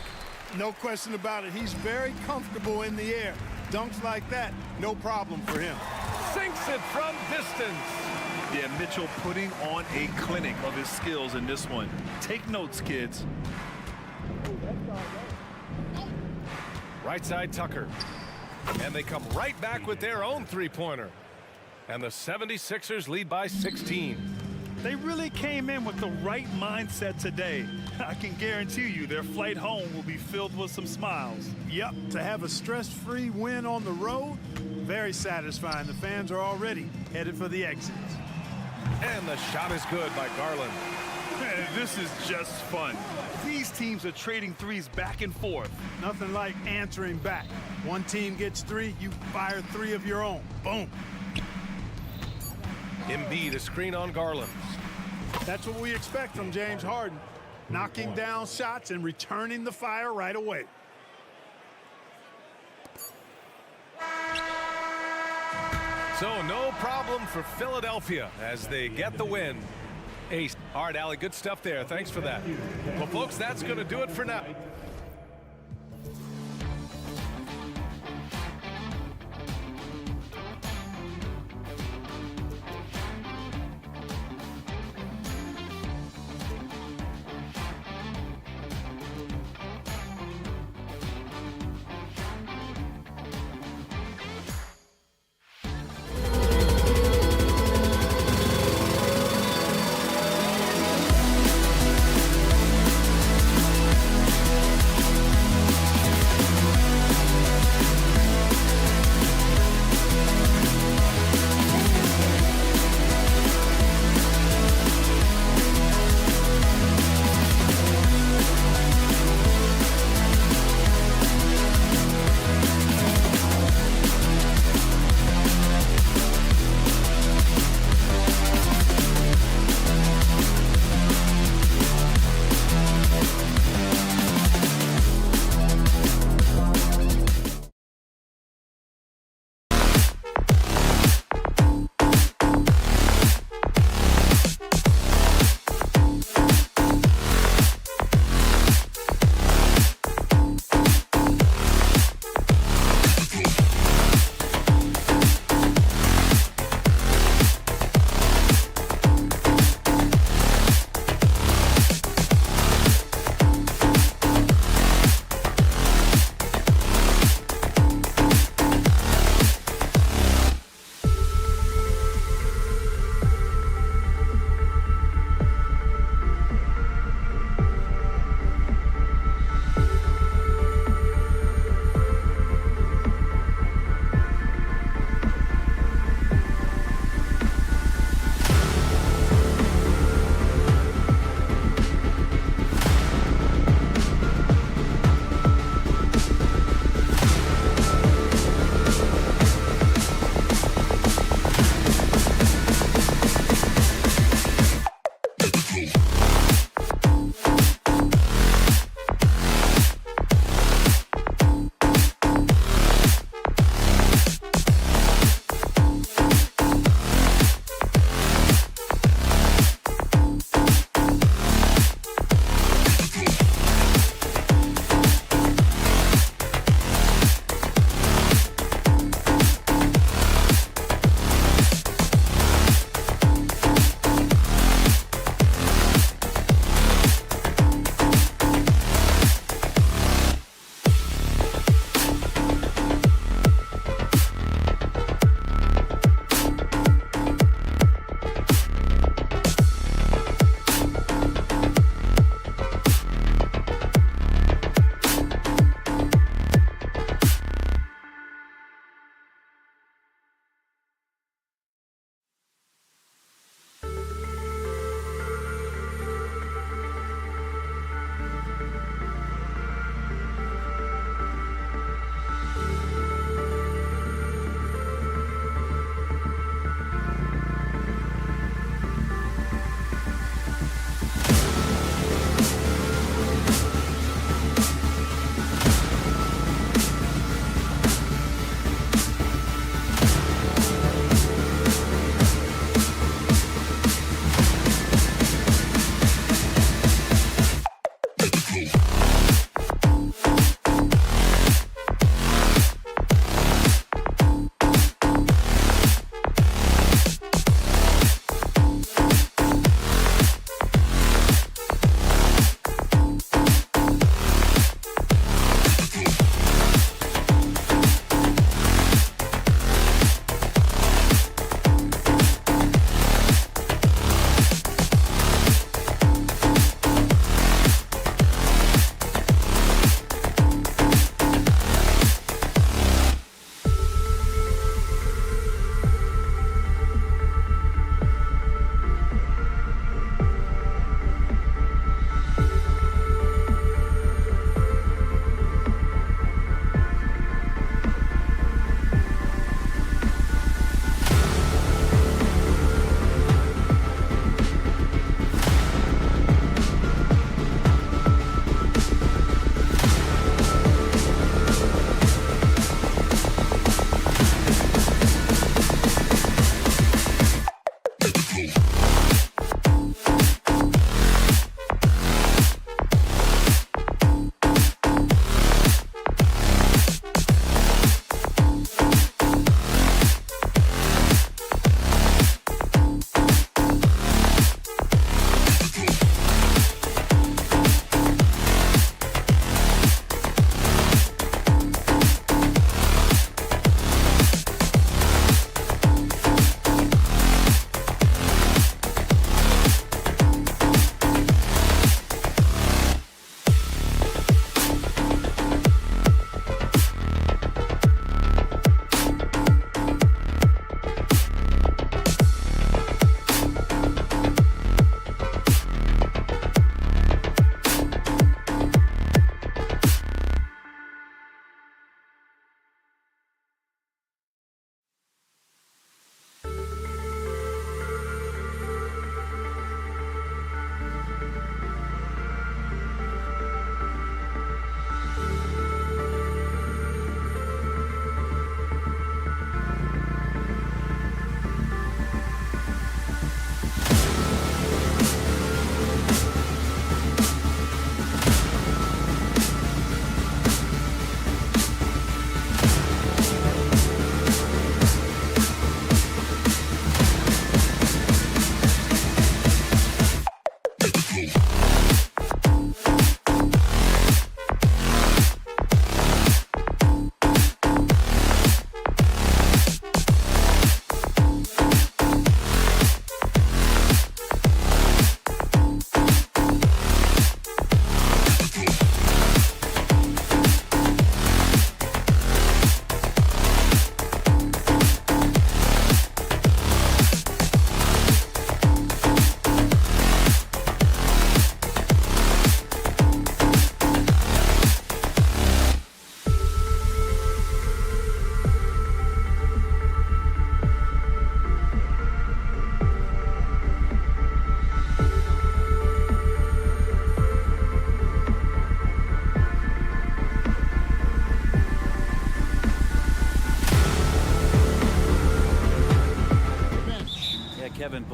No question about it. He's very comfortable in the air. Dunks like that, no problem for him. Sinks it from distance. Yeah, Mitchell putting on a clinic of his skills in this one. Take notes, kids. Right side Tucker. And they come right back with their own three-pointer. And the 76ers lead by 16. They really came in with the right mindset today. I can guarantee you their flight home will be filled with some smiles. Yep, to have a stress-free win on the road, very satisfying. The fans are already headed for the exits. And the shot is good by Garland. Man, this is just fun. These teams are trading threes back and forth. Nothing like answering back. One team gets three, you fire three of your own. Boom. Embiid, a screen on Garland. That's what we expect from James Harden. Knocking down shots and returning the fire right away. So no problem for Philadelphia as they get the win. Ace. All right, Allie, good stuff there. Thanks for that. Well, folks, that's going to do it for now.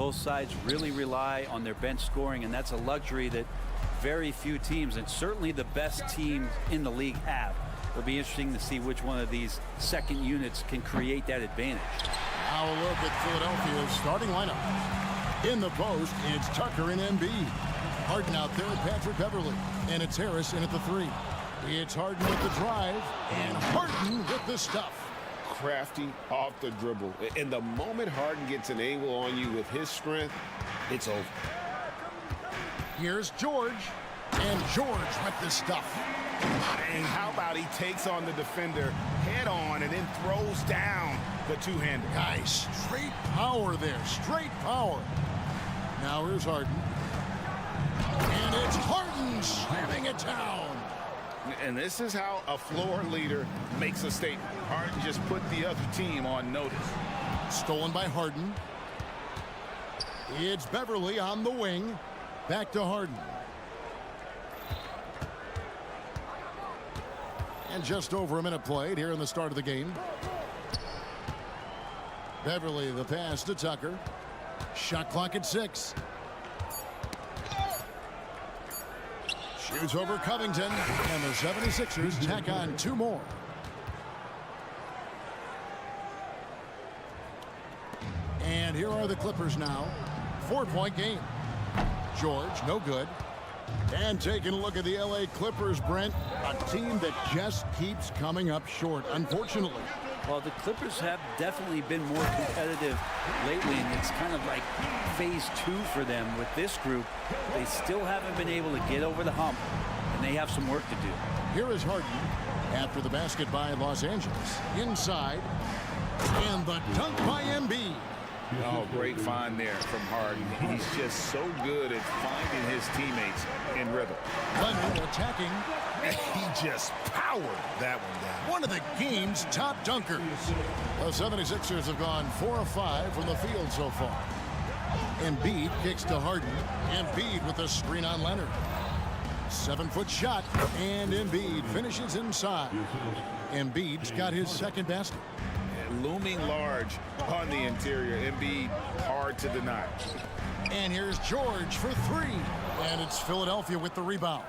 both sides really rely on their bench scoring, and that's a luxury that very few teams, and certainly the best teams in the league, have. It'll be interesting to see which one of these second units can create that advantage. Now a look at Philadelphia's starting lineup. In the post, it's Tucker and Embiid. Harden out there with Patrick Beverly, and it's Harris in at the 3. It's Harden with the drive, and Harden with the stuff. Crafty off the dribble. And the moment Harden gets an angle on you with his strength, it's over. Here's George, and George with the stuff. And how about he takes on the defender head on and then throws down the two-hander. Guys, straight power there, straight power. Now here's Harden. And it's Harden slamming it down. And this is how a floor leader makes a statement. Harden just put the other team on notice. Stolen by Harden. It's Beverly on the wing. Back to Harden. And just over a minute played here in the start of the game. Beverly, the pass to Tucker. Shot clock at 6. Shoots over Covington, and the 76ers tack on 2 more. And here are the Clippers now. 4-point game. George, no good. And taking a look at the LA Clippers, Brent, a team that just keeps coming up short, unfortunately. Well, the Clippers have definitely been more competitive lately, and it's kind of like phase 2 for them with this group. They still haven't been able to get over the hump, and they have some work to do. Here is Harden after the basket by Los Angeles. Inside, and the dunk by Embiid. Oh, great find there from Harden. He's just so good at finding his teammates in rhythm. Leonard attacking. And he just powered that one down. One of the game's top dunkers. The 76ers have gone 4 of 5 from the field so far. Embiid kicks to Harden. Embiid with a screen on Leonard. 7-foot shot, and Embiid finishes inside. Embiid's got his second basket. Looming large on the interior. Embiid hard to deny. And here's George for 3. And it's Philadelphia with the rebound.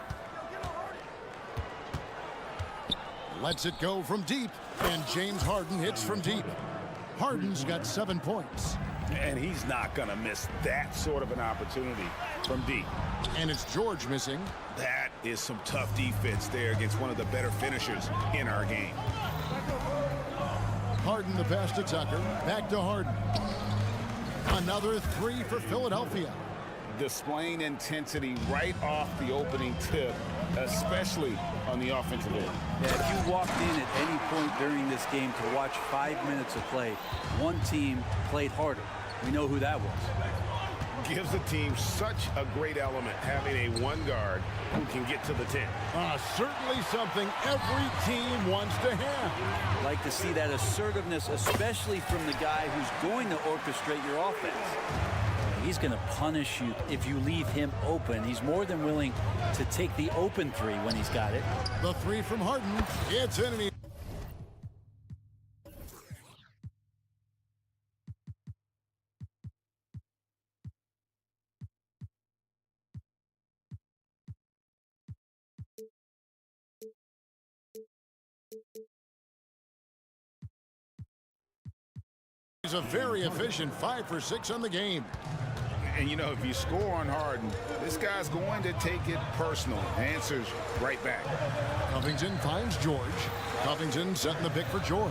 Lets it go from deep. And James Harden hits from deep. Harden's got 7 points. And he's not going to miss that sort of an opportunity from deep. And it's George missing. That is some tough defense there against one of the better finishers in our game. Harden the pass to Tucker. Back to Harden. Another 3 for Philadelphia. Displaying intensity right off the opening tip, especially on the offensive end. Yeah, if you walked in at any point during this game to watch 5 minutes of play, one team played harder. We know who that was. Gives the team such a great element having a 1 guard who can get to the 10. Certainly something every team wants to have. Like to see that assertiveness, especially from the guy who's going to orchestrate your offense. He's going to punish you if you leave him open. He's more than willing to take the open 3 when he's got it. The 3 from Harden. It's in. And he's a very efficient 5 for 6 on the game. And, you know, if you score on Harden, this guy's going to take it personal. Answers right back. Covington finds George. Covington setting the pick for George.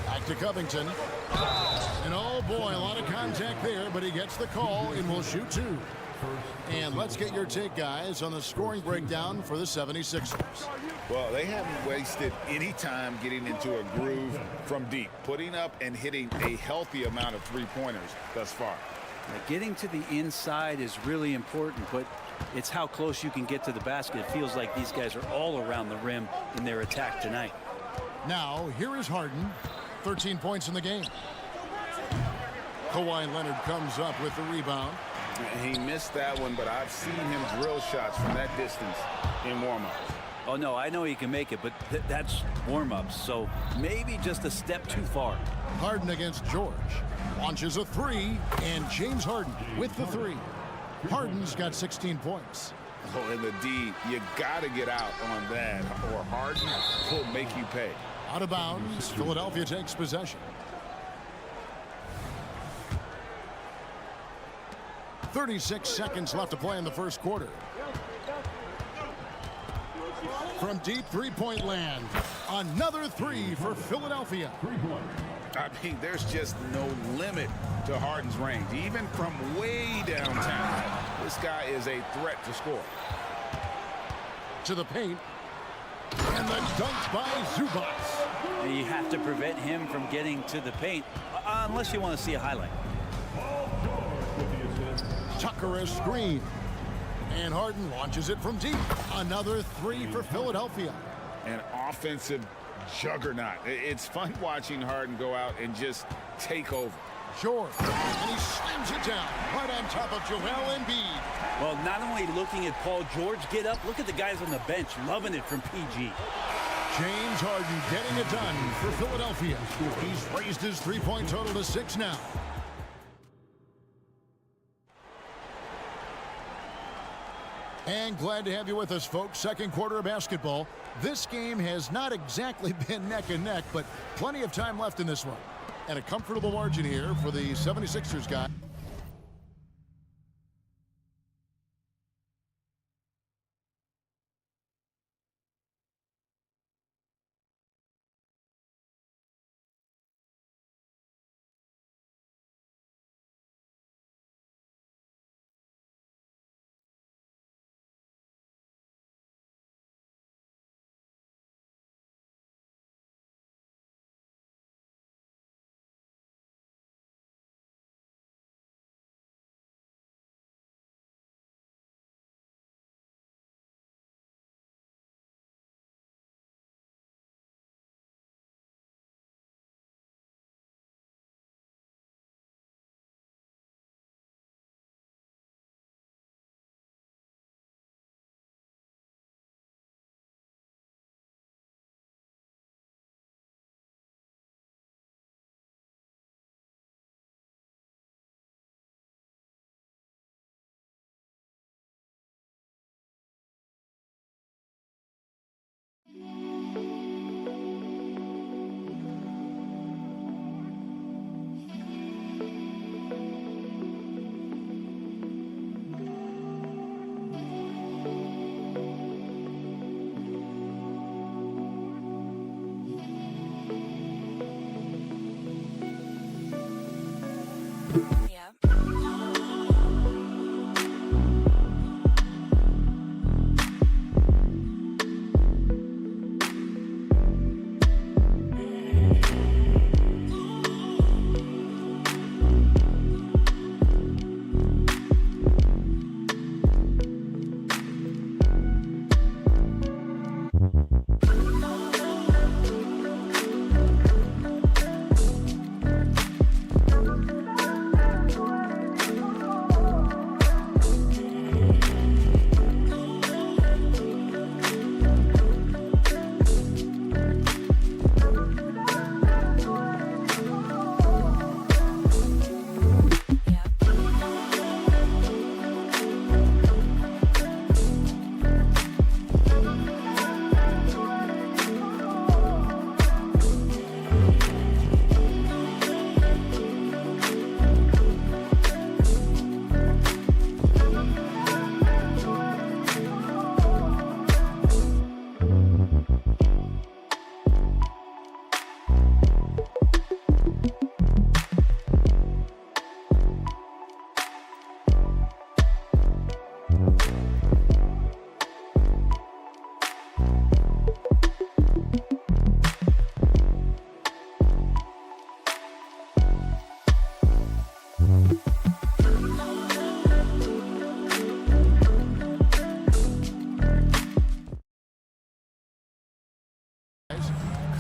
Back to Covington. And, oh, boy, a lot of contact there, but he gets the call and will shoot 2. And let's get your take, guys, on the scoring breakdown for the 76ers. Well, they haven't wasted any time getting into a groove from deep, putting up and hitting a healthy amount of 3-pointers thus far. Getting to the inside is really important, but it's how close you can get to the basket. It feels like these guys are all around the rim in their attack tonight. Now, here is Harden. 13 points in the game. Kawhi Leonard comes up with the rebound. He missed that one, but I've seen him drill shots from that distance in warm-ups. Oh, no, I know he can make it, but that's warm-ups, so maybe just a step too far. Harden against George. Launches a three, and James Harden with the three. Harden's got 16 points. Oh, and the D, you got to get out on that, or Harden will make you pay. Out of bounds, Philadelphia takes possession. 36 seconds left to play in the first quarter. From deep three-point land, another three for Philadelphia. I mean, there's just no limit to Harden's range. Even from way downtown, this guy is a threat to score. To the paint. And the dunk by Zubac. You have to prevent him from getting to the paint, unless you want to see a highlight. Tucker a screen. And Harden launches it from deep. Another three for Philadelphia. An offensive juggernaut. It's fun watching Harden go out and just take over. George, and he slams it down right on top of Joel Embiid. Well, not only looking at Paul George get up, look at the guys on the bench loving it from PG. James Harden getting it done for Philadelphia. He's raised his three-point total to 6 now. And glad to have you with us, folks. Second quarter of basketball. This game has not exactly been neck and neck, but plenty of time left in this one. And a comfortable margin here for the 76ers guy.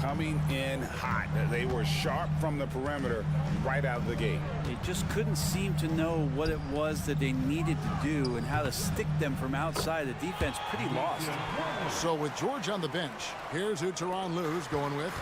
coming in hot. They were sharp from the perimeter right out of the gate. They just couldn't seem to know what it was that they needed to do and how to stick them from outside. The defense pretty lost. So with George on the bench, here's who Tyronn Lue's going with.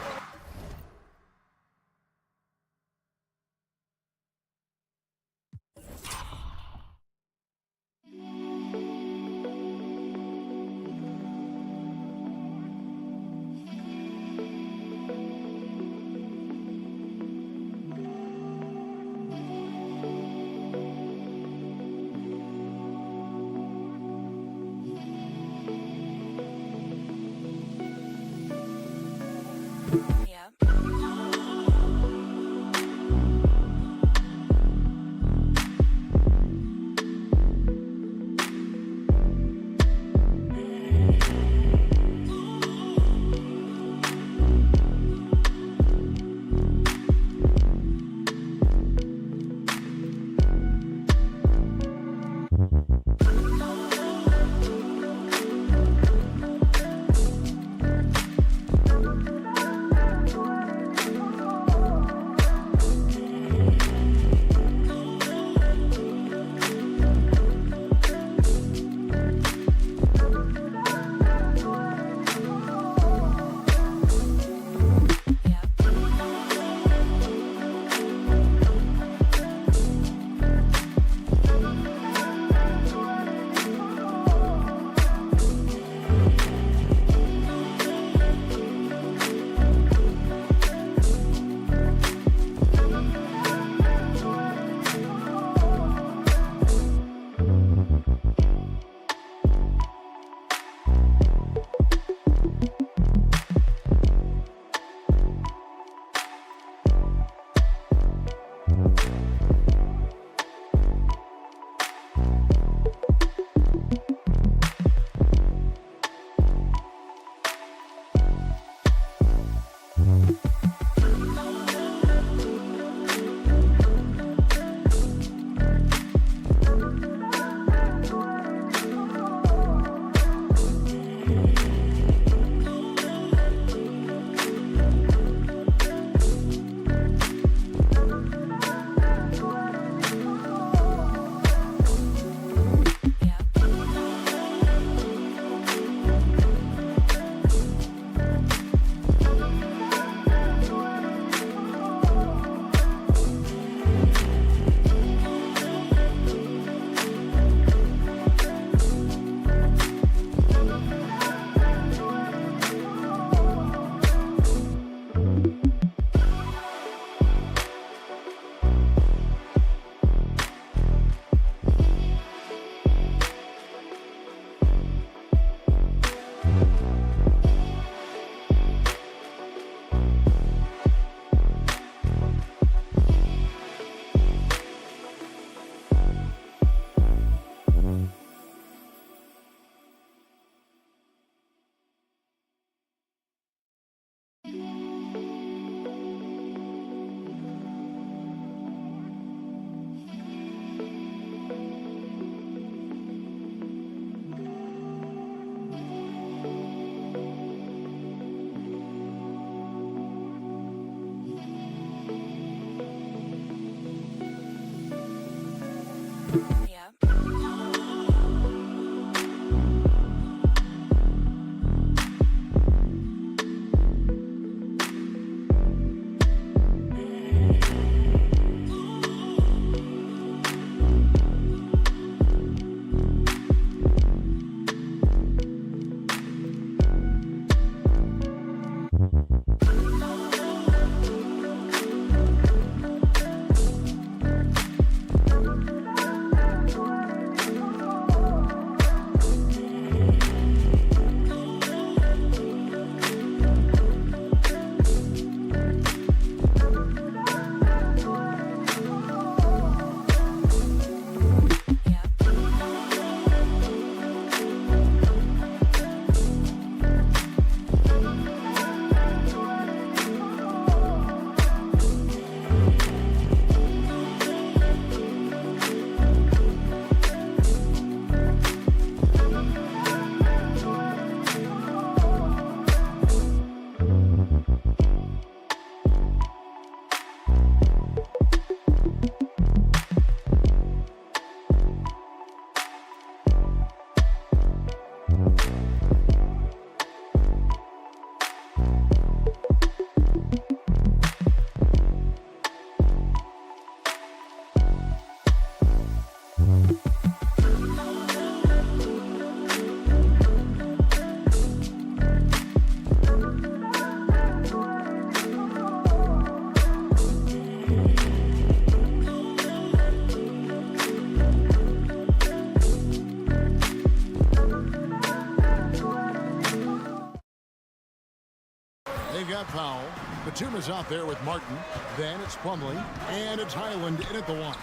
You've got Powell. Batum is out there with Martin. Then it's Plumlee. And it's Highland in at the one.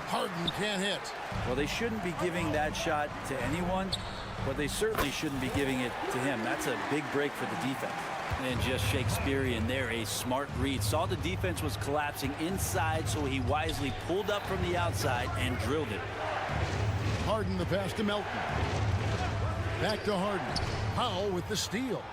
Harden can't hit. Well, they shouldn't be giving that shot to anyone, but they certainly shouldn't be giving it to him. That's a big break for the defense. And just Shakespearean there, a smart read. Saw the defense was collapsing inside, so he wisely pulled up from the outside and drilled it. Harden the pass to Melton. Back to Harden. Powell with the steal.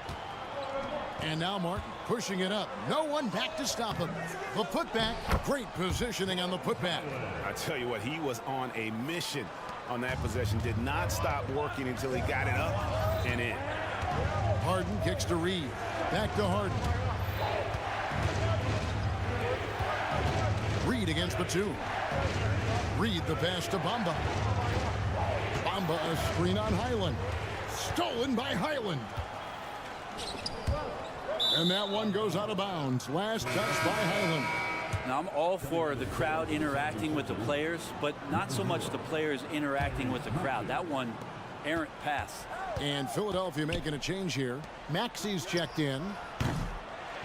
And now Martin pushing it up. No one back to stop him. The putback. Great positioning on the putback. I tell you what, he was on a mission on that possession. Did not stop working until he got it up and in. Harden kicks to Reed. Back to Harden. Reed against Batum. Reed the pass to Bamba. Bamba a screen on Highland. Stolen by Highland. And that one goes out of bounds. Last touch by Highland. Now, I'm all for the crowd interacting with the players, but not so much the players interacting with the crowd. That one, errant pass. And Philadelphia making a change here. Maxey's checked in.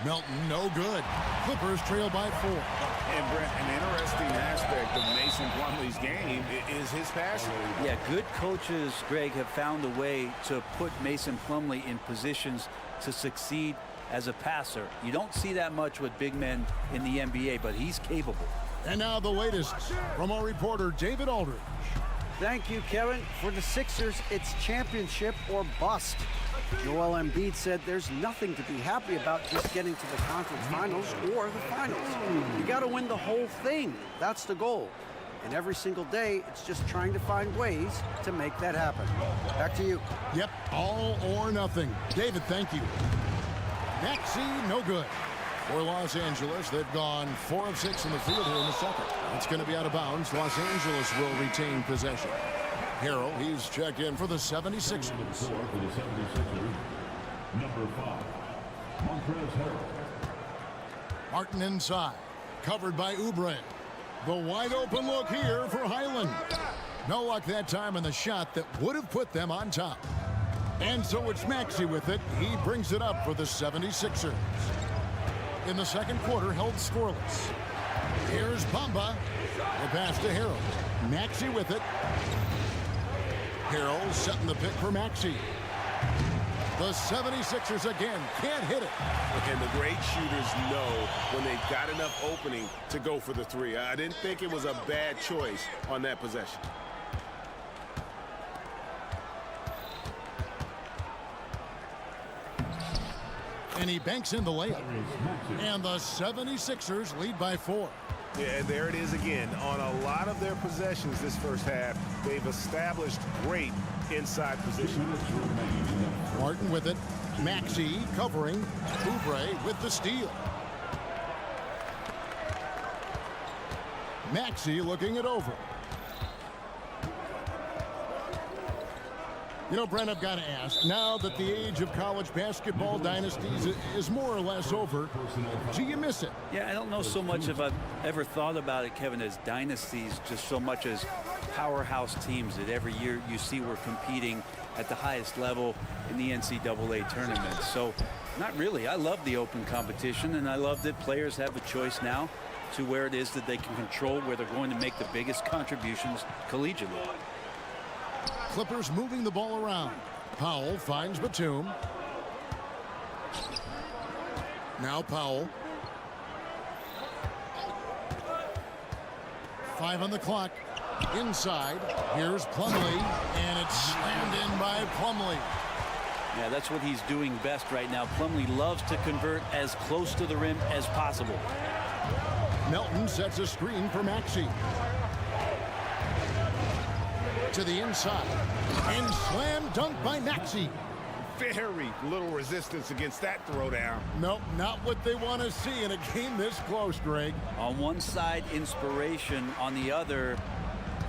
Melton, no good. Clippers trail by 4. And Brent, an interesting aspect of Mason Plumlee's game is his passing. Yeah, good coaches, Greg, have found a way to put Mason Plumlee in positions to succeed as a passer. You don't see that much with big men in the NBA, but he's capable. And now the latest from our reporter, David Aldridge. Thank you, Kevin. For the Sixers, it's championship or bust. Joel Embiid said there's nothing to be happy about just getting to the conference finals or the finals. You got to win the whole thing. That's the goal. And every single day, it's just trying to find ways to make that happen. Back to you. Yep, all or nothing. David, thank you. Maxey, no good. For Los Angeles, they've gone 4 of 6 in the field here in the second. It's going to be out of bounds. Los Angeles will retain possession. Harrell, he's checked in for the 76ers. Number 5, Montrezl Harrell. Martin inside, covered by Oubre. The wide open look here for Highland. No luck that time on the shot that would have put them on top. And so it's Maxey with it. He brings it up for the 76ers. In the second quarter, held scoreless. Here's Bamba. The pass to Harrell. Maxey with it. Harrell setting the pick for Maxey. The 76ers again can't hit it. And the great shooters know when they've got enough opening to go for the three. I didn't think it was a bad choice on that possession. And he banks in the layup. And the 76ers lead by 4. Yeah, there it is again. On a lot of their possessions this first half, they've established great inside position. Martin with it. Maxey covering. Oubre with the steal. Maxey looking it over. You know, Brent, I've got to ask, now that the age of college basketball dynasties is more or less over, do you miss it? Yeah, I don't know so much if I've ever thought about it, Kevin, as dynasties, just so much as powerhouse teams that every year you see we're competing at the highest level in the NCAA tournament. So, not really. I love the open competition, and I love that players have a choice now to where it is that they can control where they're going to make the biggest contributions collegiately. Clippers moving the ball around. Powell finds Batum. Now Powell. 5 on the clock. Inside. Here's Plumlee. And it's slammed in by Plumlee. Yeah, that's what he's doing best right now. Plumlee loves to convert as close to the rim as possible. Melton sets a screen for Maxey. To the inside. And slam dunk by Maxey. Very little resistance against that throwdown. Nope, not what they want to see in a game this close, Greg. On one side, inspiration. On the other,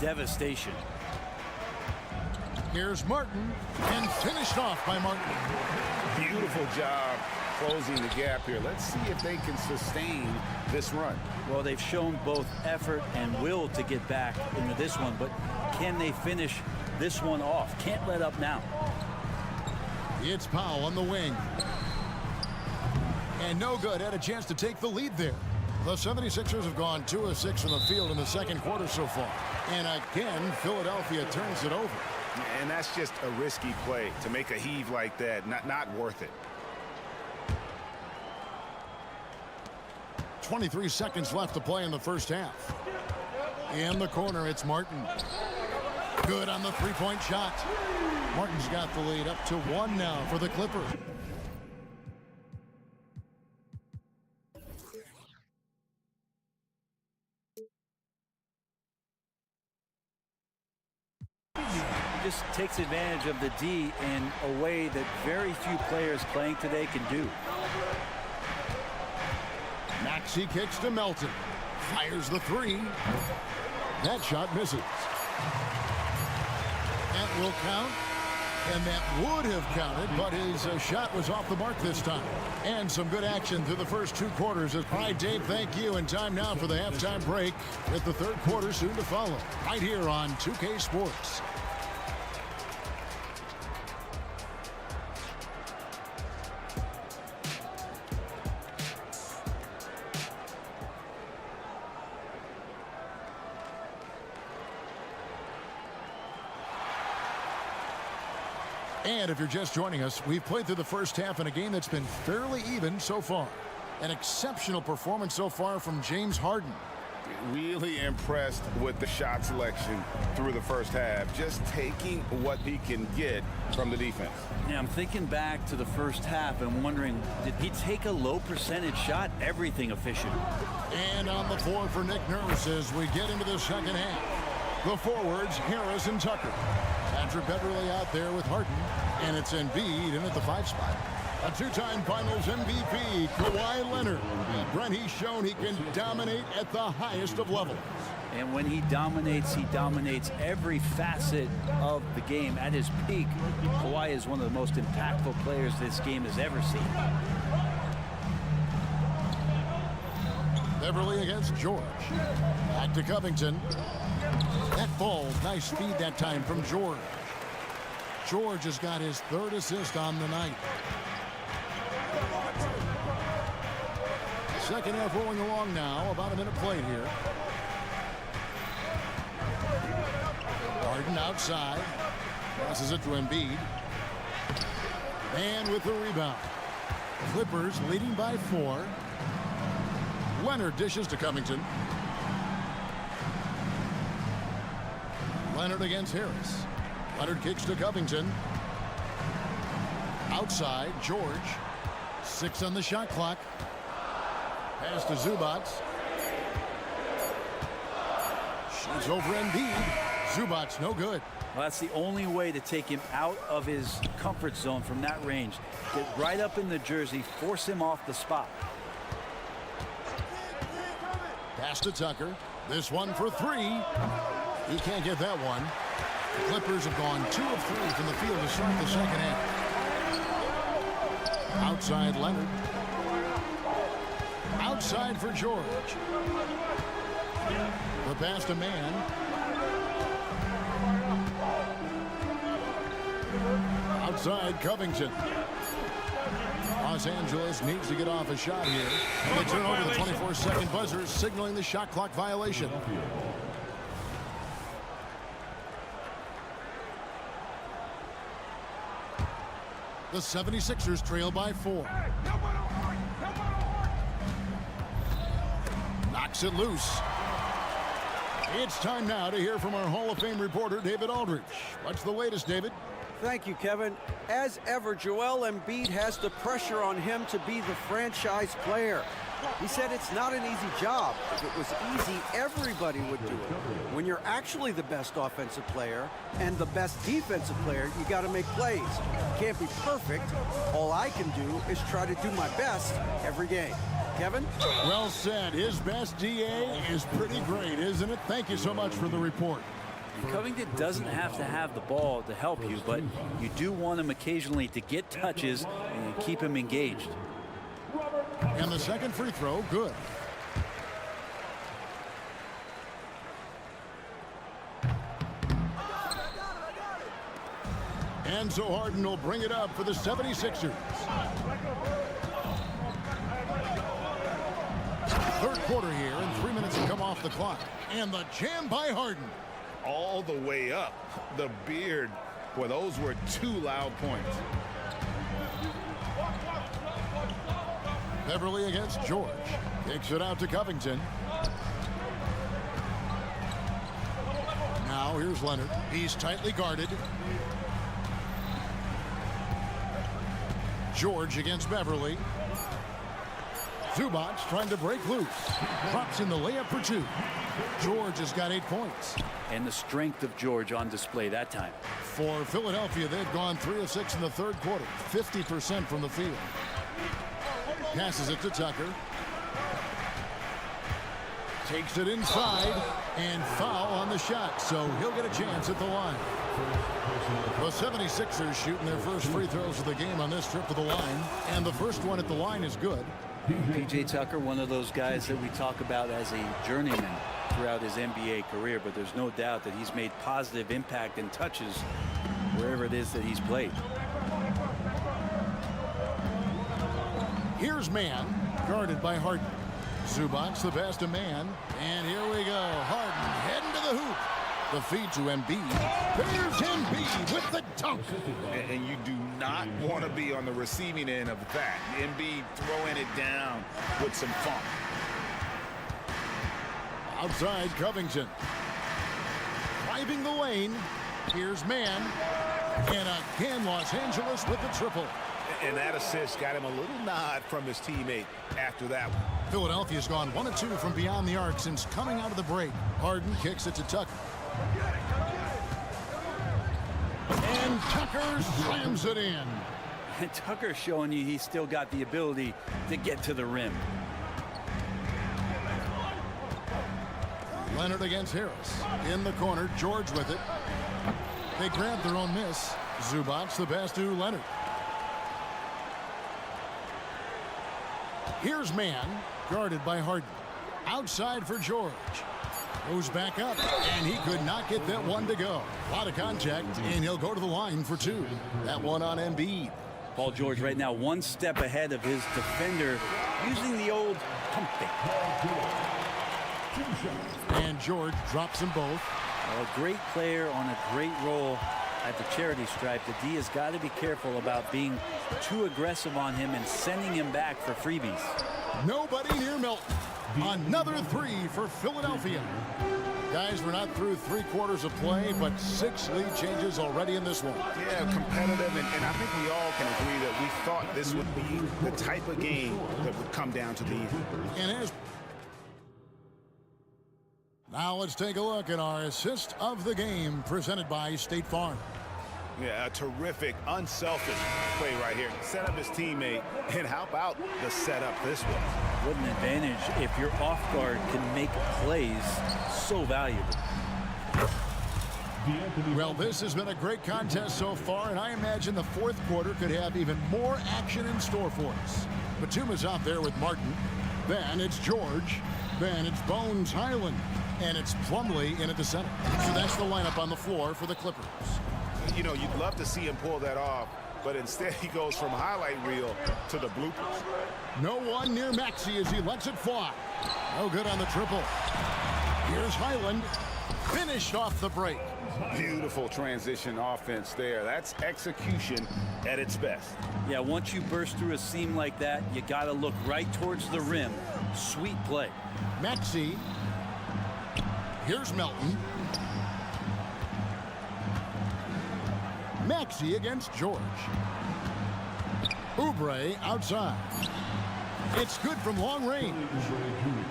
devastation. Here's Martin. And finished off by Martin. Beautiful job closing the gap here. Let's see if they can sustain this run. Well, they've shown both effort and will to get back into this one, but can they finish this one off? Can't let up now. It's Powell on the wing. And no good. Had a chance to take the lead there. The 76ers have gone 2 of 6 from the field in the second quarter so far. And again, Philadelphia turns it over. And that's just a risky play to make a heave like that. Not worth it. 23 seconds left to play in the first half. In the corner, it's Martin. Good on the three-point shot. Martin's got the lead up to 1 now for the Clippers. He just takes advantage of the D in a way that very few players playing today can do. Maxey kicks to Melton. Fires the three. That shot misses. That will count. And that would have counted, but his shot was off the mark this time. And some good action through the first 2 quarters. All right, Dave, thank you. And time now for the halftime break with the third quarter soon to follow. Right here on 2K Sports. And if you're just joining us, we've played through the first half in a game that's been fairly even so far. An exceptional performance so far from James Harden. Really impressed with the shot selection through the first half. Just taking what he can get from the defense. Yeah, I'm thinking back to the first half and wondering, did he take a low percentage shot? Everything efficient. And on the floor for Nick Nurse as we get into the second half. The forwards, Harris and Tucker. Patrick Beverley out there with Harden. And it's Embiid in at the 5 spot. A 2-time Finals MVP, Kawhi Leonard. Brent, he's shown he can dominate at the highest of levels. And when he dominates every facet of the game. At his peak, Kawhi is one of the most impactful players this game has ever seen. Beverley against George. Back to Covington. That ball, nice speed that time from George. George has got his 3rd assist on the night. Second half rolling along now. About a minute played here. Harden outside. Passes it to Embiid. And with the rebound. Clippers leading by 4. Leonard dishes to Covington. Leonard against Harris. Leonard kicks to Covington. Outside, George. 6 on the shot clock. Pass to Zubac. Shoots over Embiid. Zubac, no good. Well, that's the only way to take him out of his comfort zone from that range. Get right up in the jersey, force him off the spot. Pass to Tucker. This one for 3. He can't get that one. The Clippers have gone 2 of 3 from the field to start the second half. Outside Leonard. Outside for George. The pass to Mann. Outside Covington. Los Angeles needs to get off a shot here. And they turn over the 24-second buzzer, signaling the shot clock violation. The 76ers trail by 4. Knocks it loose. It's time now to hear from our Hall of Fame reporter, David Aldridge. What's the latest, David? Thank you, Kevin. As ever, Joel Embiid has the pressure on him to be the franchise player. He said it's not an easy job. If it was easy, everybody would do it. When you're actually the best offensive player and the best defensive player, you got to make plays. Can't be perfect. All I can do is try to do my best every game. Kevin? Well said. His best DA is pretty great, isn't it? Thank you so much for the report. Covington doesn't have to have the ball to help you, but you do want him occasionally to get touches and keep him engaged. And the second free throw, good. And so Harden will bring it up for the 76ers. Third quarter here, and 3 minutes have come off the clock. And the jam by Harden. All the way up. The beard. Boy, those were 2 loud points. Beverly against George. Kicks it out to Covington. Now here's Leonard. He's tightly guarded. George against Beverly. Zubac trying to break loose. Drops in the layup for 2. George has got 8 points. And the strength of George on display that time. For Philadelphia, they've gone 3 of 6 in the third quarter. 50% from the field. Passes it to Tucker. Takes it inside. And foul on the shot. So he'll get a chance at the line. The 76ers shooting their first free throws of the game on this trip to the line. And the first one at the line is good. P.J. Tucker, one of those guys that we talk about as a journeyman throughout his NBA career, but there's no doubt that he's made positive impact and touches wherever it is that he's played. Here's man, guarded by Harden. Zubac the pass to man, and here we go. Harden heading to the hoop. The feed to Embiid. There's Embiid with the dunk. And you do not want to be on the receiving end of that. Embiid throwing it down with some funk. Outside Covington. Driving the lane. Here's man. And again, Los Angeles with the triple. And that assist got him a little nod from his teammate after that one. Philadelphia's gone 1 of 2 from beyond the arc since coming out of the break. Harden kicks it to Tucker. And Tucker slams it in. And Tucker's showing you he's still got the ability to get to the rim. Leonard against Harris. In the corner, George with it. They grab their own miss. Zubac the pass to Leonard. Here's man, guarded by Harden. Outside for George. Goes back up, and he could not get that one to go. A lot of contact, and he'll go to the line for 2. That one on Embiid. Paul George right now 1 step ahead of his defender, using the old pump fake. And George drops them both. A great player on a great role at the charity stripe. The D has got to be careful about being too aggressive on him and sending him back for freebies. Nobody near Milton. Another 3 for Philadelphia. Guys, we're not through 3 quarters of play, but 6 lead changes already in this one. Yeah, competitive, and I think we all can agree that we thought this would be the type of game that would come down to the end. And now let's take a look at our assist of the game presented by State Farm. Yeah, a terrific, unselfish play right here. Set up his teammate, and how about the setup this way? What an advantage if your off guard can make plays so valuable. Well, this has been a great contest so far, and I imagine the fourth quarter could have even more action in store for us. Batuma's out there with Martin. Then it's George. Then it's Bones Highland. And it's Plumlee in at the center. So that's the lineup on the floor for the Clippers. You know, you'd love to see him pull that off, but instead he goes from highlight reel to the bloopers. No one near Maxey as he lets it fly. No good on the triple. Here's Highland. Finished off the break. Beautiful transition offense there. That's execution at its best. Yeah, once you burst through a seam like that, you got to look right towards the rim. Sweet play. Maxey. Here's Melton. Maxey against George. Oubre outside. It's good from long range.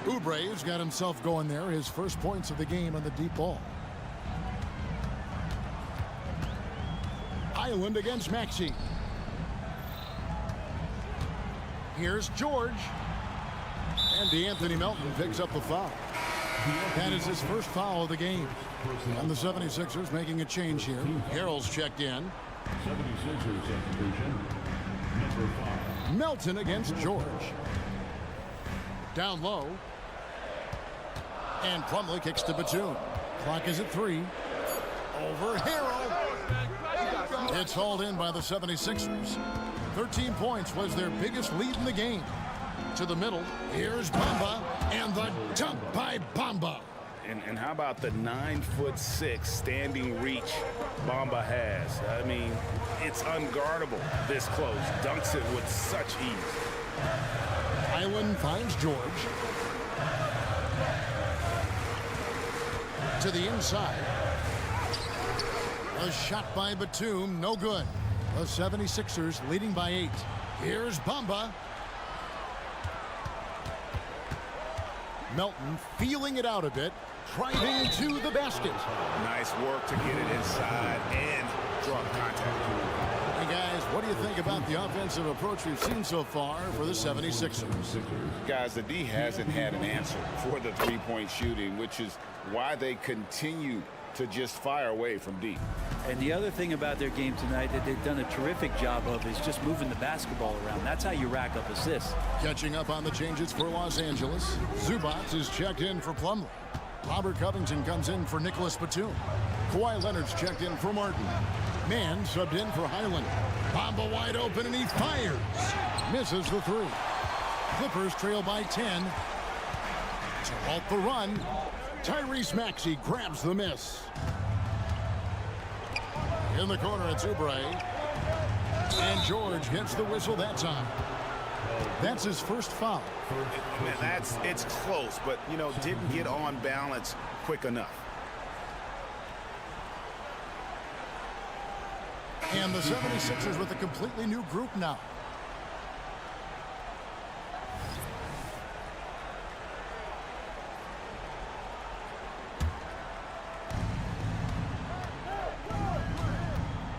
Oubre has got himself going there. His first points of the game on the deep ball. Highland against Maxey. Here's George. And DeAnthony Melton picks up the foul. That is his first foul of the game. And the 76ers making a change here. Harrell's checked in. 76ers substitution, number 5. Melton against George. Down low. And Plumlee kicks to Batum. Clock is at 3. Over Harrell. It's hauled in by the 76ers. 13 points was their biggest lead in the game. To the middle. Here's Bamba. And the dunk by Bamba. And how about the 9'6" standing reach Bamba has? I mean, it's unguardable this close. Dunks it with such ease. Island finds George. To the inside. A shot by Batum, no good. The 76ers leading by 8. Here's Bamba. Melton feeling it out a bit. Driving to the basket. Nice work to get it inside and draw contact. Hey guys, what do you think about the offensive approach we've seen so far for the 76ers? Guys, the D hasn't had an answer for the three-point shooting, which is why they continue to just fire away from deep. And the other thing about their game tonight that they've done a terrific job of is just moving the basketball around. That's how you rack up assists. Catching up on the changes for Los Angeles. Zubac is checked in for Plumlee. Robert Covington comes in for Nicholas Batum. Kawhi Leonard's checked in for Martin. Mann subbed in for Highland. Bamba wide open and he fires. Misses the 3. Clippers trail by 10. To halt the run, Tyrese Maxey grabs the miss. In the corner, it's Oubre. And George gets the whistle that time. That's his first foul. And it's close, but, you know, didn't get on balance quick enough. And the 76ers with a completely new group now.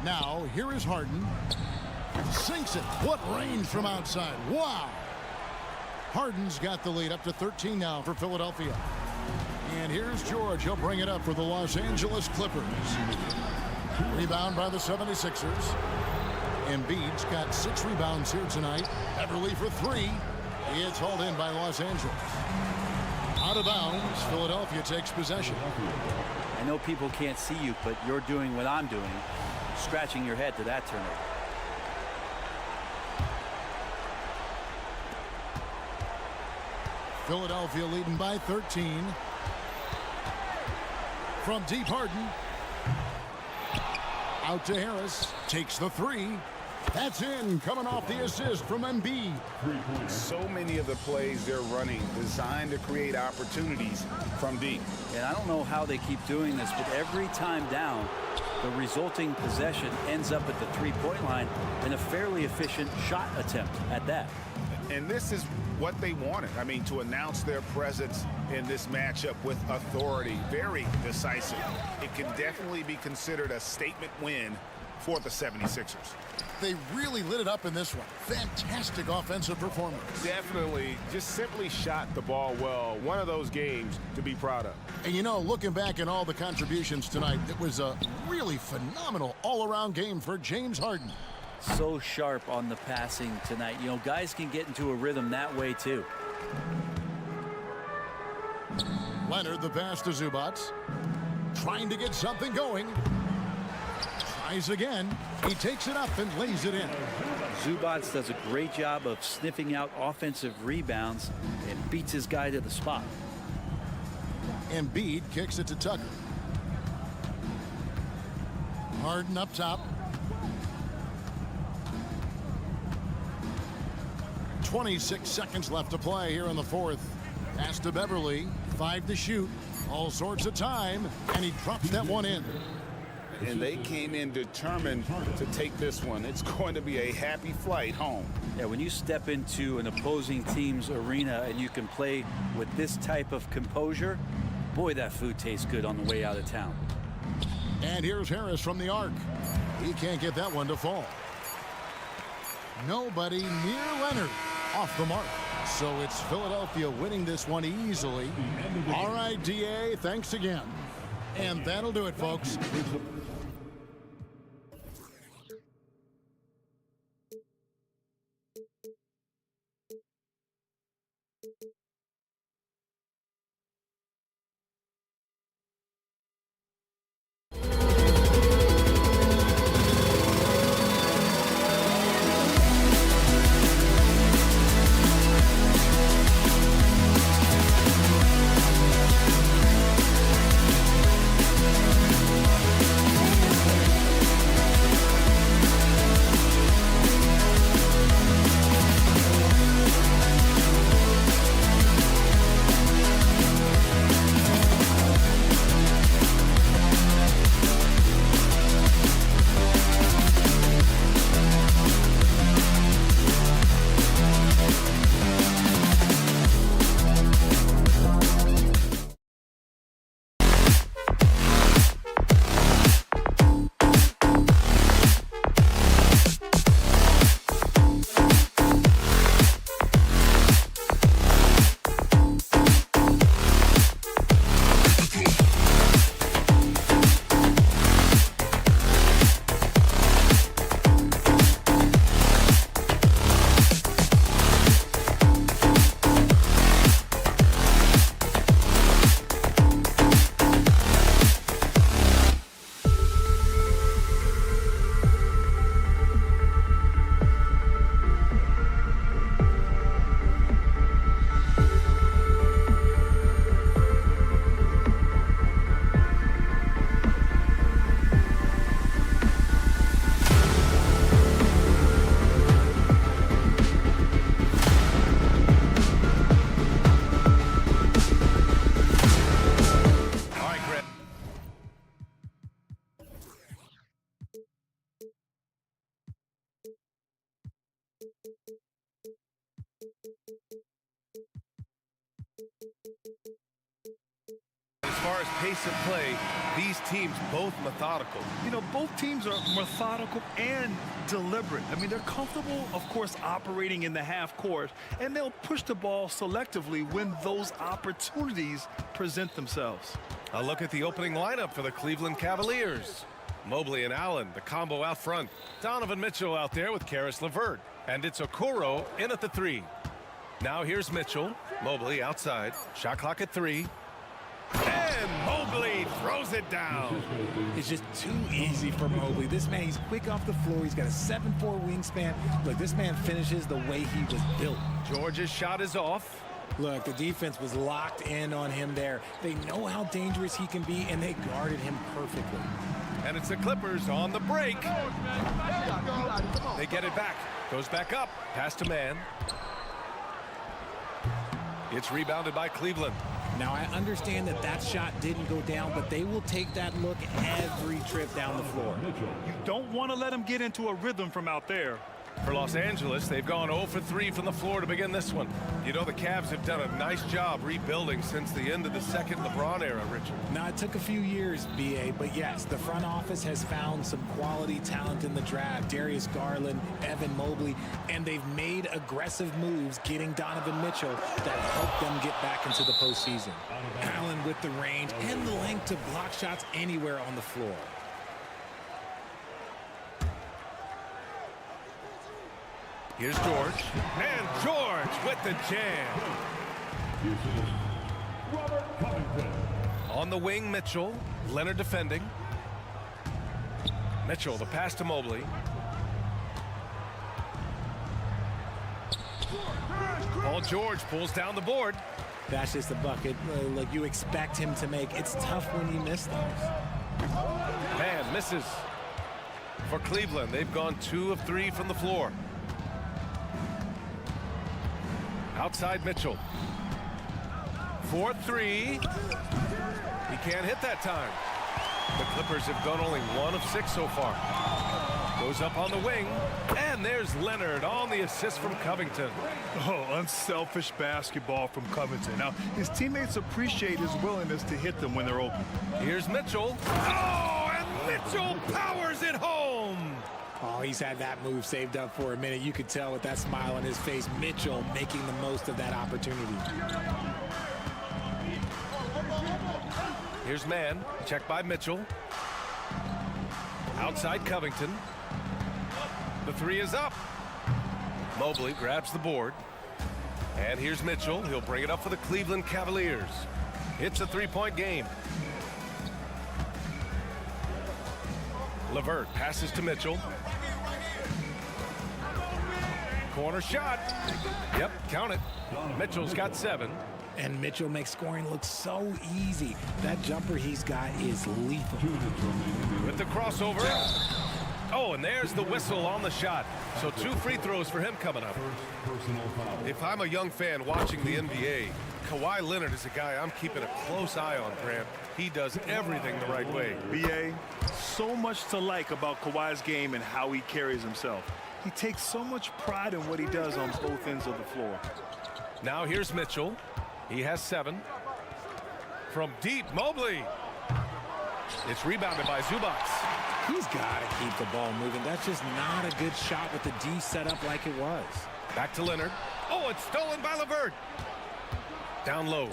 Now, here is Harden. Sinks it. What range from outside. Wow. Harden's got the lead up to 13 now for Philadelphia. And here's George. He'll bring it up for the Los Angeles Clippers. Rebound by the 76ers. Embiid's got 6 rebounds here tonight. Beverly for 3. It's hauled in by Los Angeles. Out of bounds. Philadelphia takes possession. I know people can't see you, but you're doing what I'm doing. Scratching your head to that turnover. Philadelphia leading by 13. From deep, Harden. Out to Harris. Takes the 3. That's in. Coming off the assist from Embiid. So many of the plays they're running designed to create opportunities from deep. And I don't know how they keep doing this, but every time down, the resulting possession ends up at the three-point line in a fairly efficient shot attempt at that. And this is what they wanted. I mean, to announce their presence in this matchup with authority, very decisive. It can definitely be considered a statement win for the 76ers. They really lit it up in this one. Fantastic offensive performance. Definitely just simply shot the ball well. One of those games to be proud of. And you know, looking back at all the contributions tonight, it was a really phenomenal all-around game for James Harden. So sharp on the passing tonight. You know, guys can get into a rhythm that way too. Leonard, the pass to Zubac. Trying to get something going. Tries again. He takes it up and lays it in. Zubac does a great job of sniffing out offensive rebounds and beats his guy to the spot. Embiid kicks it to Tucker. Harden up top. 26 seconds left to play here in the fourth. Pass to Beverly. 5 to shoot. All sorts of time. And he drops that one in. And they came in determined to take this one. It's going to be a happy flight home. Yeah, when you step into an opposing team's arena and you can play with this type of composure, boy, that food tastes good on the way out of town. And here's Harris from the arc. He can't get that one to fall. Nobody near Leonard. Off the mark. So it's Philadelphia winning this one easily. All right, DA, thanks again. And that'll do it, folks. As far as pace of play, these teams both methodical. You know, both teams are methodical and deliberate. I mean, they're comfortable, of course, operating in the half court, and they'll push the ball selectively when those opportunities present themselves. A look at the opening lineup for the Cleveland Cavaliers. Mobley and Allen, the combo out front. Donovan Mitchell out there with Karis LeVert. And it's Okoro in at the 3. Now here's Mitchell. Mobley outside. Shot clock at 3. And Mobley throws it down. It's just too easy for Mobley. This man, he's quick off the floor. He's got a 7'4" wingspan. Look, this man finishes the way he was built. George's shot is off. Look, the defense was locked in on him there. They know how dangerous he can be, and they guarded him perfectly. And it's the Clippers on the break. They get it back. Goes back up. Pass to man. It's rebounded by Cleveland. Now, I understand that that shot didn't go down, but they will take that look every trip down the floor. You don't want to let them get into a rhythm from out there. For Los Angeles, they've gone 0 for 3 from the floor to begin this one. You know, the Cavs have done a nice job rebuilding since the end of the second LeBron era, Richard. Now, it took a few years, B.A., but yes, the front office has found some quality talent in the draft. Darius Garland, Evan Mobley, and they've made aggressive moves getting Donovan Mitchell that helped them get back into the postseason. Allen with the range and the length to block shots anywhere on the floor. Here's George. And George with the jam. On the wing, Mitchell. Leonard defending. Mitchell, the pass to Mobley. Paul George pulls down the board. That's just a bucket like you expect him to make. It's tough when you miss those. Man misses. For Cleveland, they've gone 2 of 3 from the floor. Outside Mitchell. 4-3. He can't hit that time. The Clippers have gone only 1 of 6 so far. Goes up on the wing. And there's Leonard on the assist from Covington. Oh, unselfish basketball from Covington. Now, his teammates appreciate his willingness to hit them when they're open. Here's Mitchell. Oh, and Mitchell powers it home. Oh, he's had that move saved up for a minute. You could tell with that smile on his face, Mitchell making the most of that opportunity. Here's man. Checked by Mitchell. Outside Covington. The 3 is up. Mobley grabs the board. And here's Mitchell. He'll bring it up for the Cleveland Cavaliers. It's a 3-point game. LeVert passes to Mitchell. Corner shot. Yep, count it. Mitchell's got 7. And Mitchell makes scoring look so easy. That jumper he's got is lethal. With the crossover. Oh, and there's the whistle on the shot. So 2 free throws for him coming up. If I'm a young fan watching the NBA, Kawhi Leonard is a guy I'm keeping a close eye on, Grant. He does everything the right way. B.A., so much to like about Kawhi's game and how he carries himself. He takes so much pride in what he does on both ends of the floor. Now here's Mitchell. He has 7. From deep, Mobley. It's rebounded by Zubac. He's got to keep the ball moving. That's just not a good shot with the D set up like it was. Back to Leonard. Oh, it's stolen by LeVert. Down low.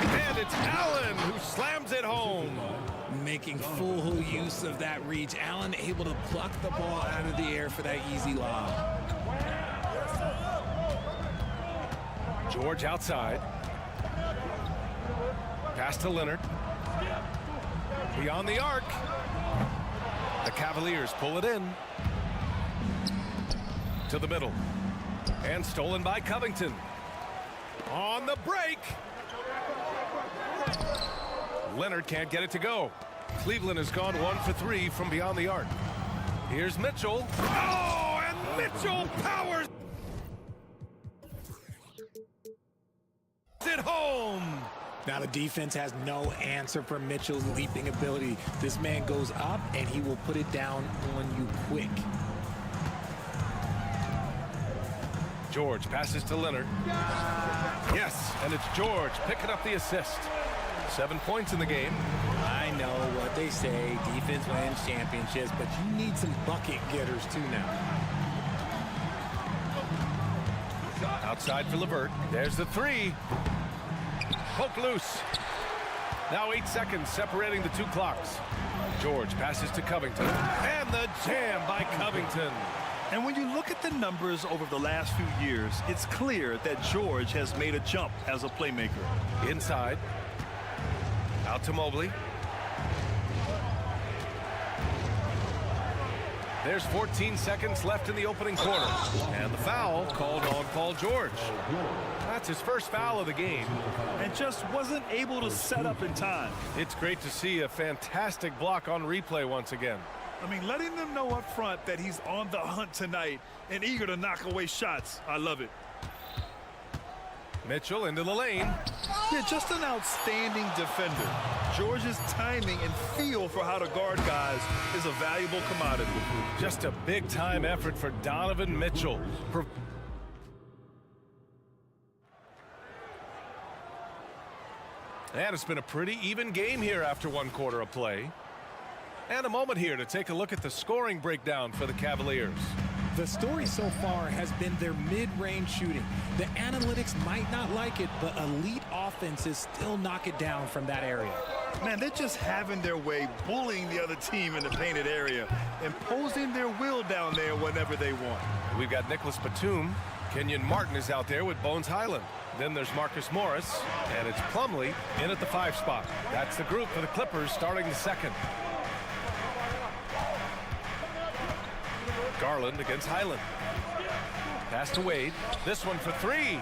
And it's Allen who slams it home. Making full use of that reach. Allen able to pluck the ball out of the air for that easy lob. George outside. Pass to Leonard. Beyond the arc. The Cavaliers pull it in. To the middle. And stolen by Covington. On the break. Leonard can't get it to go. Cleveland has gone 1 for 3 from beyond the arc. Here's Mitchell. Oh, and Mitchell powers it home. Now the defense has no answer for Mitchell's leaping ability. This man goes up and he will put it down on you quick. George passes to Leonard. Yes, and it's George picking up the assist. 7 points in the game. I know what they say, defense wins championships, but you need some bucket getters too now. Outside for LeVert. There's the three. Poke loose. Now 8 seconds separating the two clocks. George passes to Covington. And the jam by Covington. And when you look at the numbers over the last few years, it's clear that George has made a jump as a playmaker. Inside. Out to Mobley. There's 14 seconds left in the opening quarter. And the foul called on Paul George. That's his first foul of the game. And just wasn't able to set up in time. It's great to see a fantastic block on replay once again. I mean, letting them know up front that he's on the hunt tonight and eager to knock away shots. I love it. Mitchell into the lane. Yeah, just an outstanding defender. George's timing and feel for how to guard guys is a valuable commodity. Just a big-time effort for Donovan Mitchell. And it's been a pretty even game here after 1 quarter of play. And a moment here to take a look at the scoring breakdown for the Cavaliers. The story so far has been their mid-range shooting. The analytics might not like it, but elite offenses still knock it down from that area. Man, they're just having their way, bullying the other team in the painted area, imposing their will down there whenever they want. We've got Nicholas Batum. Kenyon Martin is out there with Bones Highland. Then there's Marcus Morris, and it's Plumlee in at the 5 spot. That's the group for the Clippers starting the second. Garland against Highland. Pass to Wade. This one for 3.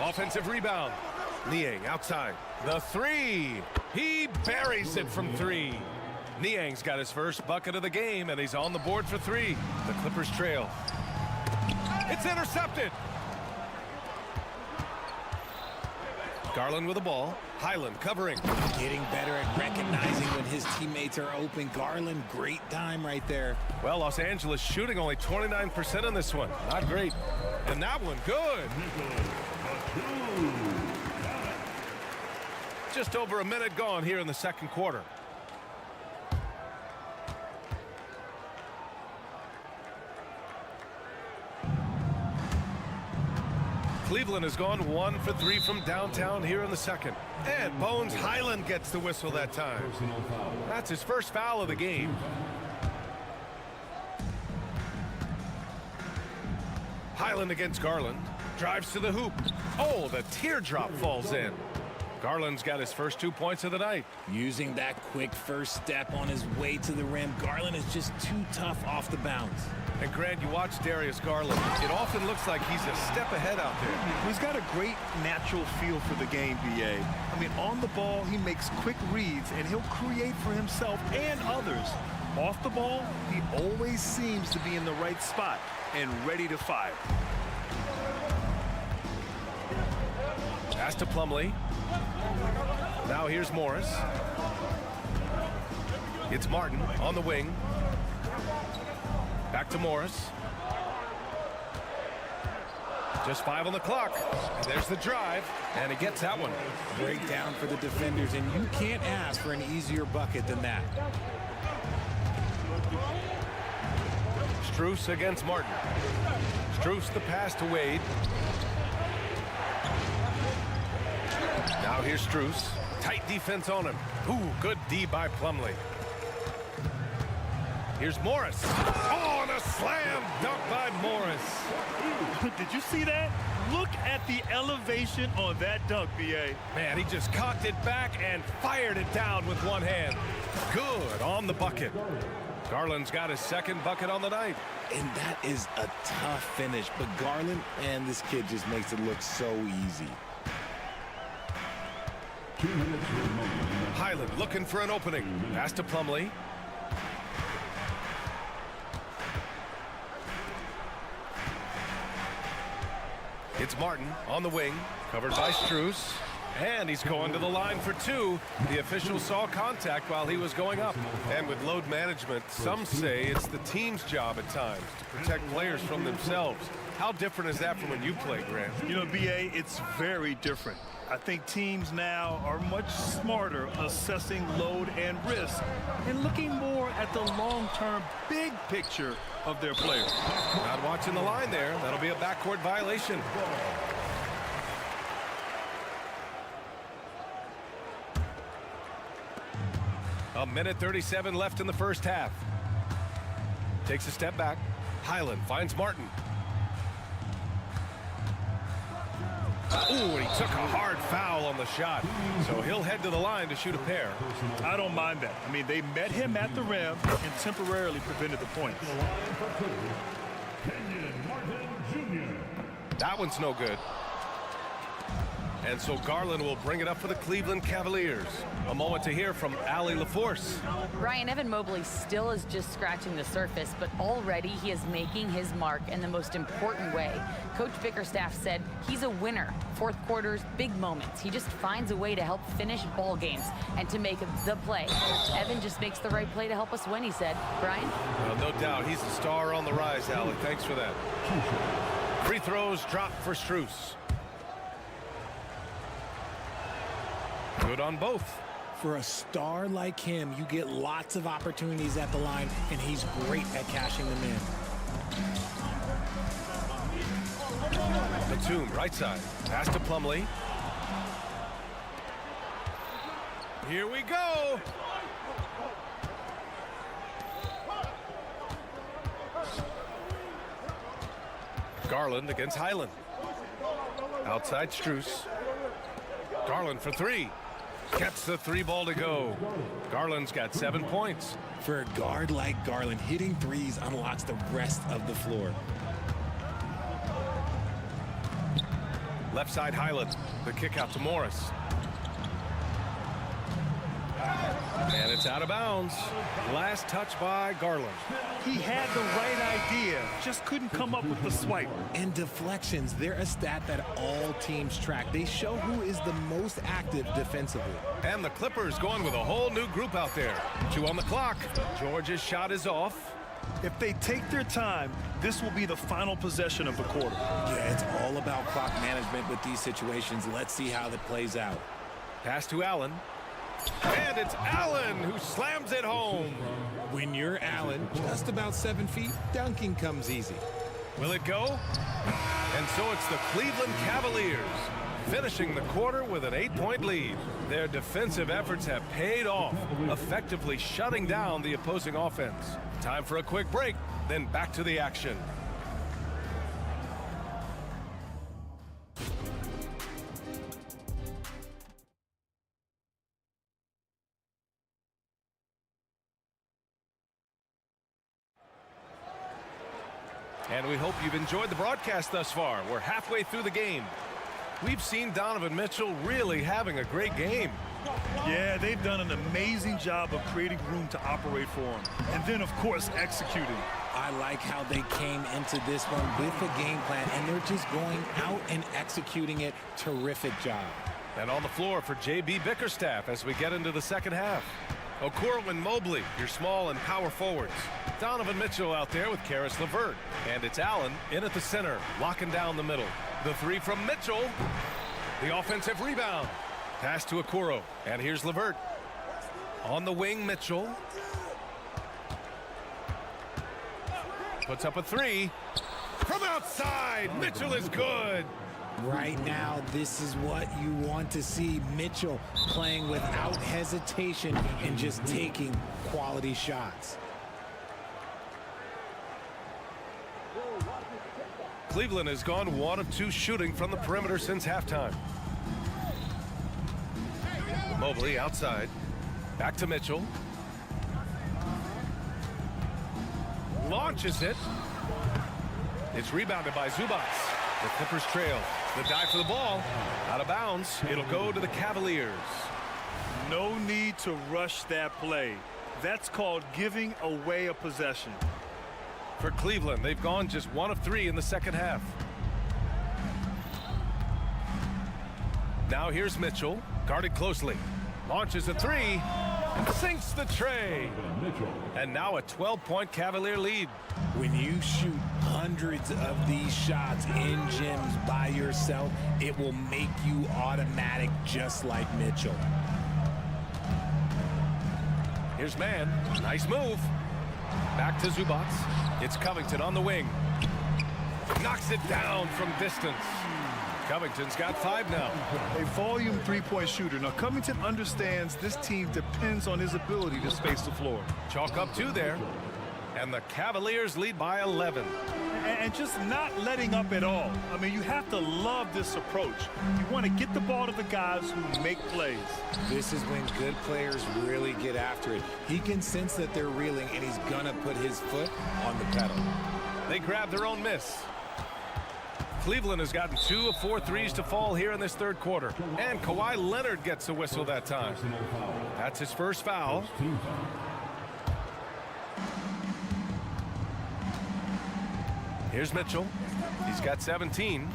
Offensive rebound. Niang outside. The 3. He buries it from 3. Niang's got his first bucket of the game, and he's on the board for 3. The Clippers trail. It's intercepted. Garland with the ball. Highland covering. Getting better at recognizing when his teammates are open. Garland, great dime right there. Well, Los Angeles shooting only 29% on this one. Not great. And that one, good. Just over a minute gone here in the second quarter. Cleveland has gone 1 for 3 from downtown here in the second. And Bones Highland gets the whistle that time. That's his first foul of the game. Highland against Garland. Drives to the hoop. Oh, the teardrop falls in. Garland's got his first 2 points of the night. Using that quick first step on his way to the rim, Garland is just too tough off the bounce. And Grant, you watch Darius Garland. It often looks like he's a step ahead out there. He's got a great natural feel for the game, BA. I mean, on the ball, he makes quick reads, and he'll create for himself and others. Off the ball, he always seems to be in the right spot and ready to fire. Pass to Plumlee. Now here's Morris. It's Martin on the wing. Back to Morris. Just 5 on the clock. And there's the drive, and he gets that one. Breakdown for the defenders, and you can't ask for an easier bucket than that. Strus against Martin. Strus the pass to Wade. Now here's Strus. Tight defense on him. Ooh, good D by Plumlee. Here's Morris. Oh, and a slam dunk by Morris. Did you see that? Look at the elevation on that dunk, BA. Man, he just cocked it back and fired it down with one hand. Good on the bucket. Garland's got his second bucket on the night. And that is a tough finish. But Garland, man, this kid just makes it look so easy. Highland looking for an opening. Pass to Plumlee. It's Martin on the wing, covered by Strus. And he's going to the line for two. The official saw contact while he was going up. And with load management, some say it's the team's job at times to protect players from themselves. How different is that from when you played, Grant? You know, B.A., it's very different. I think teams now are much smarter assessing load and risk and looking more at the long-term big picture of their players. Not watching the line there. That'll be a backcourt violation. A minute 37 left in the first half. Takes a step back. Highland finds Martin. Ooh, and he took a hard foul on the shot. So he'll head to the line to shoot a pair. I don't mind that. I mean, they met him at the rim and temporarily prevented the points. That one's no good. And so Garland will bring it up for the Cleveland Cavaliers. A moment to hear from Allie LaForce. Brian, Evan Mobley still is just scratching the surface, but already he is making his mark in the most important way. Coach Bickerstaff said he's a winner. Fourth quarters, big moments. He just finds a way to help finish ball games and to make the play. Evan just makes the right play to help us win, he said. Brian? Well, no doubt. He's the star on the rise, Allie. Thanks for that. Free throws dropped for Strus. Good on both. For a star like him, you get lots of opportunities at the line, and he's great at cashing them in. Batum, right side. Pass to Plumlee. Here we go. Garland against Highland. Outside Strus. Garland for three. Gets the three ball to go. Garland's got 7 points. For a guard like Garland, hitting threes unlocks the rest of the floor. Left side Highland. The kick out to Morris. And it's out of bounds. Last touch by Garland. He had the right idea, just couldn't come up with the swipe. And deflections, they're a stat that all teams track. They show who is the most active defensively. And the Clippers going with a whole new group out there. 2 on the clock. George's shot is off. If they take their time, this will be the final possession of the quarter. Yeah, it's all about clock management with these situations. Let's see how that plays out. Pass to Allen. And it's Allen who slams it home. When you're Allen, just about 7 feet, dunking comes easy. Will it go? And so it's the Cleveland Cavaliers finishing the quarter with an 8-point lead. Their defensive efforts have paid off, effectively shutting down the opposing offense. Time for a quick break, then back to the action. And we hope you've enjoyed the broadcast thus far. We're halfway through the game. We've seen Donovan Mitchell really having a great game. Yeah, they've done an amazing job of creating room to operate for him. And then, of course, executing. I like how they came into this one with a game plan, and they're just going out and executing it. Terrific job. And on the floor for J.B. Bickerstaff as we get into the second half. Okoro and Mobley, your small and power forwards. Donovan Mitchell out there with Karis LeVert. And it's Allen in at the center, locking down the middle. The three from Mitchell. The offensive rebound. Pass to Okoro. And here's LeVert. On the wing, Mitchell. Puts up a three. From outside, Mitchell is good. Right now, this is what you want to see. Mitchell playing without hesitation and just taking quality shots. Cleveland has gone 1 of 2 shooting from the perimeter since halftime. Mobley outside. Back to Mitchell. Launches it. It's rebounded by Zubats. The Clippers trail. The dive for the ball. Out of bounds. It'll go to the Cavaliers. No need to rush that play. That's called giving away a possession. For Cleveland, they've gone just 1 of 3 in the second half. Now here's Mitchell, guarded closely. Launches a three, sinks the tray. And now a 12-point Cavalier lead. When you shoot hundreds of these shots in gyms by yourself, it will make you automatic just like Mitchell. Here's Mann. Nice move. Back to Zubac. It's Covington on the wing. Knocks it down from distance. Covington's got 5 now. A volume three-point shooter. Now, Covington understands this team depends on his ability to space the floor. Chalk up 2 there. And the Cavaliers lead by 11. And just not letting up at all. I mean, you have to love this approach. You want to get the ball to the guys who make plays. This is when good players really get after it. He can sense that they're reeling, and he's going to put his foot on the pedal. They grab their own miss. Cleveland has gotten 2 of 4 threes to fall here in this third quarter. And Kawhi Leonard gets a whistle that time. That's his first foul. Here's Mitchell. He's got 17.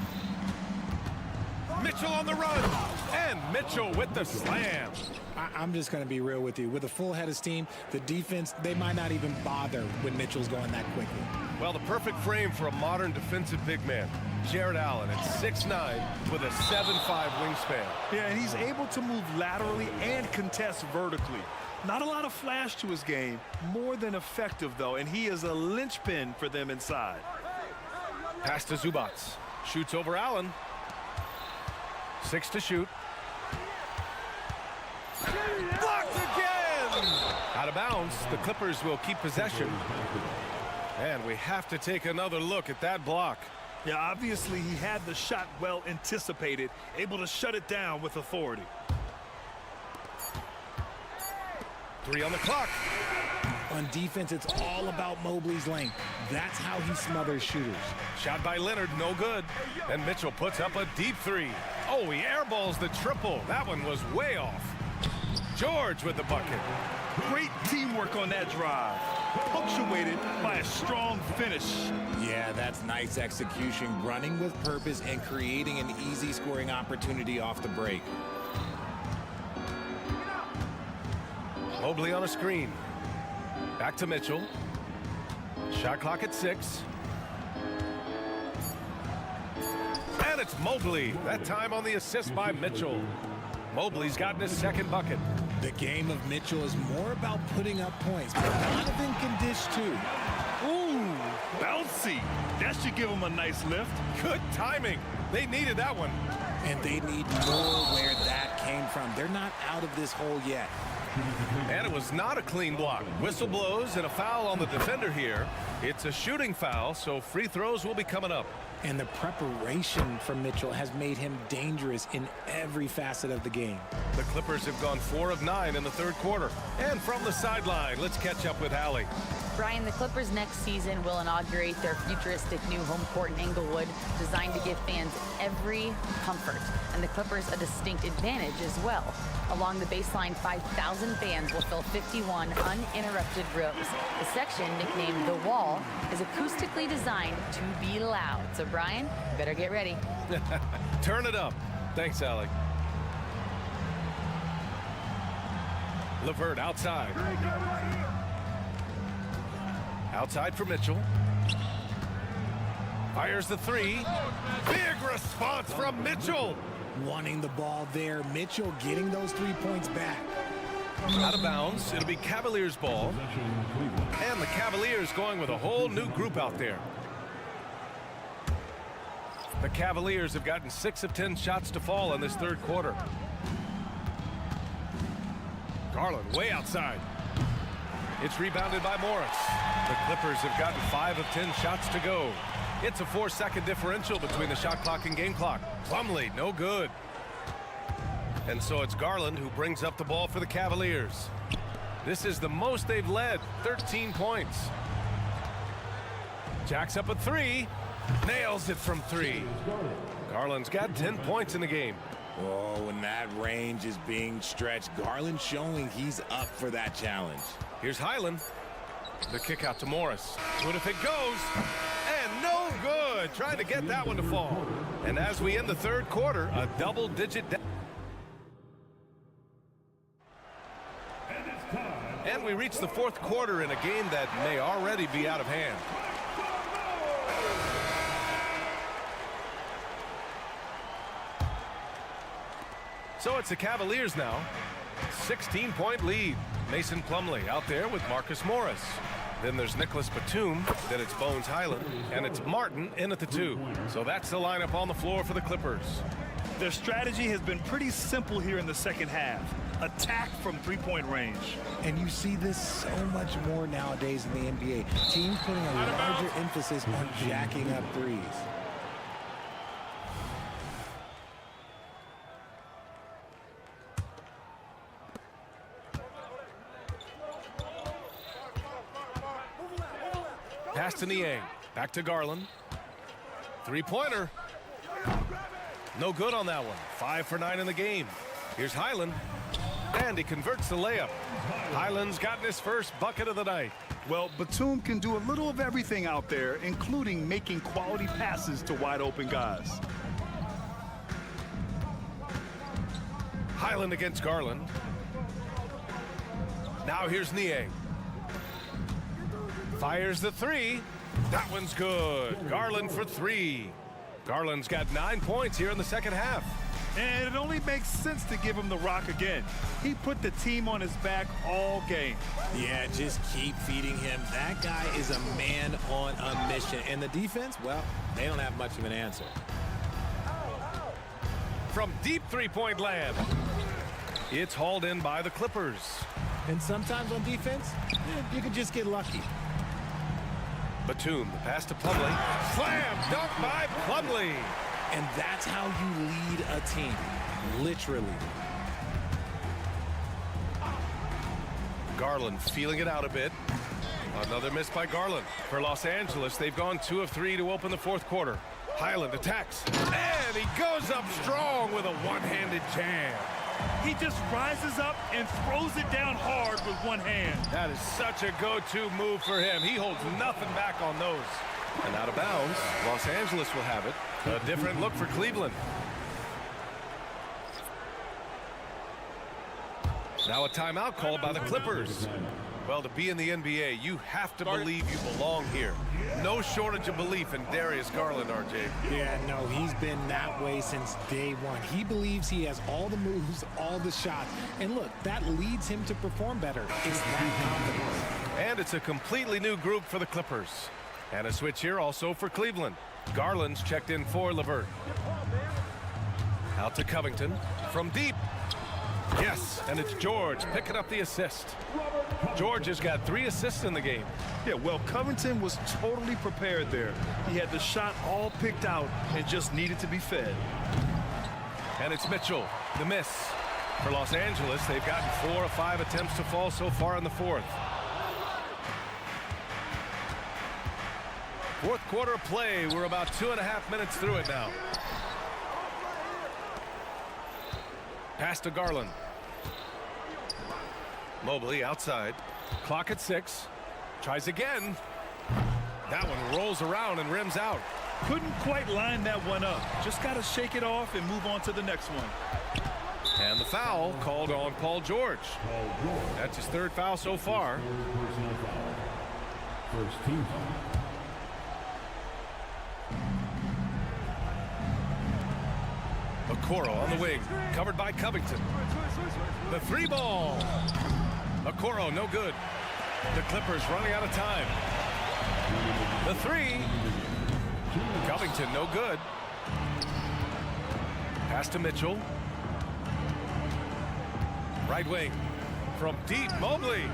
Mitchell on the run. And Mitchell with the slam. I'm just going to be real with you. With a full head of steam, the defense, they might not even bother when Mitchell's going that quickly. Well, the perfect frame for a modern defensive big man. Jared Allen at 6'9" with a 7'5" wingspan. Yeah, and he's able to move laterally and contest vertically. Not a lot of flash to his game. More than effective, though, and he is a linchpin for them inside. Pass to Zubac. Shoots over Allen. 6 to shoot. Blocked again! Out of bounds. The Clippers will keep possession. And we have to take another look at that block. Yeah, obviously he had the shot well anticipated, able to shut it down with authority. 3 on the clock. On defense, it's all about Mobley's length. That's how he smothers shooters. Shot by Leonard, no good. And Mitchell puts up a deep 3. Oh, he airballs the triple. That one was way off. George with the bucket. Great teamwork on that drive, punctuated by a strong finish. Yeah, that's nice execution, running with purpose and creating an easy scoring opportunity off the break. Mobley on a screen. Back to Mitchell. Shot clock at 6. And it's Mobley. That time on the assist by Mitchell. Mobley's gotten his second bucket. The game of Mitchell is more about putting up points, but Donovan can dish too. Ooh, bouncy. That should give him a nice lift. Good timing. They needed that one. And they need more where that came from. They're not out of this hole yet. And it was not a clean block. Whistle blows and a foul on the defender here. It's a shooting foul, so free throws will be coming up. And the preparation from Mitchell has made him dangerous in every facet of the game. The Clippers have gone 4 of 9 in the third quarter. And from the sideline, let's catch up with Allie. Brian, the Clippers next season will inaugurate their futuristic new home court in Inglewood, designed to give fans every comfort, and the Clippers a distinct advantage as well. Along the baseline, 5,000 fans will fill 51 uninterrupted rows. The section, nicknamed The Wall, is acoustically designed to be loud. So, Brian, you better get ready. Turn it up. Thanks, Alec. LeVert outside. Outside for Mitchell. Fires the 3. Big response from Mitchell. Wanting the ball there. Mitchell getting those 3 points back. Out of bounds. It'll be Cavaliers ball. And the Cavaliers going with a whole new group out there. The Cavaliers have gotten 6 of 10 shots to fall in this third quarter. Garland way outside. It's rebounded by Morris. The Clippers have gotten 5 of 10 shots to go. It's a 4-second differential between the shot clock and game clock. Plumlee, no good. And so it's Garland who brings up the ball for the Cavaliers. This is the most they've led, 13 points. Jacks up a 3. Nails it from 3. Garland's got 10 points in the game. Oh, when that range is being stretched, Garland showing he's up for that challenge. Here's Highland. The kick out to Morris. Good if it goes. And no good. Trying to get that one to fall. And as we end the third quarter, a double-digit And we reach the fourth quarter in a game that may already be out of hand. So it's the Cavaliers now. 16-point lead. Mason Plumlee out there with Marcus Morris. Then there's Nicholas Batum. Then it's Bones Highland. And it's Martin in at the 2. So that's the lineup on the floor for the Clippers. Their strategy has been pretty simple here in the second half. Attack from three-point range. And you see this so much more nowadays in the NBA. Teams putting a larger emphasis on jacking up threes. Pass to Niang. Back to Garland. Three-pointer. No good on that one. 5 for 9 in the game. Here's Highland. And he converts the layup. Highland's gotten his first bucket of the night. Well, Batum can do a little of everything out there, including making quality passes to wide open guys. Highland against Garland. Now here's Niang. Fires the 3. That one's good. Garland for 3. Garland's got 9 points here in the second half. And it only makes sense to give him the rock again. He put the team on his back all game. Yeah, just keep feeding him. That guy is a man on a mission. And the defense, well, they don't have much of an answer. From deep three-point land. It's hauled in by the Clippers. And sometimes on defense, you can just get lucky. Batum, the pass to Plumlee. Slam dunk by Plumlee. And that's how you lead a team, literally. Garland feeling it out a bit. Another miss by Garland. For Los Angeles, they've gone 2 of 3 to open the fourth quarter. Highland attacks. And he goes up strong with a one-handed jam. He just rises up and throws it down hard with one hand. That is such a go-to move for him. He holds nothing back on those. And out of bounds, Los Angeles will have it. A different look for Cleveland. Now a timeout called by the Clippers. Well, to be in the NBA, you have to believe you belong here. No shortage of belief in Darius Garland, RJ. Yeah, no, he's been that way since day one. He believes he has all the moves, all the shots. And look, that leads him to perform better. It's that confidence. And it's a completely new group for the Clippers. And a switch here also for Cleveland. Garland's checked in for LeVert. Out to Covington from deep. Yes, and it's George picking up the assist. George has got 3 assists in the game. Yeah, well, Covington was totally prepared there. He had the shot all picked out and just needed to be fed. And it's Mitchell, the miss. For Los Angeles, they've gotten 4 of 5 attempts to fall so far in the fourth. Fourth quarter of play. We're about 2.5 minutes through it now. Pass to Garland. Mobley outside. Clock at 6. Tries again. That one rolls around and rims out. Couldn't quite line that one up. Just got to shake it off and move on to the next one. And the foul called on Paul George. That's his 3rd foul so far. First team foul. Okoro on the wing, covered by Covington. The 3 ball. Okoro, no good. The Clippers running out of time. The 3. Covington, no good. Pass to Mitchell. Right wing. From deep, Mobley.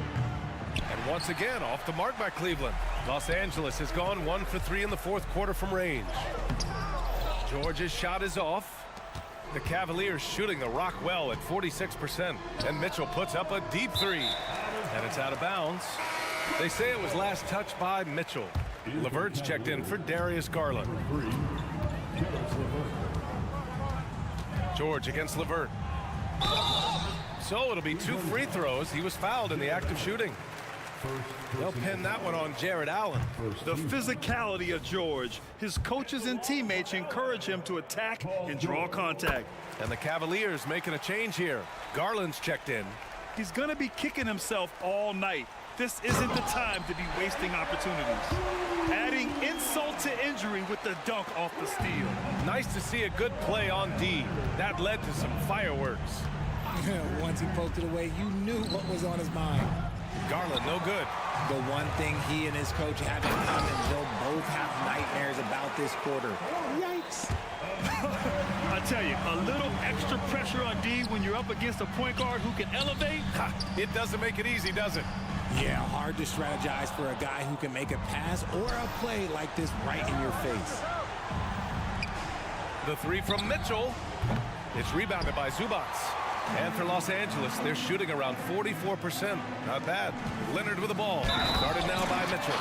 And once again, off the mark by Cleveland. Los Angeles has gone 1 for 3 in the fourth quarter from range. George's shot is off. The Cavaliers shooting the rock well at 46%. And Mitchell puts up a deep 3. And it's out of bounds. They say it was last touched by Mitchell. LeVert's checked in for Darius Garland. George against LeVert. So it'll be 2 free throws. He was fouled in the act of shooting. They'll pin that one on Jared Allen. The physicality of George. His coaches and teammates encourage him to attack and draw contact. And the Cavaliers making a change here. Garland's checked in. He's going to be kicking himself all night. This isn't the time to be wasting opportunities. Adding insult to injury with the dunk off the steal. Nice to see a good play on D. That led to some fireworks. Once he poked it away, you knew what was on his mind. Garland, no good. The one thing he and his coach have in common, they'll both have nightmares about this quarter. Yikes. I tell you, a little extra pressure on D when you're up against a point guard who can elevate. It doesn't make it easy, does it? Yeah, hard to strategize for a guy who can make a pass or a play like this right in your face. The three from Mitchell. It's rebounded by Zubats. And for Los Angeles, they're shooting around 44%. Not bad. Leonard with the ball. Started now by Mitchell.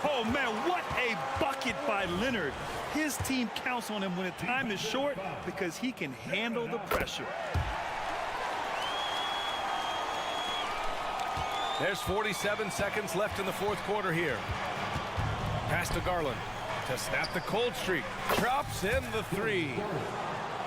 Oh, man, what a bucket by Leonard. His team counts on him when the time is short because he can handle the pressure. There's 47 seconds left in the fourth quarter here. Pass to Garland to snap the cold streak. Drops in the three.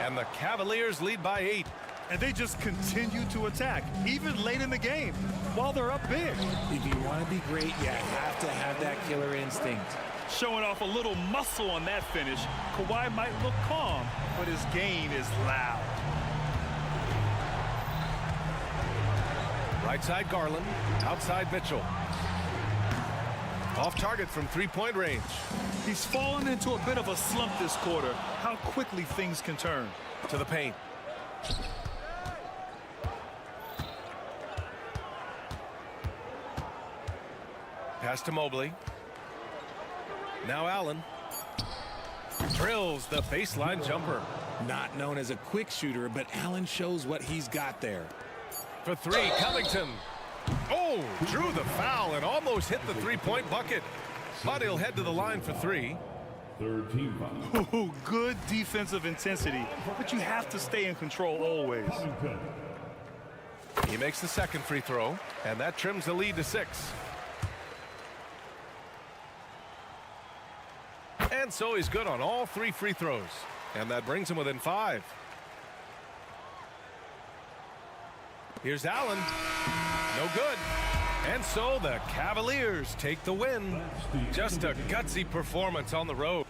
And the Cavaliers lead by 8. And they just continue to attack, even late in the game, while they're up big. If you want to be great, you have to have that killer instinct. Showing off a little muscle on that finish. Kawhi might look calm, but his game is loud. Right side Garland, outside Mitchell. Off target from three-point range. He's fallen into a bit of a slump this quarter. How quickly things can turn. To the paint. Pass to Mobley. Now Allen. Drills the baseline jumper. Not known as a quick shooter, but Allen shows what he's got there. For three, Covington. Oh, drew the foul and almost hit the three-point bucket. But he'll head to the line for three. Third team foul. Ooh, good defensive intensity, but you have to stay in control always. He makes the second free throw, and that trims the lead to 6. And so he's good on all 3 free throws. And that brings him within 5. Here's Allen. No good. And so the Cavaliers take the win. Just a gutsy performance on the road.